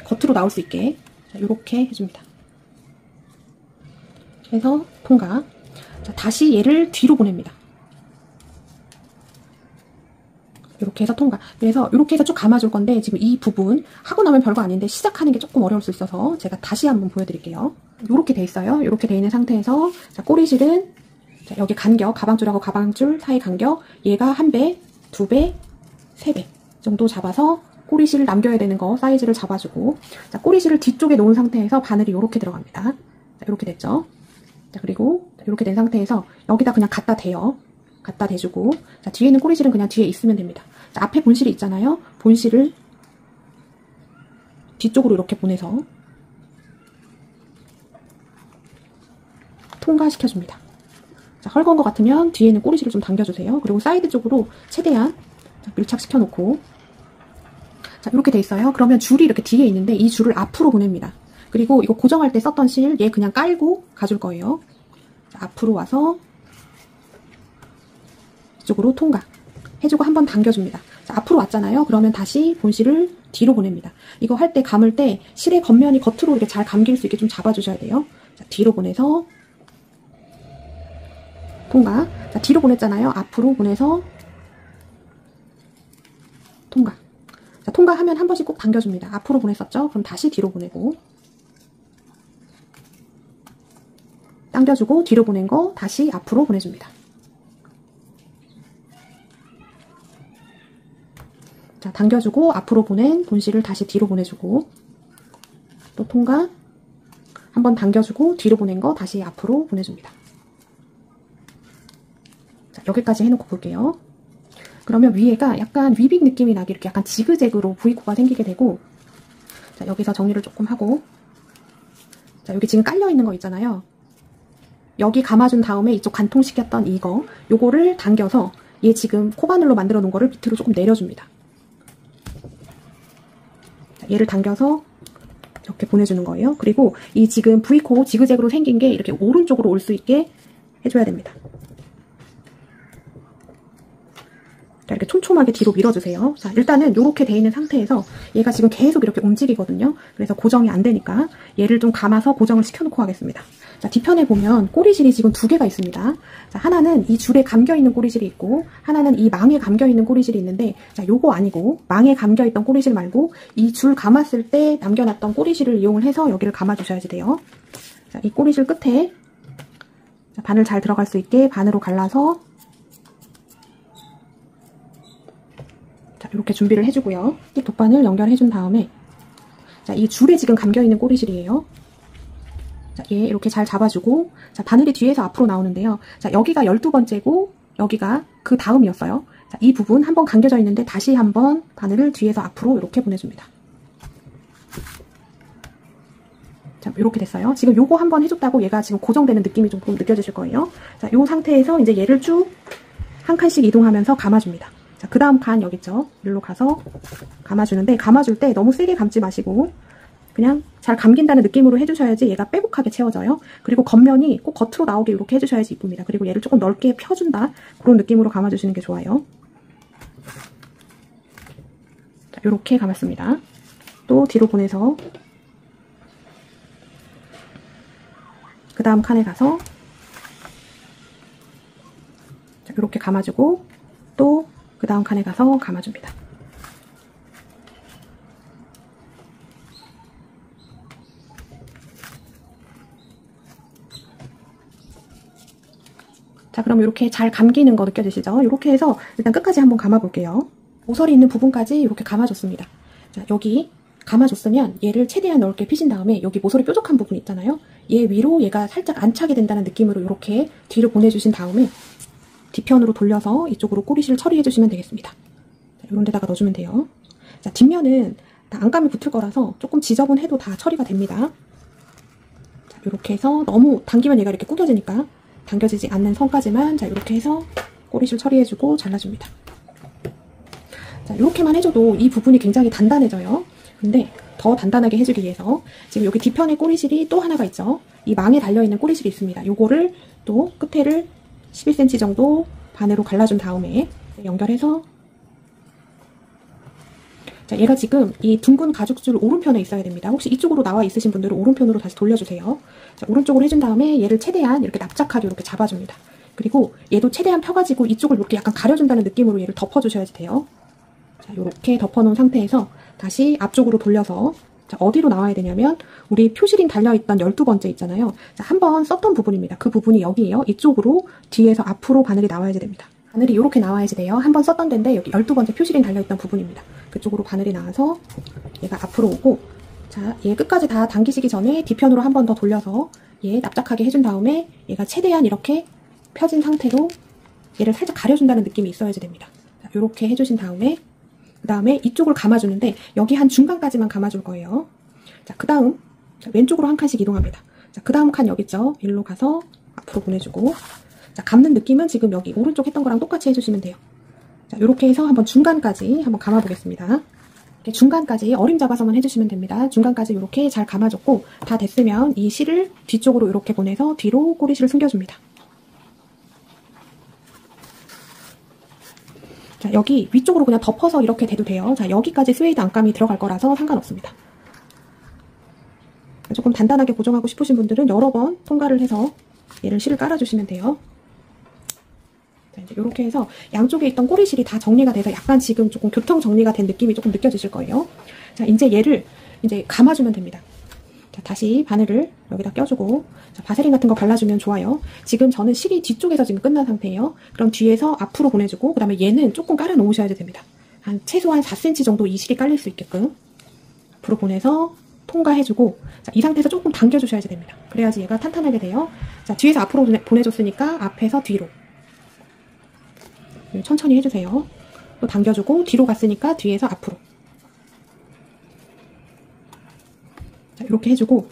Speaker 1: 겉으로 나올 수 있게, 자, 이렇게 해줍니다. 그래서 통과. 자, 다시 얘를 뒤로 보냅니다. 이렇게 해서 통과. 그래서 이렇게 해서 쭉 감아줄 건데, 지금 이 부분 하고 나면 별거 아닌데 시작하는 게 조금 어려울 수 있어서 제가 다시 한번 보여드릴게요. 이렇게 돼 있어요. 이렇게 돼 있는 상태에서, 자, 꼬리실은, 자, 여기 간격, 가방줄하고 가방줄 사이 간격, 얘가 1배, 2배, 3배 정도 잡아서 꼬리실을 남겨야 되는 거 사이즈를 잡아주고, 자, 꼬리실을 뒤쪽에 놓은 상태에서 바늘이 이렇게 들어갑니다. 자, 이렇게 됐죠. 자, 그리고 이렇게 된 상태에서 여기다 그냥 갖다 대요. 갖다 대주고, 자, 뒤에 있는 꼬리실은 그냥 뒤에 있으면 됩니다. 자, 앞에 본실이 있잖아요. 본실을 뒤쪽으로 이렇게 보내서 통과시켜줍니다. 자, 헐거운 것 같으면 뒤에 있는 꼬리실을 좀 당겨주세요. 그리고 사이드 쪽으로 최대한 밀착시켜 놓고, 자, 이렇게 돼 있어요. 그러면 줄이 이렇게 뒤에 있는데 이 줄을 앞으로 보냅니다. 그리고 이거 고정할 때 썼던 실 얘 그냥 깔고 가줄 거예요. 자, 앞으로 와서 이쪽으로 통과 해주고 한번 당겨줍니다. 자, 앞으로 왔잖아요. 그러면 다시 본실을 뒤로 보냅니다. 이거 할 때 감을 때 실의 겉면이 겉으로 이렇게 잘 감길 수 있게 좀 잡아주셔야 돼요. 자, 뒤로 보내서 통과. 자, 뒤로 보냈잖아요. 앞으로 보내서 통과. 자, 통과하면 한 번씩 꼭 당겨줍니다. 앞으로 보냈었죠? 그럼 다시 뒤로 보내고, 당겨주고 뒤로 보낸 거 다시 앞으로 보내줍니다. 자, 당겨주고 앞으로 보낸 본실을 다시 뒤로 보내주고, 또 통과. 한번 당겨주고 뒤로 보낸 거 다시 앞으로 보내줍니다. 자, 여기까지 해놓고 볼게요. 그러면 위에가 약간 위빙 느낌이 나게 이렇게 약간 지그재그로 V코가 생기게 되고, 자, 여기서 정리를 조금 하고, 자, 여기 지금 깔려있는 거 있잖아요. 여기 감아준 다음에 이쪽 관통시켰던 요거를 당겨서 얘 지금 코바늘로 만들어 놓은 거를 밑으로 조금 내려줍니다. 얘를 당겨서 이렇게 보내주는 거예요. 그리고 이 지금 V코 지그재그로 생긴 게 이렇게 오른쪽으로 올 수 있게 해줘야 됩니다. 이렇게 촘촘하게 뒤로 밀어주세요. 자, 일단은 이렇게 돼 있는 상태에서 얘가 지금 계속 이렇게 움직이거든요. 그래서 고정이 안 되니까 얘를 좀 감아서 고정을 시켜놓고 하겠습니다. 자, 뒤편에 보면 꼬리실이 지금 2개가 있습니다. 자, 하나는 이 줄에 감겨있는 꼬리실이 있고 하나는 이 망에 감겨있는 꼬리실이 있는데, 자, 요거 아니고 망에 감겨있던 꼬리실 말고 이 줄 감았을 때 남겨놨던 꼬리실을 이용을 해서 여기를 감아주셔야지 돼요. 자, 이 꼬리실 끝에 자, 바늘 잘 들어갈 수 있게 바늘로 갈라서 자, 이렇게 준비를 해주고요. 이 돗바늘 연결해준 다음에 자, 이 줄에 지금 감겨있는 꼬리실이에요. 자, 얘 이렇게 잘 잡아주고, 자, 바늘이 뒤에서 앞으로 나오는데요. 자, 여기가 12번째고 여기가 그 다음이었어요. 자, 이 부분 한번 감겨져 있는데 다시 한번 바늘을 뒤에서 앞으로 이렇게 보내줍니다. 자, 이렇게 됐어요. 지금 요거 한번 해줬다고 얘가 지금 고정되는 느낌이 좀 느껴지실 거예요. 자, 요 상태에서 이제 얘를 쭉 한 칸씩 이동하면서 감아줍니다. 자, 그 다음 칸 여기 있죠? 일로 가서 감아주는데, 감아줄 때 너무 세게 감지 마시고 그냥 잘 감긴다는 느낌으로 해주셔야지 얘가 빼곡하게 채워져요. 그리고 겉면이 꼭 겉으로 나오게 이렇게 해주셔야지 이쁩니다. 그리고 얘를 조금 넓게 펴준다, 그런 느낌으로 감아주시는 게 좋아요. 자, 이렇게 감았습니다. 또 뒤로 보내서 그 다음 칸에 가서 자, 이렇게 감아주고 또 그 다음 칸에 가서 감아줍니다. 자, 그럼 이렇게 잘 감기는 거 느껴지시죠? 이렇게 해서 일단 끝까지 한번 감아볼게요. 모서리 있는 부분까지 이렇게 감아줬습니다. 자, 여기 감아줬으면 얘를 최대한 넓게 피신 다음에 여기 모서리 뾰족한 부분 있잖아요. 얘 위로 얘가 살짝 안 차게 된다는 느낌으로 이렇게 뒤로 보내주신 다음에 뒤편으로 돌려서 이쪽으로 꼬리실 처리해주시면 되겠습니다. 자, 이런 데다가 넣어주면 돼요. 자, 뒷면은 다 안감이 붙을 거라서 조금 지저분해도 다 처리가 됩니다. 자, 이렇게 해서 너무 당기면 얘가 이렇게 구겨지니까 당겨지지 않는 선까지만 자, 이렇게 해서 꼬리실 처리해주고 잘라줍니다. 자, 이렇게만 해줘도 이 부분이 굉장히 단단해져요. 근데 더 단단하게 해주기 위해서 지금 여기 뒤편에 꼬리실이 또 하나가 있죠. 이 망에 달려있는 꼬리실이 있습니다. 요거를 또 끝에를 11cm 정도 반으로 갈라준 다음에 연결해서, 자, 얘가 지금 이 둥근 가죽줄 오른편에 있어야 됩니다. 혹시 이쪽으로 나와 있으신 분들은 오른편으로 다시 돌려주세요. 자, 오른쪽으로 해준 다음에 얘를 최대한 이렇게 납작하게 이렇게 잡아줍니다. 그리고 얘도 최대한 펴가지고 이쪽을 이렇게 약간 가려준다는 느낌으로 얘를 덮어주셔야지 돼요. 자, 이렇게 덮어놓은 상태에서 다시 앞쪽으로 돌려서, 자, 어디로 나와야 되냐면 우리 표시링 달려있던 12번째 있잖아요. 자, 한번 썼던 부분입니다. 그 부분이 여기에요. 이쪽으로 뒤에서 앞으로 바늘이 나와야지 됩니다. 바늘이 이렇게 나와야지 돼요. 한번 썼던 데인데 여기 12번째 표시링 달려있던 부분입니다. 그쪽으로 바늘이 나와서 얘가 앞으로 오고, 자, 얘 끝까지 다 당기시기 전에 뒤편으로 한 번 더 돌려서 얘 납작하게 해준 다음에 얘가 최대한 이렇게 펴진 상태로 얘를 살짝 가려준다는 느낌이 있어야지 됩니다. 자, 이렇게 해주신 다음에 그 다음에 이쪽을 감아주는데 여기 한 중간까지만 감아줄 거예요. 자, 그 다음 왼쪽으로 한 칸씩 이동합니다. 자, 그 다음 칸 여기 있죠? 일로 가서 앞으로 보내주고, 자, 감는 느낌은 지금 여기 오른쪽 했던 거랑 똑같이 해주시면 돼요. 자, 이렇게 해서 한번 중간까지 한번 감아 보겠습니다. 이렇게 중간까지 어림 잡아서만 해주시면 됩니다. 중간까지 이렇게 잘 감아줬고 다 됐으면 이 실을 뒤쪽으로 이렇게 보내서 뒤로 꼬리실을 숨겨줍니다. 자, 여기 위쪽으로 그냥 덮어서 이렇게 돼도 돼요. 자, 여기까지 스웨이드 안감이 들어갈 거라서 상관없습니다. 조금 단단하게 고정하고 싶으신 분들은 여러 번 통과를 해서 얘를 실을 깔아주시면 돼요. 자, 이제 이렇게 해서 양쪽에 있던 꼬리실이 다 정리가 돼서 약간 지금 조금 교통 정리가 된 느낌이 조금 느껴지실 거예요. 자, 이제 얘를 이제 감아주면 됩니다. 자, 다시 바늘을 여기다 껴주고, 자, 바세린 같은 거 발라주면 좋아요. 지금 저는 실이 뒤쪽에서 지금 끝난 상태예요. 그럼 뒤에서 앞으로 보내주고, 그 다음에 얘는 조금 깔아 놓으셔야 됩니다. 최소한 4cm 정도 이 실이 깔릴 수 있게끔 앞으로 보내서 통과해주고, 자, 이 상태에서 조금 당겨주셔야 됩니다. 그래야지 얘가 탄탄하게 돼요. 자, 뒤에서 앞으로 보내줬으니까 앞에서 뒤로 천천히 해주세요. 또 당겨주고, 뒤로 갔으니까 뒤에서 앞으로. 자, 이렇게 해주고,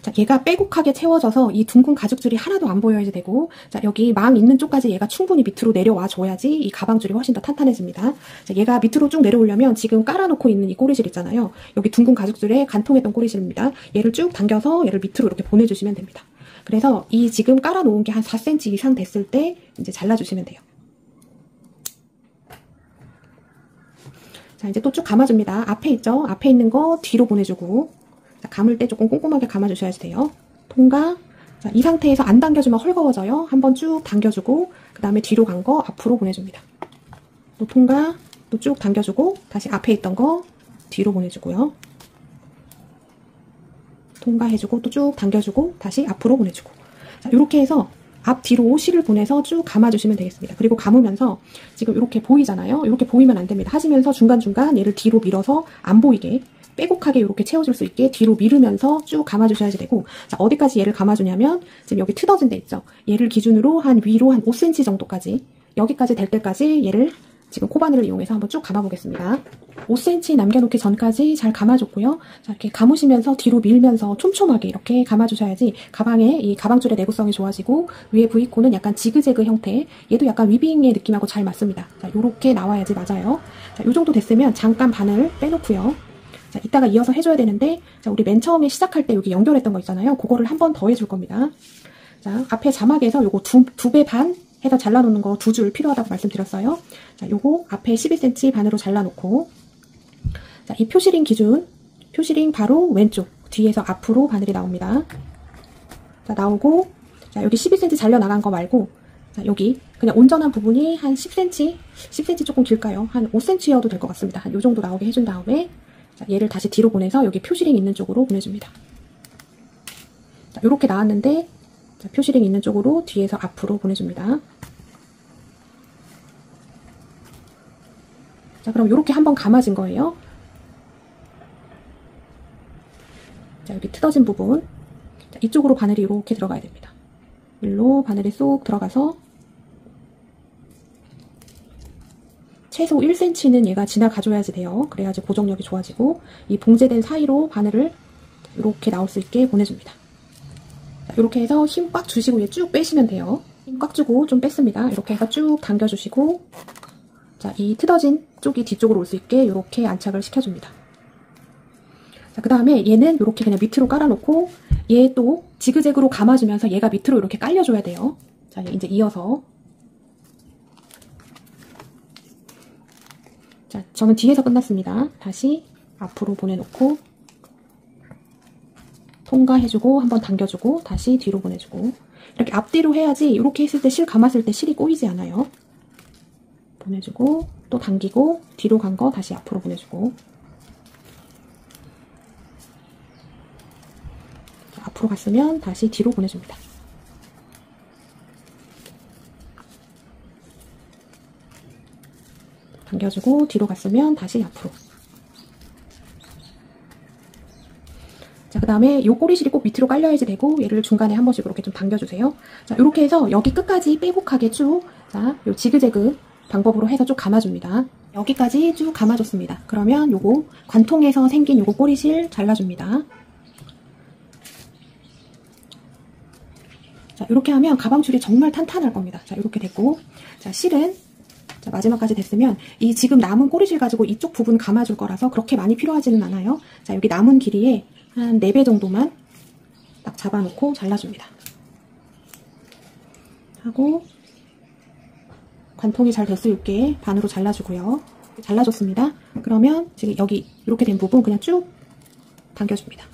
Speaker 1: 자, 얘가 빼곡하게 채워져서 이 둥근 가죽줄이 하나도 안 보여야 되고, 자, 여기 망 있는 쪽까지 얘가 충분히 밑으로 내려와 줘야지 이 가방줄이 훨씬 더 탄탄해집니다. 자, 얘가 밑으로 쭉 내려오려면 지금 깔아놓고 있는 이 꼬리실 있잖아요. 여기 둥근 가죽줄에 간통했던 꼬리실입니다. 얘를 쭉 당겨서 얘를 밑으로 이렇게 보내주시면 됩니다. 그래서 이 지금 깔아놓은 게 한 4cm 이상 됐을 때 이제 잘라주시면 돼요. 자, 이제 또 쭉 감아줍니다. 앞에 있죠? 앞에 있는 거 뒤로 보내주고, 자, 감을 때 조금 꼼꼼하게 감아주셔야 돼요. 통과. 자, 이 상태에서 안 당겨주면 헐거워져요. 한번 쭉 당겨주고, 그 다음에 뒤로 간 거 앞으로 보내줍니다. 또 통과. 또 쭉 당겨주고, 다시 앞에 있던 거 뒤로 보내주고요. 통과해주고, 또 쭉 당겨주고, 다시 앞으로 보내주고. 자, 이렇게 해서 앞 뒤로 실을 보내서 쭉 감아주시면 되겠습니다. 그리고 감으면서 지금 이렇게 보이잖아요. 이렇게 보이면 안 됩니다. 하시면서 중간중간 얘를 뒤로 밀어서 안 보이게 빼곡하게 이렇게 채워줄 수 있게 뒤로 밀으면서 쭉 감아주셔야지 되고, 자, 어디까지 얘를 감아주냐면 지금 여기 트어진 데 있죠. 얘를 기준으로 한 위로 한 5cm 정도까지, 여기까지 될 때까지 얘를 지금 코바늘을 이용해서 한번 쭉 감아보겠습니다. 5cm 남겨놓기 전까지 잘 감아줬고요. 자, 이렇게 감으시면서 뒤로 밀면서 촘촘하게 이렇게 감아주셔야지 가방에 이 가방줄의 내구성이 좋아지고, 위에 V코는 약간 지그재그 형태, 얘도 약간 위빙의 느낌하고 잘 맞습니다. 자, 요렇게 나와야지 맞아요. 자, 요 정도 됐으면 잠깐 바늘 빼놓고요. 자, 이따가 이어서 해줘야 되는데, 자, 우리 맨 처음에 시작할 때 여기 연결했던 거 있잖아요. 그거를 한 번 더 해줄 겁니다. 자, 앞에 자막에서 요거 두 배 반 해서 잘라놓는 거 2줄 필요하다고 말씀드렸어요. 자, 요거 앞에 12cm 반으로 잘라놓고, 자, 이 표시링 기준, 표시링 바로 왼쪽, 뒤에서 앞으로 바늘이 나옵니다. 자, 나오고, 자, 여기 12cm 잘려나간 거 말고, 자, 여기 그냥 온전한 부분이 한 10cm, 10cm 조금 길까요? 한 5cm여도 될 것 같습니다. 한 요 정도 나오게 해준 다음에, 자, 얘를 다시 뒤로 보내서 여기 표시링 있는 쪽으로 보내줍니다. 자, 요렇게 나왔는데, 자, 표시링 있는 쪽으로 뒤에서 앞으로 보내줍니다. 자, 그럼 요렇게 한번 감아진 거예요. 자, 여기 뜯어진 부분. 자, 이쪽으로 바늘이 이렇게 들어가야 됩니다. 일로 바늘이 쏙 들어가서 최소 1cm는 얘가 지나가줘야지 돼요. 그래야지 고정력이 좋아지고, 이 봉제된 사이로 바늘을 이렇게 나올 수 있게 보내줍니다. 자, 이렇게 해서 힘 꽉 주시고 얘 쭉 빼시면 돼요. 힘 꽉 주고 좀 뺐습니다. 이렇게 해서 쭉 당겨주시고, 자, 이 뜯어진 쪽이 뒤쪽으로 올 수 있게 이렇게 안착을 시켜줍니다. 자, 그 다음에 얘는 이렇게 그냥 밑으로 깔아놓고, 얘 또 지그재그로 감아주면서 얘가 밑으로 이렇게 깔려줘야 돼요. 자, 이제 이어서. 자, 저는 뒤에서 끝났습니다. 다시 앞으로 보내놓고, 통과해주고, 한번 당겨주고, 다시 뒤로 보내주고. 이렇게 앞뒤로 해야지 이렇게 했을 때 실 감았을 때 실이 꼬이지 않아요. 보내주고, 또 당기고, 뒤로 간 거 다시 앞으로 보내주고. 자, 앞으로 갔으면 다시 뒤로 보내줍니다. 당겨주고, 뒤로 갔으면 다시 앞으로. 자, 그 다음에 요 꼬리실이 꼭 밑으로 깔려야지 되고, 얘를 중간에 한 번씩 이렇게 좀 당겨주세요. 자, 이렇게 해서 여기 끝까지 빼곡하게 쭉, 자, 요 지그재그 방법으로 해서 쭉 감아줍니다. 여기까지 쭉 감아줬습니다. 그러면 요거 관통에서 생긴 요거 꼬리실 잘라줍니다. 자, 이렇게 하면 가방줄이 정말 탄탄할 겁니다. 자, 이렇게 됐고, 자, 실은 자, 마지막까지 됐으면 이 지금 남은 꼬리실 가지고 이쪽 부분 감아줄 거라서 그렇게 많이 필요하지는 않아요. 자, 여기 남은 길이에 한 4배 정도만 딱 잡아놓고 잘라줍니다. 하고 관통이 잘 될 수 있게 반으로 잘라주고요. 잘라줬습니다. 그러면 지금 여기 이렇게 된 부분 그냥 쭉 당겨줍니다.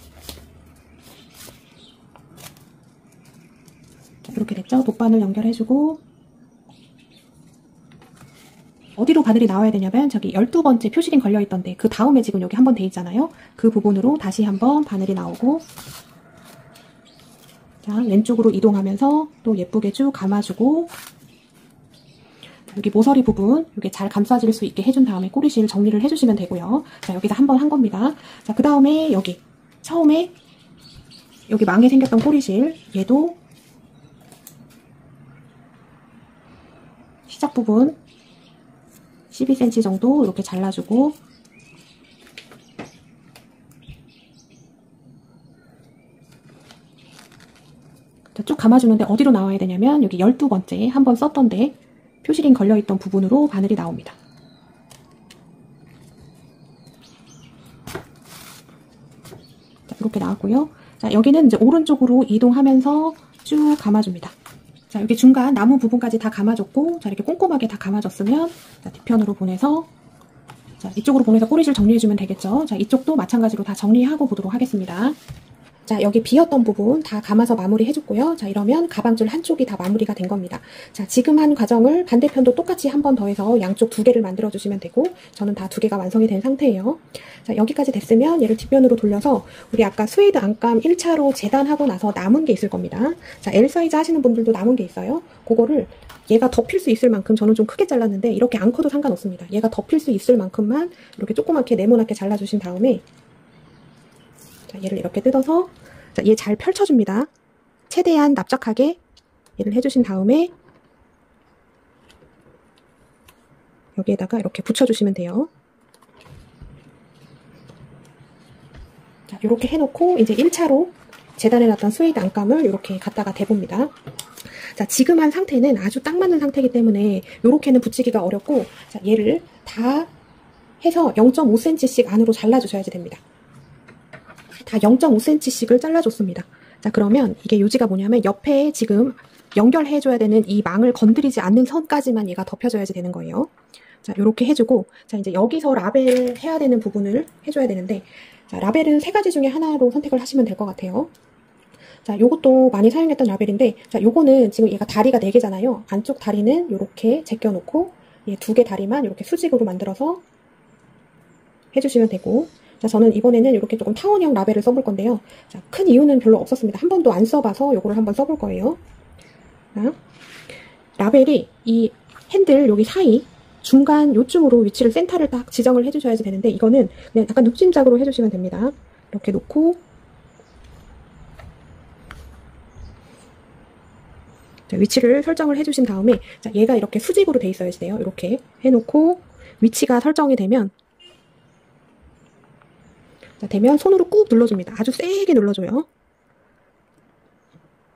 Speaker 1: 자, 이렇게 됐죠? 돗바늘 연결해주고, 어디로 바늘이 나와야 되냐면 저기 12번째 표시링 걸려있던데 그 다음에 지금 여기 한번 돼 있잖아요. 그 부분으로 다시 한번 바늘이 나오고, 자, 왼쪽으로 이동하면서 또 예쁘게 쭉 감아주고, 여기 모서리 부분 이게 잘 감싸질 수 있게 해준 다음에 꼬리실 정리를 해주시면 되고요. 자, 여기서 한번 한 겁니다. 자, 그 다음에 여기 처음에 여기 망에 생겼던 꼬리실, 얘도 시작 부분 12cm 정도 이렇게 잘라주고, 감아주는데 어디로 나와야 되냐면 여기 12번째 한번 썼던데 표시링 걸려있던 부분으로 바늘이 나옵니다. 자, 이렇게 나왔고요. 자, 여기는 이제 오른쪽으로 이동하면서 쭉 감아줍니다. 자, 여기 중간 나무 부분까지 다 감아줬고, 자, 이렇게 꼼꼼하게 다 감아줬으면, 자, 뒤편으로 보내서, 자, 이쪽으로 보내서 꼬리줄 정리해주면 되겠죠. 자, 이쪽도 마찬가지로 다 정리하고 보도록 하겠습니다. 자, 여기 비었던 부분 다 감아서 마무리 해줬고요. 자, 이러면 가방줄 한쪽이 다 마무리가 된 겁니다. 자, 지금 한 과정을 반대편도 똑같이 한 번 더 해서 양쪽 2개를 만들어 주시면 되고, 저는 다 2개가 완성이 된 상태예요. 자, 여기까지 됐으면 얘를 뒷면으로 돌려서 우리 아까 스웨이드 안감 1차로 재단하고 나서 남은 게 있을 겁니다. 자, L 사이즈 하시는 분들도 남은 게 있어요. 그거를 얘가 덮일 수 있을 만큼, 저는 좀 크게 잘랐는데 이렇게 안 커도 상관없습니다. 얘가 덮일 수 있을 만큼만 이렇게 조그맣게 네모나게 잘라주신 다음에, 자, 얘를 이렇게 뜯어서, 자, 얘 잘 펼쳐줍니다. 최대한 납작하게 얘를 해주신 다음에 여기에다가 이렇게 붙여주시면 돼요. 자, 이렇게 해놓고 이제 1차로 재단해놨던 스웨이드 안감을 이렇게 갖다가 대봅니다. 자, 지금 한 상태는 아주 딱 맞는 상태이기 때문에 이렇게는 붙이기가 어렵고, 자, 얘를 다 해서 0.5cm씩 안으로 잘라주셔야지 됩니다. 다 0.5cm씩을 잘라줬습니다. 자, 그러면 이게 요지가 뭐냐면 옆에 지금 연결해줘야 되는 이 망을 건드리지 않는 선까지만 얘가 덮여줘야지 되는 거예요. 자, 요렇게 해주고, 자, 이제 여기서 라벨 해야 되는 부분을 해줘야 되는데, 자, 라벨은 3가지 중에 하나로 선택을 하시면 될 것 같아요. 자, 요것도 많이 사용했던 라벨인데, 자, 요거는 지금 얘가 다리가 4개잖아요. 안쪽 다리는 요렇게 제껴놓고, 얘 2개 다리만 이렇게 수직으로 만들어서 해주시면 되고, 자, 저는 이번에는 이렇게 조금 타원형 라벨을 써볼 건데요. 자, 큰 이유는 별로 없었습니다. 한 번도 안 써봐서 요거를 한번 써볼 거예요. 자, 라벨이 이 핸들 여기 사이 중간 요쯤으로 위치를 센터를 딱 지정을 해주셔야지 되는데, 이거는 그냥 약간 눕짐작으로 해주시면 됩니다. 이렇게 놓고, 자, 위치를 설정을 해주신 다음에, 자, 얘가 이렇게 수직으로 돼 있어야지 돼요. 이렇게 해놓고 위치가 설정이 되면, 자, 되면 손으로 꾹 눌러줍니다. 아주 세게 눌러줘요.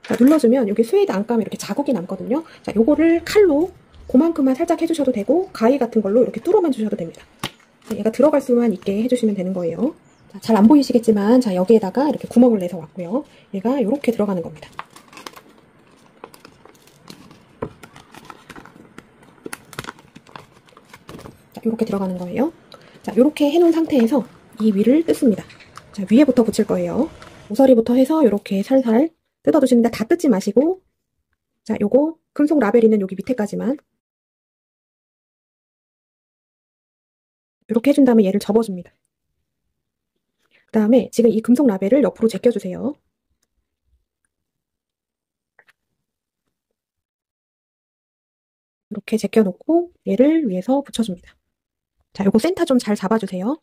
Speaker 1: 자, 눌러주면 여기 스웨이드 안감에 이렇게 자국이 남거든요. 자, 요거를 칼로 그만큼만 살짝 해주셔도 되고, 가위 같은 걸로 이렇게 뚫어만 주셔도 됩니다. 자, 얘가 들어갈 수만 있게 해주시면 되는 거예요. 잘 안 보이시겠지만, 자, 여기에다가 이렇게 구멍을 내서 왔고요. 얘가 이렇게 들어가는 겁니다. 자, 이렇게 들어가는 거예요. 자, 이렇게 해놓은 상태에서 이 위를 뜯습니다. 자, 위에부터 붙일 거예요. 모서리부터 해서 이렇게 살살 뜯어주시는데 다 뜯지 마시고, 자, 요거 금속 라벨 있는 여기 밑에까지만 이렇게 해준 다음에 얘를 접어줍니다. 그 다음에 지금 이 금속 라벨을 옆으로 제껴주세요. 이렇게 제껴놓고 얘를 위에서 붙여줍니다. 자, 요거 센터 좀 잘 잡아주세요.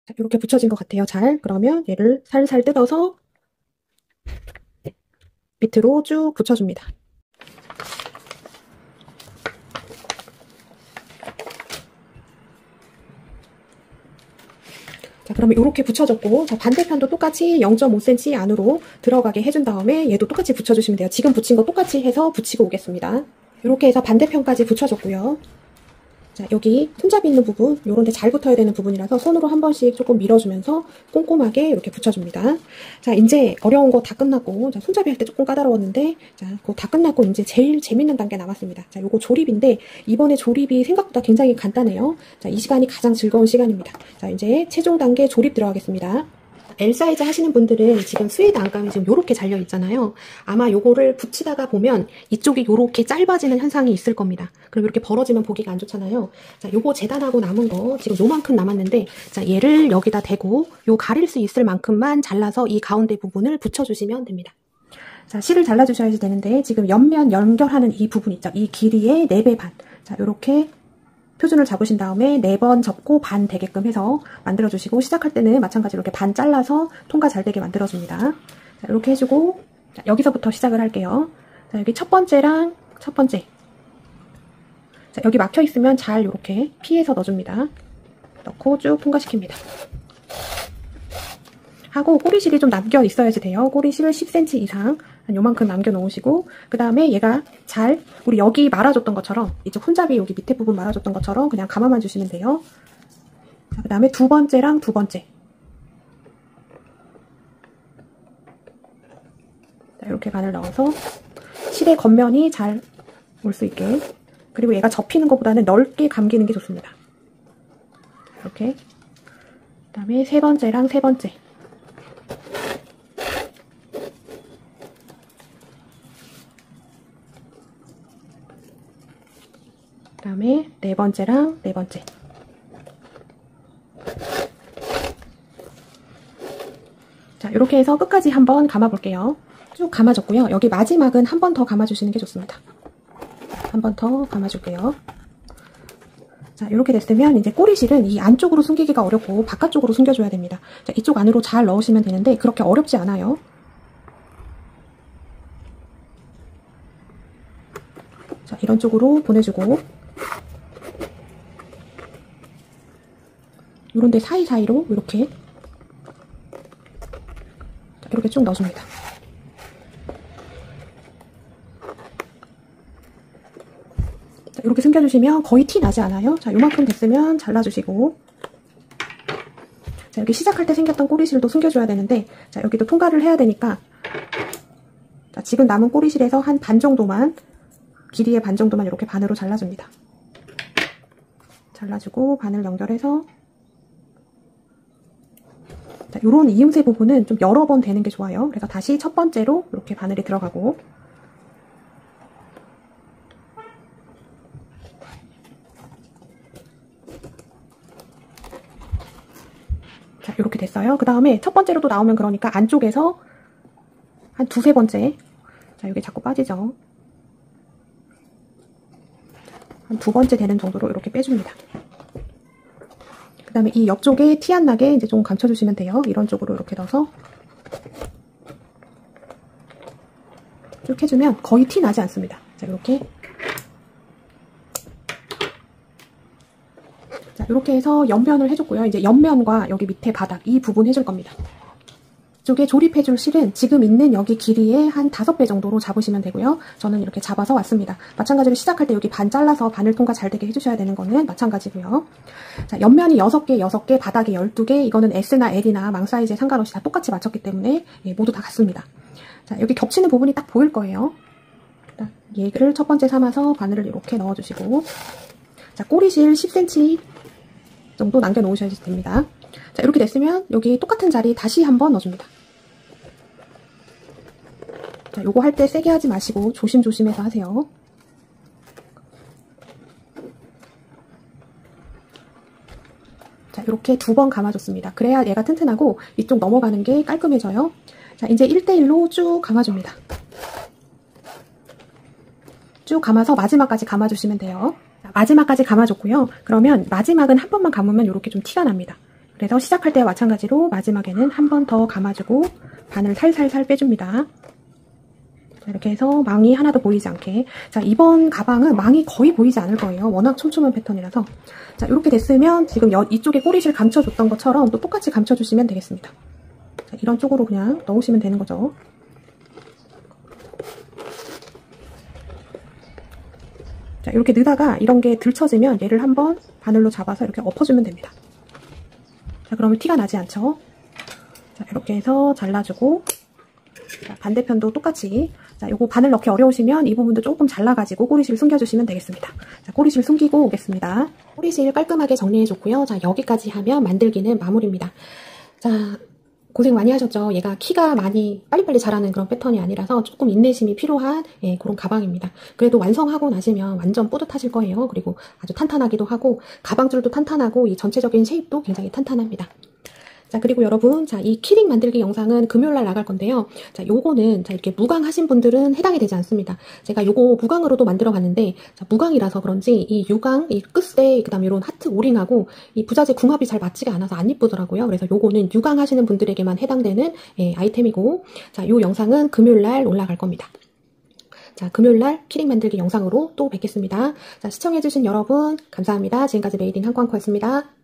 Speaker 1: 자, 이렇게 붙여진 것 같아요. 잘. 그러면 얘를 살살 뜯어서 밑으로 쭉 붙여줍니다. 자, 그러면 이렇게 붙여줬고, 자, 반대편도 똑같이 0.5cm 안으로 들어가게 해준 다음에 얘도 똑같이 붙여주시면 돼요. 지금 붙인 거 똑같이 해서 붙이고 오겠습니다. 이렇게 해서 반대편까지 붙여줬고요. 자, 여기 손잡이 있는 부분, 요런 데 잘 붙어야 되는 부분이라서 손으로 한 번씩 조금 밀어주면서 꼼꼼하게 이렇게 붙여줍니다. 자, 이제 어려운 거 다 끝났고, 자, 손잡이 할 때 조금 까다로웠는데, 자, 그거 다 끝났고, 이제 제일 재밌는 단계 남았습니다. 자, 요거 조립인데, 이번에 조립이 생각보다 굉장히 간단해요. 자, 이 시간이 가장 즐거운 시간입니다. 자, 이제 최종 단계 조립 들어가겠습니다. L 사이즈 하시는 분들은 지금 스웨이드 안감이 지금 요렇게 잘려 있잖아요. 아마 요거를 붙이다가 보면 이쪽이 요렇게 짧아지는 현상이 있을 겁니다. 그럼 이렇게 벌어지면 보기가 안 좋잖아요. 자, 요거 재단하고 남은 거 지금 요만큼 남았는데, 자, 얘를 여기다 대고 요 가릴 수 있을 만큼만 잘라서 이 가운데 부분을 붙여주시면 됩니다. 자, 실을 잘라주셔야지 되는데, 지금 옆면 연결하는 이 부분 있죠? 이 길이의 4배 반. 자, 요렇게 표준을 잡으신 다음에 4번 접고 반 되게끔 해서 만들어주시고, 시작할 때는 마찬가지로 이렇게 반 잘라서 통과 잘 되게 만들어줍니다. 자, 이렇게 해주고, 자, 여기서부터 시작을 할게요. 자, 여기 첫 번째랑 첫 번째. 자, 여기 막혀 있으면 잘 이렇게 피해서 넣어줍니다. 넣고 쭉 통과시킵니다. 하고 꼬리실이 좀 남겨 있어야지 돼요. 꼬리실 10cm 이상 한 요만큼 남겨 놓으시고, 그 다음에 얘가 잘 우리 여기 말아줬던 것처럼, 이쪽 손잡이 여기 밑에 부분 말아줬던 것처럼 그냥 감아만 주시면 돼요. 그 다음에 두 번째랑 두 번째. 자, 이렇게 바늘 넣어서 실의 겉면이 잘 올 수 있게, 그리고 얘가 접히는 것보다는 넓게 감기는 게 좋습니다. 이렇게. 그 다음에 세 번째랑 세 번째. 그 다음에 네 번째랑 네 번째. 자, 이렇게 해서 끝까지 한번 감아 볼게요. 쭉 감아줬고요. 여기 마지막은 한 번 더 감아주시는 게 좋습니다. 한 번 더 감아줄게요. 자, 이렇게 됐으면 이제 꼬리실은 이 안쪽으로 숨기기가 어렵고 바깥쪽으로 숨겨줘야 됩니다. 자, 이쪽 안으로 잘 넣으시면 되는데 그렇게 어렵지 않아요. 자, 이런 쪽으로 보내주고, 이런데 사이사이로 이렇게 쭉 넣어줍니다. 자, 이렇게 숨겨주시면 거의 티 나지 않아요. 자, 요만큼 됐으면 잘라주시고, 자, 여기 시작할 때 생겼던 꼬리실도 숨겨줘야 되는데, 자, 여기도 통과를 해야 되니까, 자, 지금 남은 꼬리실에서 한 반 정도만, 길이의 반 정도만 이렇게 반으로 잘라줍니다. 잘라주고 바늘 연결해서, 자, 요런 이음새 부분은 좀 여러 번 되는 게 좋아요. 그래서 다시 첫 번째로 이렇게 바늘이 들어가고, 자, 이렇게 됐어요. 그 다음에 첫 번째로 또 나오면 그러니까 안쪽에서 한 두세 번째. 자, 이게 자꾸 빠지죠. 한 두 번째 되는 정도로 이렇게 빼줍니다. 그 다음에 이 옆쪽에 티 안 나게 이제 좀 감춰주시면 돼요. 이런 쪽으로 이렇게 넣어서 쭉 해주면 거의 티 나지 않습니다. 자, 이렇게. 자, 이렇게 해서 옆면을 해줬고요. 이제 옆면과 여기 밑에 바닥 이 부분 해줄 겁니다. 이쪽에 조립해줄 실은 지금 있는 여기 길이의 한 5배 정도로 잡으시면 되고요. 저는 이렇게 잡아서 왔습니다. 마찬가지로 시작할 때 여기 반 잘라서 바늘 통과 잘 되게 해주셔야 되는 거는 마찬가지고요. 자, 옆면이 6개, 바닥에 12개, 이거는 S나 L이나 망 사이즈에 상관없이 다 똑같이 맞췄기 때문에 모두 다 같습니다. 자, 여기 겹치는 부분이 딱 보일 거예요. 얘를 첫 번째 삼아서 바늘을 이렇게 넣어주시고, 자, 꼬리실 10cm 정도 남겨놓으셔야 됩니다. 자, 이렇게 됐으면 여기 똑같은 자리 다시 한번 넣어줍니다. 자, 요거 할 때 세게 하지 마시고 조심조심해서 하세요. 자, 이렇게 2번 감아줬습니다. 그래야 얘가 튼튼하고 이쪽 넘어가는 게 깔끔해져요. 자, 이제 1대1로 쭉 감아줍니다. 쭉 감아서 마지막까지 감아주시면 돼요. 자, 마지막까지 감아줬고요. 그러면 마지막은 한 번만 감으면 이렇게 좀 티가 납니다. 그래서 시작할 때와 마찬가지로 마지막에는 한 번 더 감아주고 바늘 살살살 빼줍니다. 자, 이렇게 해서 망이 하나도 보이지 않게. 자, 이번 가방은 망이 거의 보이지 않을 거예요. 워낙 촘촘한 패턴이라서. 자, 이렇게 됐으면 지금 이쪽에 꼬리실 감춰줬던 것처럼 또 똑같이 감춰주시면 되겠습니다. 자, 이런 쪽으로 그냥 넣으시면 되는 거죠. 자, 이렇게 넣다가 이런 게 들쳐지면 얘를 한번 바늘로 잡아서 이렇게 엎어주면 됩니다. 자, 그러면 티가 나지 않죠? 자, 이렇게 해서 잘라주고, 자, 반대편도 똑같이. 자, 요거 바늘 넣기 어려우시면 이 부분도 조금 잘라가지고 꼬리실 숨겨주시면 되겠습니다. 자, 꼬리실 숨기고 오겠습니다. 꼬리실 깔끔하게 정리해줬고요. 자, 여기까지 하면 만들기는 마무리입니다. 자, 고생 많이 하셨죠? 얘가 키가 많이 빨리빨리 자라는 그런 패턴이 아니라서 조금 인내심이 필요한 그런 가방입니다. 그래도 완성하고 나시면 완전 뿌듯하실 거예요. 그리고 아주 탄탄하기도 하고 가방줄도 탄탄하고 이 전체적인 쉐입도 굉장히 탄탄합니다. 자, 그리고 여러분, 자, 이 키링 만들기 영상은 금요일날 나갈 건데요. 자, 요거는, 자, 이렇게 무광 하신 분들은 해당이 되지 않습니다. 제가 요거 무광으로도 만들어 봤는데, 자, 무광이라서 그런지 이 유광, 이 끝에, 그 다음에 이런 하트 오링하고 이 부자재 궁합이 잘 맞지가 않아서 안 이쁘더라고요. 그래서 요거는 유광 하시는 분들에게만 해당되는 아이템이고, 자, 요 영상은 금요일날 올라갈 겁니다. 자, 금요일날 키링 만들기 영상으로 또 뵙겠습니다. 자, 시청해주신 여러분, 감사합니다. 지금까지 메이드 인 한국앙코였습니다.